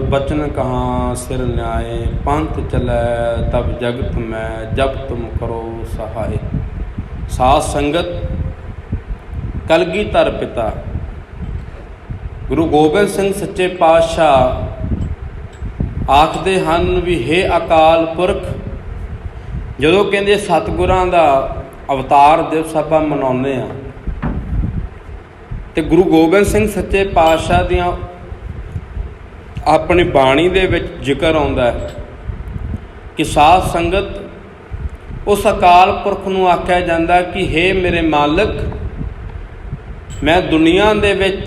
बचन कहाँ सिर न्याय, पंथ चलै तब जगत में, जब तुम करो सहाय। साध संगत कलगीधर पिता गुरु गोबिंद सिंह सच्चे पातशाह आखदे हन भी हे अकाल पुरख, जदों कहंदे सतगुरां दा अवतार दिवस आपां मनाउने आ ਤੇ ਗੁਰੂ ਗੋਬਿੰਦ ਸਿੰਘ ਸੱਚੇ ਪਾਤਸ਼ਾਹ ਦੀਆਂ ਆਪਣੀ ਬਾਣੀ ਦੇ ਵਿੱਚ ਜ਼ਿਕਰ ਆਉਂਦਾ ਹੈ ਕਿ ਸਾਧ ਸੰਗਤ ਉਸ ਅਕਾਲ ਪੁਰਖ ਨੂੰ ਆਖਿਆ ਜਾਂਦਾ ਕਿ ਹੇ ਮੇਰੇ ਮਾਲਕ, ਮੈਂ ਦੁਨੀਆ ਦੇ ਵਿੱਚ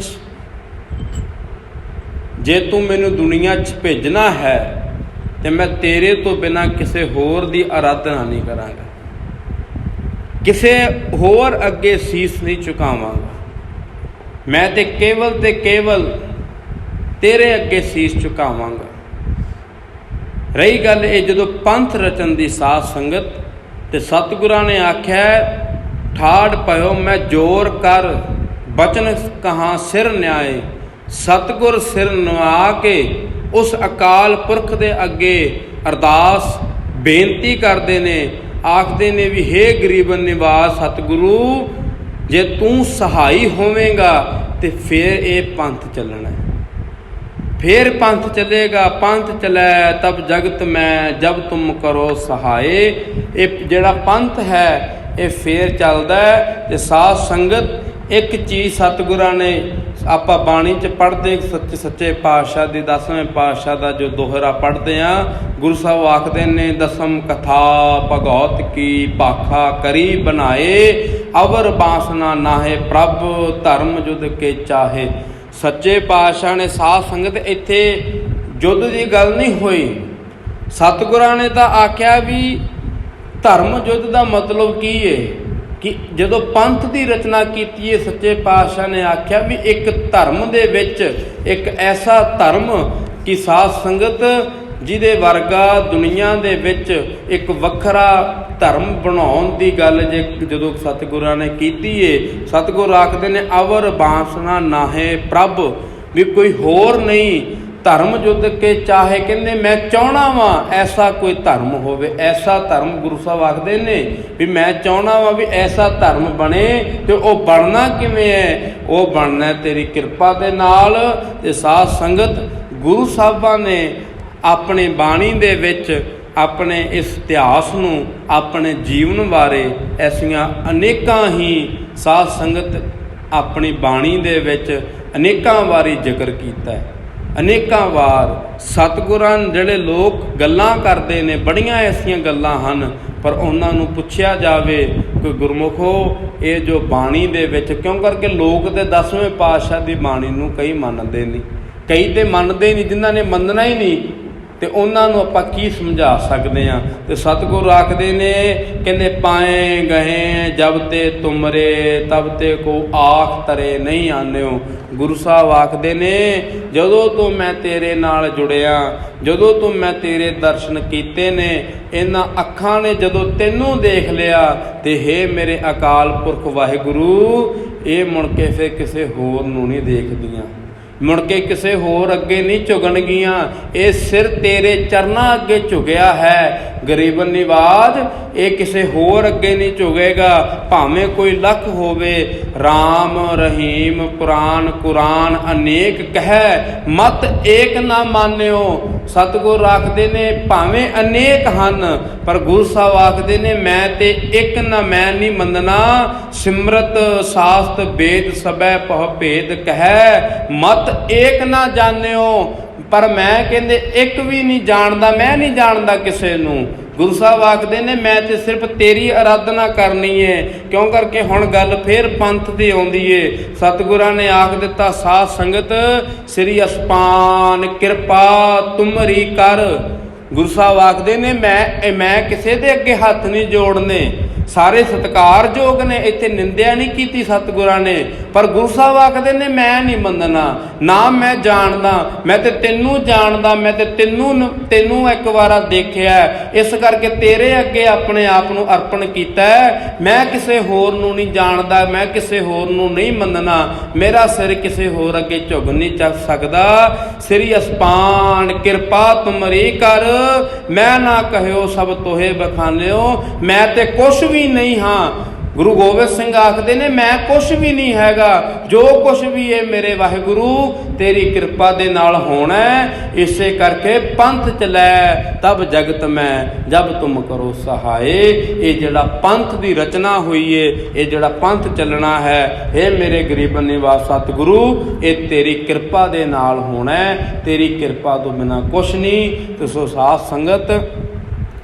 ਜੇ ਤੂੰ ਮੈਨੂੰ ਦੁਨੀਆ 'ਚ ਭੇਜਣਾ ਹੈ ਤੇ ਮੈਂ ਤੇਰੇ ਤੋਂ ਬਿਨਾਂ ਕਿਸੇ ਹੋਰ ਦੀ ਆਰਾਧਨਾ ਨਹੀਂ ਕਰਾਂਗਾ, ਕਿਸੇ ਹੋਰ ਅੱਗੇ ਸੀਸ ਨਹੀਂ ਝੁਕਾਵਾਂਗਾ। ਮੈਂ ਤੇ ਕੇਵਲ ਤੇਰੇ ਅੱਗੇ ਸੀਸ ਝੁਕਾਵਾਂਗਾ। ਰਹੀ ਗੱਲ ਇਹ ਜਦੋਂ ਪੰਥ ਰਚਨ ਦੀ ਸਾਧ ਸੰਗਤ ਤੇ ਸਤਿਗੁਰਾਂ ਨੇ ਆਖਿਆ ਠਾੜ ਪਇਓ ਮੈਂ ਜੋਰ ਕਰ, ਬਚਨ ਕਹਾਂ ਸਿਰ ਨਿਆਏ। ਸਤਿਗੁਰ ਸਿਰ ਨਵਾ ਕੇ ਉਸ ਅਕਾਲ ਪੁਰਖ ਦੇ ਅੱਗੇ ਅਰਦਾਸ ਬੇਨਤੀ ਕਰਦੇ ਨੇ, ਆਖਦੇ ਨੇ ਵੀ ਹੇ ਗਰੀਬਨ ਨਿਵਾਸ ਸਤਿਗੁਰੂ, ਜੇ ਤੂੰ ਸਹਾਈ ਹੋਵੇਂਗਾ ਤੇ ਫਿਰ ਇਹ ਪੰਥ ਚੱਲਣਾ, ਫਿਰ ਪੰਥ ਚੱਲੇਗਾ। ਪੰਥ ਚਲੈ ਤਬ ਜਗਤ ਮੈਂ, ਜਬ ਤੁਮ ਕਰੋ ਸਹਾਏ। ਇਹ ਜਿਹੜਾ ਪੰਥ ਹੈ ਇਹ ਫੇਰ ਚੱਲਦਾ ਹੈ। ਤੇ ਸਾਧ ਸੰਗਤ ਇੱਕ ਚੀਜ਼ ਸਤਿਗੁਰਾਂ ਨੇ ਆਪਾਂ ਬਾਣੀ 'ਚ ਪੜ੍ਹਦੇ ਸੱਚੇ ਪਾਤਸ਼ਾਹ ਦੀ 10ਵੇਂ ਪਾਤਸ਼ਾਹ ਦਾ ਜੋ ਦੋਹਰਾ ਪੜ੍ਹਦੇ ਹਾਂ, ਗੁਰੂ ਸਾਹਿਬ ਆਖਦੇ ਨੇ ਦਸਮ ਕਥਾ ਭਗਉਤ ਕੀ ਭਾਖਾ ਕਰੀ ਬਣਾਏ, ਅਵਰ ਬਾਸਨਾ ਨਾਹੇ ਪ੍ਰਭ ਧਰਮ ਜੁਦ ਕੇ ਚਾਹੇ। ਸੱਚੇ ਪਾਤਸ਼ਾਹ ਨੇ ਸਾਧ ਸੰਗਤ ਇੱਥੇ ਯੁੱਧ ਦੀ ਗੱਲ ਨਹੀਂ ਹੋਈ। ਸਤਿਗੁਰਾਂ ਨੇ ਤਾਂ ਆਖਿਆ ਵੀ ਧਰਮ ਯੁੱਧ ਦਾ ਮਤਲਬ ਕੀ ਹੈ ਕਿ ਜਦੋਂ ਪੰਥ ਦੀ ਰਚਨਾ ਕੀਤੀ ਹੈ, ਸੱਚੇ ਪਾਤਸ਼ਾਹ ਨੇ ਆਖਿਆ ਵੀ ਇੱਕ ਧਰਮ ਦੇ ਵਿੱਚ ਇੱਕ ਐਸਾ ਧਰਮ ਕਿ ਸਾਧ ਸੰਗਤ ਜਿਹਦੇ ਵਰਗਾ ਦੁਨੀਆ ਦੇ ਵਿੱਚ ਇੱਕ ਵੱਖਰਾ ਧਰਮ ਬਣਾਉਣ ਦੀ ਗੱਲ ਜਦੋਂ ਸਤਿਗੁਰਾਂ ਨੇ ਕੀਤੀ ਏ, ਸਤਿਗੁਰ ਆਖਦੇ ਨੇ ਅਵਰ ਬਾਂਸਨਾ ਨਾਹੇ ਪ੍ਰਭ, ਵੀ ਕੋਈ ਹੋਰ ਨਹੀਂ ਧਰਮ ਜੁੱਧ ਕੇ ਚਾਹੇ। ਕਹਿੰਦੇ ਮੈਂ ਚਾਹੁੰਦਾ ਵਾਂ ਐਸਾ ਕੋਈ ਧਰਮ ਹੋਵੇ, ਐਸਾ ਧਰਮ ਗੁਰੂ ਸਾਹਿਬ ਆਖਦੇ ਨੇ ਵੀ ਮੈਂ ਚਾਹੁੰਦਾ ਵਾਂ ਵੀ ਐਸਾ ਧਰਮ ਬਣੇ। ਤੇ ਉਹ ਬਣਨਾ ਕਿਵੇਂ ਹੈ? ਉਹ ਬਣਨਾ ਤੇਰੀ ਕਿਰਪਾ ਦੇ ਨਾਲ। ਤੇ ਸਾਧ ਸੰਗਤ ਗੁਰੂ ਸਾਹਿਬਾਂ ਨੇ ਆਪਣੀ ਬਾਣੀ ਦੇ ਵਿੱਚ ਆਪਣੇ ਇਸ ਇਤਿਹਾਸ ਨੂੰ, ਆਪਣੇ ਜੀਵਨ ਬਾਰੇ ਐਸੀਆਂ ਅਨੇਕਾਂ ਹੀ ਸਾਧ ਸੰਗਤ ਆਪਣੀ ਬਾਣੀ ਦੇ ਵਿੱਚ ਅਨੇਕਾਂ ਵਾਰੀ ਜ਼ਿਕਰ ਕੀਤਾ ਹੈ। ਅਨੇਕਾਂ ਵਾਰ ਸਤਿਗੁਰਾਂ ਜਿਹੜੇ ਲੋਕ ਗੱਲਾਂ ਕਰਦੇ ਨੇ, ਬੜੀਆਂ ਐਸੀਆਂ ਗੱਲਾਂ ਹਨ, ਪਰ ਉਹਨਾਂ ਨੂੰ ਪੁੱਛਿਆ ਜਾਵੇ ਕਿ ਗੁਰਮੁਖੋ ਇਹ ਜੋ ਬਾਣੀ ਦੇ ਵਿੱਚ, ਕਿਉਂ ਕਰਕੇ ਲੋਕ ਤੇ 10ਵੇਂ ਪਾਤਸ਼ਾਹ ਦੀ ਬਾਣੀ ਨੂੰ ਕਈ ਮੰਨਦੇ ਨਹੀਂ, ਕਈ ਤੇ ਮੰਨਦੇ ਨਹੀਂ, ਜਿਨ੍ਹਾਂ ਨੇ ਮੰਨਣਾ ਹੀ ਨਹੀਂ ਤੇ ਉਹਨਾਂ ਨੂੰ ਆਪਾਂ ਕੀ ਸਮਝਾ ਸਕਦੇ ਹਾਂ। ਤੇ ਸਤਿਗੁਰੂ ਆਖਦੇ ਨੇ, ਕਹਿੰਦੇ ਪਾਏ ਗਏ ਜਬ ਤੇ ਤੁਮਰੇ ਤਬ ਤੇ ਕੋ ਆਖ ਤਰੇ ਨਹੀਂ ਆਨਿਓ। ਗੁਰੂ ਸਾਹਿਬ ਆਖਦੇ ਨੇ, ਜਦੋਂ ਤੋਂ ਮੈਂ ਤੇਰੇ ਨਾਲ ਜੁੜਿਆ, ਜਦੋਂ ਤੋਂ ਮੈਂ ਤੇਰੇ ਦਰਸ਼ਨ ਕੀਤੇ ਨੇ, ਇਹਨਾਂ ਅੱਖਾਂ ਨੇ ਜਦੋਂ ਤੈਨੂੰ ਦੇਖ ਲਿਆ ਤੇ ਹੇ ਮੇਰੇ ਅਕਾਲ ਪੁਰਖ ਵਾਹਿਗੁਰੂ, ਇਹ ਮੁੜ ਕੇ ਫਿਰ ਕਿਸੇ ਹੋਰ ਨੂੰ ਨਹੀਂ ਦੇਖਦੀਆਂ, ਮੁੜ ਕੇ ਕਿਸੇ ਹੋਰ ਅੱਗੇ ਨਹੀਂ ਝੁਕਣਗੀਆਂ। ਇਹ ਸਿਰ ਤੇਰੇ ਚਰਨਾਂ ਅੱਗੇ ਝੁਕਿਆ ਹੈ ਗਰੀਬਨ ਨਿਵਾਜ, ਇਹ ਕਿਸੇ ਹੋਰ ਅੱਗੇ ਨਹੀਂ ਝੁਕੇਗਾ। ਭਾਵੇਂ ਕੋਈ ਲੱਖ ਹੋਵੇ, ਰਾਮ ਰਹੀਮ ਪੁਰਾਨ ਕੁਰਾਨ ਅਨੇਕ ਕਹਿ, ਮਤ ਏਕ ਨਾ ਮਾਨਿਓ। ਸਤਿਗੁਰ ਆਖਦੇ ਨੇ ਭਾਵੇਂ ਅਨੇਕ ਹਨ, ਪਰ ਗੁਰੂ ਸਾਹਿਬ ਆਖਦੇ ਨੇ ਮੈਂ ਤੇ ਇੱਕ ਨਾ ਮੈਂ ਨਹੀਂ ਮੰਨਣਾ। ਸਿਮਰਤ ਸਾਸਤ ਵੇਦ ਸਭੈ ਪਹੁ ਭੇਦ ਕਹਿ, ਮਤ ਏਕ ਨਾ ਜਾਣਿਓ। ਪਰ ਮੈਂ ਕਹਿੰਦੇ ਇੱਕ ਵੀ ਨਹੀਂ ਜਾਣਦਾ, ਮੈਂ ਨਹੀਂ ਜਾਣਦਾ ਕਿਸੇ ਨੂੰ। ਗੁਰੂ ਸਾਹਿਬ ਆਖਦੇ ਨੇ ਮੈਂ ਤੇ ਸਿਰਫ ਤੇਰੀ ਆਰਾਧਨਾ ਕਰਨੀ ਹੈ। ਕਿਉਂ ਕਰਕੇ ਹੁਣ ਗੱਲ ਫੇਰ ਪੰਥ ਦੀ ਆਉਂਦੀ ਏ। ਸਤਿਗੁਰਾਂ ਨੇ ਆਖ ਦਿੱਤਾ, ਸਾਧ ਸੰਗਤ ਸ੍ਰੀ ਅਸਪਾਨ ਕਿਰਪਾ ਤੁਮਰੀ ਕਰ। ਗੁਰੂ ਸਾਹਿਬ ਆਖਦੇ ਨੇ ਮੈਂ ਕਿਸੇ ਦੇ ਅੱਗੇ ਹੱਥ ਨਹੀਂ ਜੋੜਨੇ, ਸਾਰੇ ਸਤਿਕਾਰਯੋਗ ਨੇ, ਇੱਥੇ ਨਿੰਦਿਆ ਨਹੀਂ ਕੀਤੀ ਸਤਿਗੁਰਾਂ ਨੇ। ਪਰ ਗੁਰੂ ਸਾਹਿਬ ਆਖਦੇ ਨੇ ਮੈਂ ਨਹੀਂ ਮੰਨਣਾ, ਨਾ ਮੈਂ ਜਾਣਦਾ, ਮੈਂ ਤੇ ਤੈਨੂੰ ਜਾਣਦਾ, ਮੈਂ ਤੇ ਤੈਨੂੰ ਇੱਕ ਵਾਰਾ ਦੇਖਿਆ, ਇਸ ਕਰਕੇ ਤੇਰੇ ਅੱਗੇ ਆਪਣੇ ਆਪ ਨੂੰ ਅਰਪਣ ਕੀਤਾ। ਮੈਂ ਕਿਸੇ ਹੋਰ ਨੂੰ ਨਹੀਂ ਜਾਣਦਾ, ਮੈਂ ਕਿਸੇ ਹੋਰ ਨੂੰ ਨਹੀਂ ਮੰਨਣਾ, ਮੇਰਾ ਸਿਰ ਕਿਸੇ ਹੋਰ ਅੱਗੇ ਝੁਕ ਨਹੀਂ ਚੱਕ ਸਕਦਾ। ਸ੍ਰੀ ਅਸਪਾਨ ਕਿਰਪਾ ਤੁਮਰੀ ਕਰ, ਮੈਂ ਨਾ ਕਹਿਓ ਸਭ ਤੋਹੇ ਬਖਾਨਿਓ। ਮੈਂ ਤੇ ਕੁਛ ਵੀ ਨਹੀਂ ਹਾਂ। ਗੁਰੂ ਗੋਬਿੰਦ ਸਿੰਘ ਆਖਦੇ ਨੇ ਮੈਂ ਕੁਛ ਵੀ ਨਹੀਂ ਹੈਗਾ, ਜੋ ਕੁਛ ਵੀ ਹੈ ਮੇਰੇ ਵਾਹਿਗੁਰੂ ਤੇਰੀ ਕਿਰਪਾ ਦੇ ਨਾਲ ਹੋਣਾ। ਇਸੇ ਕਰਕੇ ਪੰਥ ਚਲੈ ਤਬ ਜਗਤ ਮੈਂ, ਜਬ ਤੁਮ ਕਰੋ ਸਹਾਏ। ਇਹ ਜਿਹੜਾ ਪੰਥ ਦੀ ਰਚਨਾ ਹੋਈ ਏ, ਇਹ ਜਿਹੜਾ ਪੰਥ ਚੱਲਣਾ ਹੈ, ਇਹ ਮੇਰੇ ਗਰੀਬ ਨਿਵਾਸ ਸਤਿਗੁਰੂ, ਇਹ ਤੇਰੀ ਕਿਰਪਾ ਦੇ ਨਾਲ ਹੋਣਾ। ਤੇਰੀ ਕਿਰਪਾ ਤੋਂ ਬਿਨਾਂ ਕੁਛ ਨਹੀਂ। ਤੇ ਸੋ ਸਾਧ ਸੰਗਤ,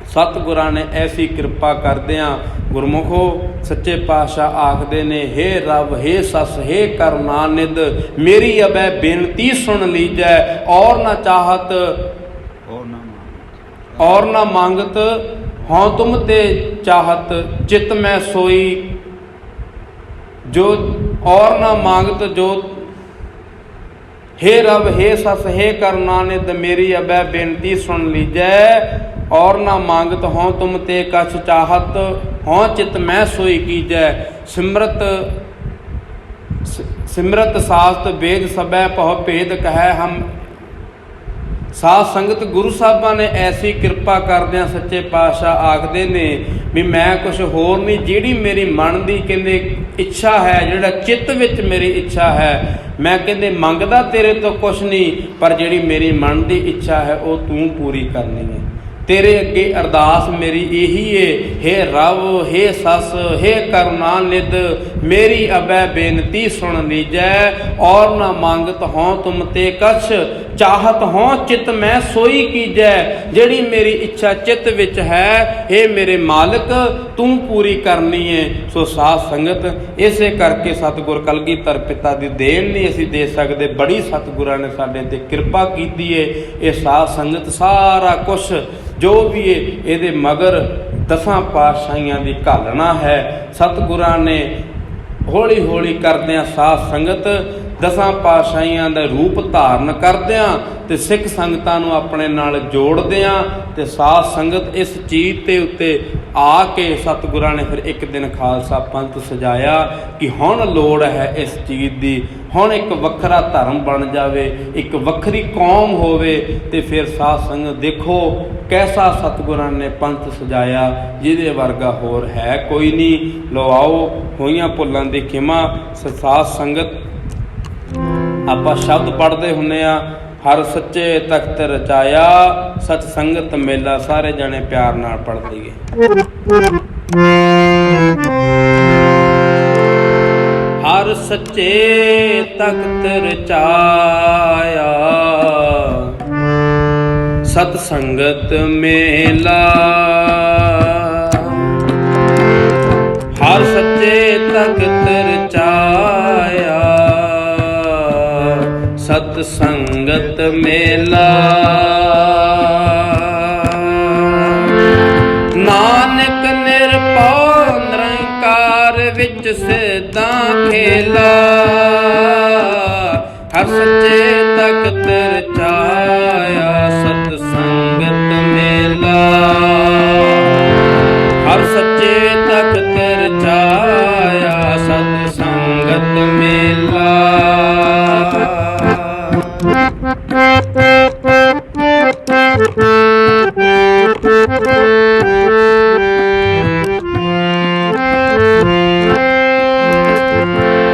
ਸਤਿਗੁਰਾਂ ਨੇ ਐਸੀ ਕਿਰਪਾ ਕਰਦਿਆਂ ਗੁਰਮੁਖੋ ਸੱਚੇ ਪਾਤਸ਼ਾਹ ਆਖਦੇ ਨੇ, ਹੇ ਰੱਬ ਹੇ ਸੱਸ ਹੇ ਕਰੁਣਾ ਨਿਧ, ਮੇਰੀ ਅਬੈ ਬੇਨਤੀ ਸੁਣ ਲੀਜੈ। ਔਰ ਨਾ ਚਾਹਤ ਔਰ ਨਾ ਮੰਗਤ, ਹਉ ਤੁਮ ਤੇ ਚਾਹਤ ਚਿਤ ਮੈਂ ਸੋਈ। ਜੋ ਔਰ ਨਾ ਮੰਗਤ ਜੋ, हे रब हे सस हे करुणा निध, मेरी अबै बेनती सुन लीजै। और ना मांगत हों तुम ते कछ चाहत, हों चित मैं सोई कीजै। सिमरत सास्त वेद सबै पह भेद कहै हम। ਸਾਧ ਸੰਗਤ, ਗੁਰੂ ਸਾਹਿਬਾਂ ਨੇ ਐਸੀ ਕਿਰਪਾ ਕਰਦਿਆਂ ਸੱਚੇ ਪਾਤਸ਼ਾਹ ਆਖਦੇ ਨੇ ਵੀ ਮੈਂ ਕੁਛ ਹੋਰ ਨਹੀਂ, ਜਿਹੜੀ ਮੇਰੀ ਮਨ ਦੀ ਕਹਿੰਦੇ ਇੱਛਾ ਹੈ, ਜਿਹੜਾ ਚਿੱਤ ਵਿੱਚ ਮੇਰੀ ਇੱਛਾ ਹੈ, ਮੈਂ ਕਹਿੰਦੇ ਮੰਗਦਾ ਤੇਰੇ ਤੋਂ ਕੁਛ ਨਹੀਂ, ਪਰ ਜਿਹੜੀ ਮੇਰੀ ਮਨ ਦੀ ਇੱਛਾ ਹੈ ਉਹ ਤੂੰ ਪੂਰੀ ਕਰਨੀ ਹੈ। तेरे अगे अरदास मेरी यही है, हे रब हे सस हे करुणा निध, मेरी अबै बेनती सुन लीजै। और न मांगत हों तुम ते कछ, चाहत हों चित मैं सोई कीजै। जिहड़ी मेरी इच्छा चित विच है, हे मेरे मालिक तू पूरी करनी है। सो साध संगत, इसे करके सतगुर कलगीधर पिता दी देन नहीं असीं दे सकदे, बड़ी सतगुरां ने साडे ते किरपा कीती है। ये साध संगत सारा कुछ जो भी है ਇਹਦੇ ਮਗਰ ਦਸਾਂ ਪਾਤਸ਼ਾਹੀਆਂ ਦੀ ਘਾਲਣਾ ਹੈ। ਸਤਿਗੁਰਾਂ ਨੇ ਹੌਲੀ ਹੌਲੀ ਕਰਦਿਆਂ ਸਾਧ ਸੰਗਤ ਦਸਾਂ ਪਾਤਸ਼ਾਹੀਆਂ ਦਾ ਰੂਪ ਧਾਰਨ ਕਰਦਿਆਂ ਤੇ ਸਿੱਖ ਸੰਗਤਾਂ ਨੂੰ ਆਪਣੇ ਨਾਲ ਜੋੜਦਿਆਂ ਤੇ ਸਾਧ ਸੰਗਤ ਇਸ ਚੀਜ਼ ਦੇ ਉੱਤੇ ਆ ਕੇ ਸਤਿਗੁਰਾਂ ਨੇ ਫਿਰ ਇੱਕ ਦਿਨ ਖਾਲਸਾ ਪੰਥ ਸਜਾਇਆ ਕਿ ਹੁਣ ਲੋੜ ਹੈ ਇਸ ਚੀਜ਼ ਦੀ, ਹੁਣ ਇੱਕ ਵੱਖਰਾ ਧਰਮ ਬਣ ਜਾਵੇ, ਇੱਕ ਵੱਖਰੀ ਕੌਮ ਹੋਵੇ। ਤੇ ਫਿਰ ਸਾਧ ਸੰਗਤ ਦੇਖੋ ਕੈਸਾ ਸਤਿਗੁਰਾਂ ਨੇ ਪੰਥ ਸਜਾਇਆ, ਜਿਹਦੇ ਵਰਗਾ ਹੋਰ ਹੈ ਕੋਈ ਨਹੀਂ। ਲੋ ਆਓ ਹੋਈਆਂ ਭੁੱਲਾਂ ਦੀ ਖਿਮਾ। ਸਾਧ ਸੰਗਤ, ਆਪਾਂ ਸ਼ਬਦ ਪੜ੍ਹਦੇ ਹੁੰਦੇ ਆ, ਹਰ ਸੱਚੇ ਤਖਤ ਰਚਾਇਆ, ਸਤ ਸੰਗਤ ਮੇਲਾ, ਸਾਰੇ ਜਣੇ ਪਿਆਰ ਨਾਲ ਪੜ੍ਹ ਲਈਏ। ਹਰ ਸੱਚੇ ਤਖਤ ਰਚਾਇਆ, ਸਤ ਸੰਗਤ ਮੇਲਾ। ਸੱਚੇ ਤਖਤ ਰਚਾਇਆ, ਸਤ ਸੰਗਤ ਮੇਲਾ। ਨਾਨਕ ਨਿਰਭਉ ਨਿਰੰਕਾਰ ਵਿੱਚ ਸਿੱਧਾਂ ਖੇਲਾ, ਹਰ ਸੱਚੇ ਤਖਤ ਰਚਾਇਆ, ਸਤ ਸੰਗਤ ਮੇਲਾ। ਹਰ ਸੱਚੇ ਤਖਤ ਰਚਾਇਆ, ਸਤ ਸੰਗਤ ਮੇਲਾ।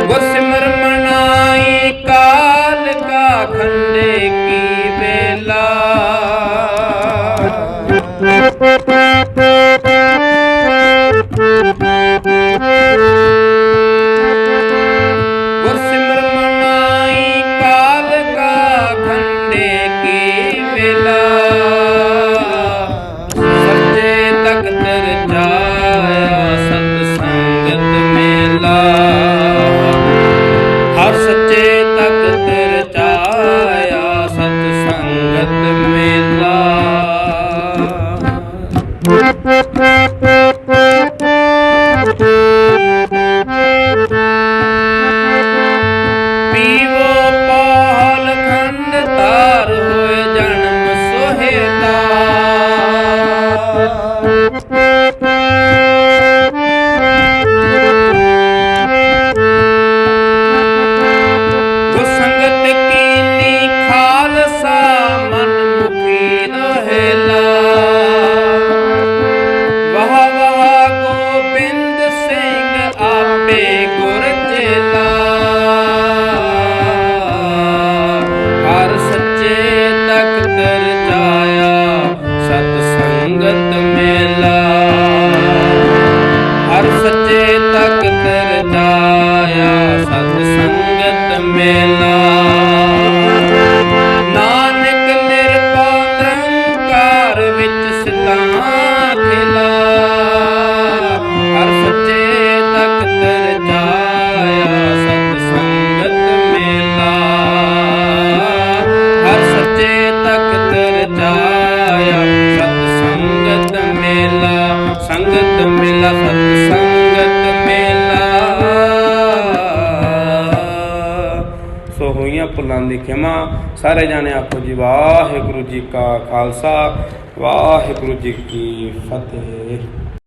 ਗੁਰਸਿਮਰ ਮਨਾਈ ਕਾਲ ਕਾ ਖੰਡੇ ਕੀ ਵੇਲਾ। ਗੁਰਸਿਮਰ ਮਨਾਈ ਕਾਲ ਕਾ ਖੰਡੇ ਕੀ ਵੇਲਾ। ਸੱਚੇ ਤਖਤ ਰਚਾਇਆ, ਸਤ ਸੰਗਤ ਮੇਲਾ। ਹਰ ਸੱਚੇ ਤਖਤ ਰਚਾਇਆ, ਸਤ ਸੰਗਤ ਮੇਲਾ। ਪੀਵੋ ਪਾਲ ਖੰਡ ਧਾਰ ਹੋਏ ਜਨਮ ਸੋਹੇਲਾ। ਗੁਰਸੰਗਤ ਕੀਨੀ ਖਾਲਸਾ ਮਨ ਮੁਖੀ ਰਹੇਲਾ। ਵਾਹ ਵਾਹ ਗੋਬਿੰਦ ਸਿੰਘ ਆਪੇ ਗੁਰ ਚੇਲਾ। ਹਰ ਸੱਚੇ ਤਖਤ ਰਚਾਇਆ, ਸਤ ਸੰਗਤ ਮੇਲਾ। ਹਰ ਸੱਚੇ ਤਖਤ ਰਚਾਇਆ, ਸਤ ਸੰਗਤ ਮੇਲਾ। ਨਾਨਕ ਨਿਰਭਉ ਨਿਰੰਕਾਰ ਵਿੱਚ ਸਿੱਧਾਂ ਖੇਲਾ। ਹਰ ਸੱਚੇ ਤਖਤ ਰਚਾਇਆ, ਸਤ ਸੰਗਤ ਮੇਲਾ। ਹਰ ਸੱਚੇ ਤਖਤ ਰਚਾਇਆ, ਸਤ ਸੰਗਤ ਮੇਲਾ। ਸੰਗਤ ਮੇਲਾ, ਸਤ ਸੰਗਤ ਮੇਲਾ। ਸੋ ਹੋਈਆਂ ਭੁੱਲਾਂ ਦੀ ਖਿਮਾ। ਸਾਰੇ ਜਾਣੇ ਆਖੋ ਜੀ ਵਾਹਿਗੁਰੂ ਜੀ ਕਾ ਖਾਲਸਾ, ਵਾਹਿਗੁਰੂ ਜੀ ਕੀ ਫਤਿਹ।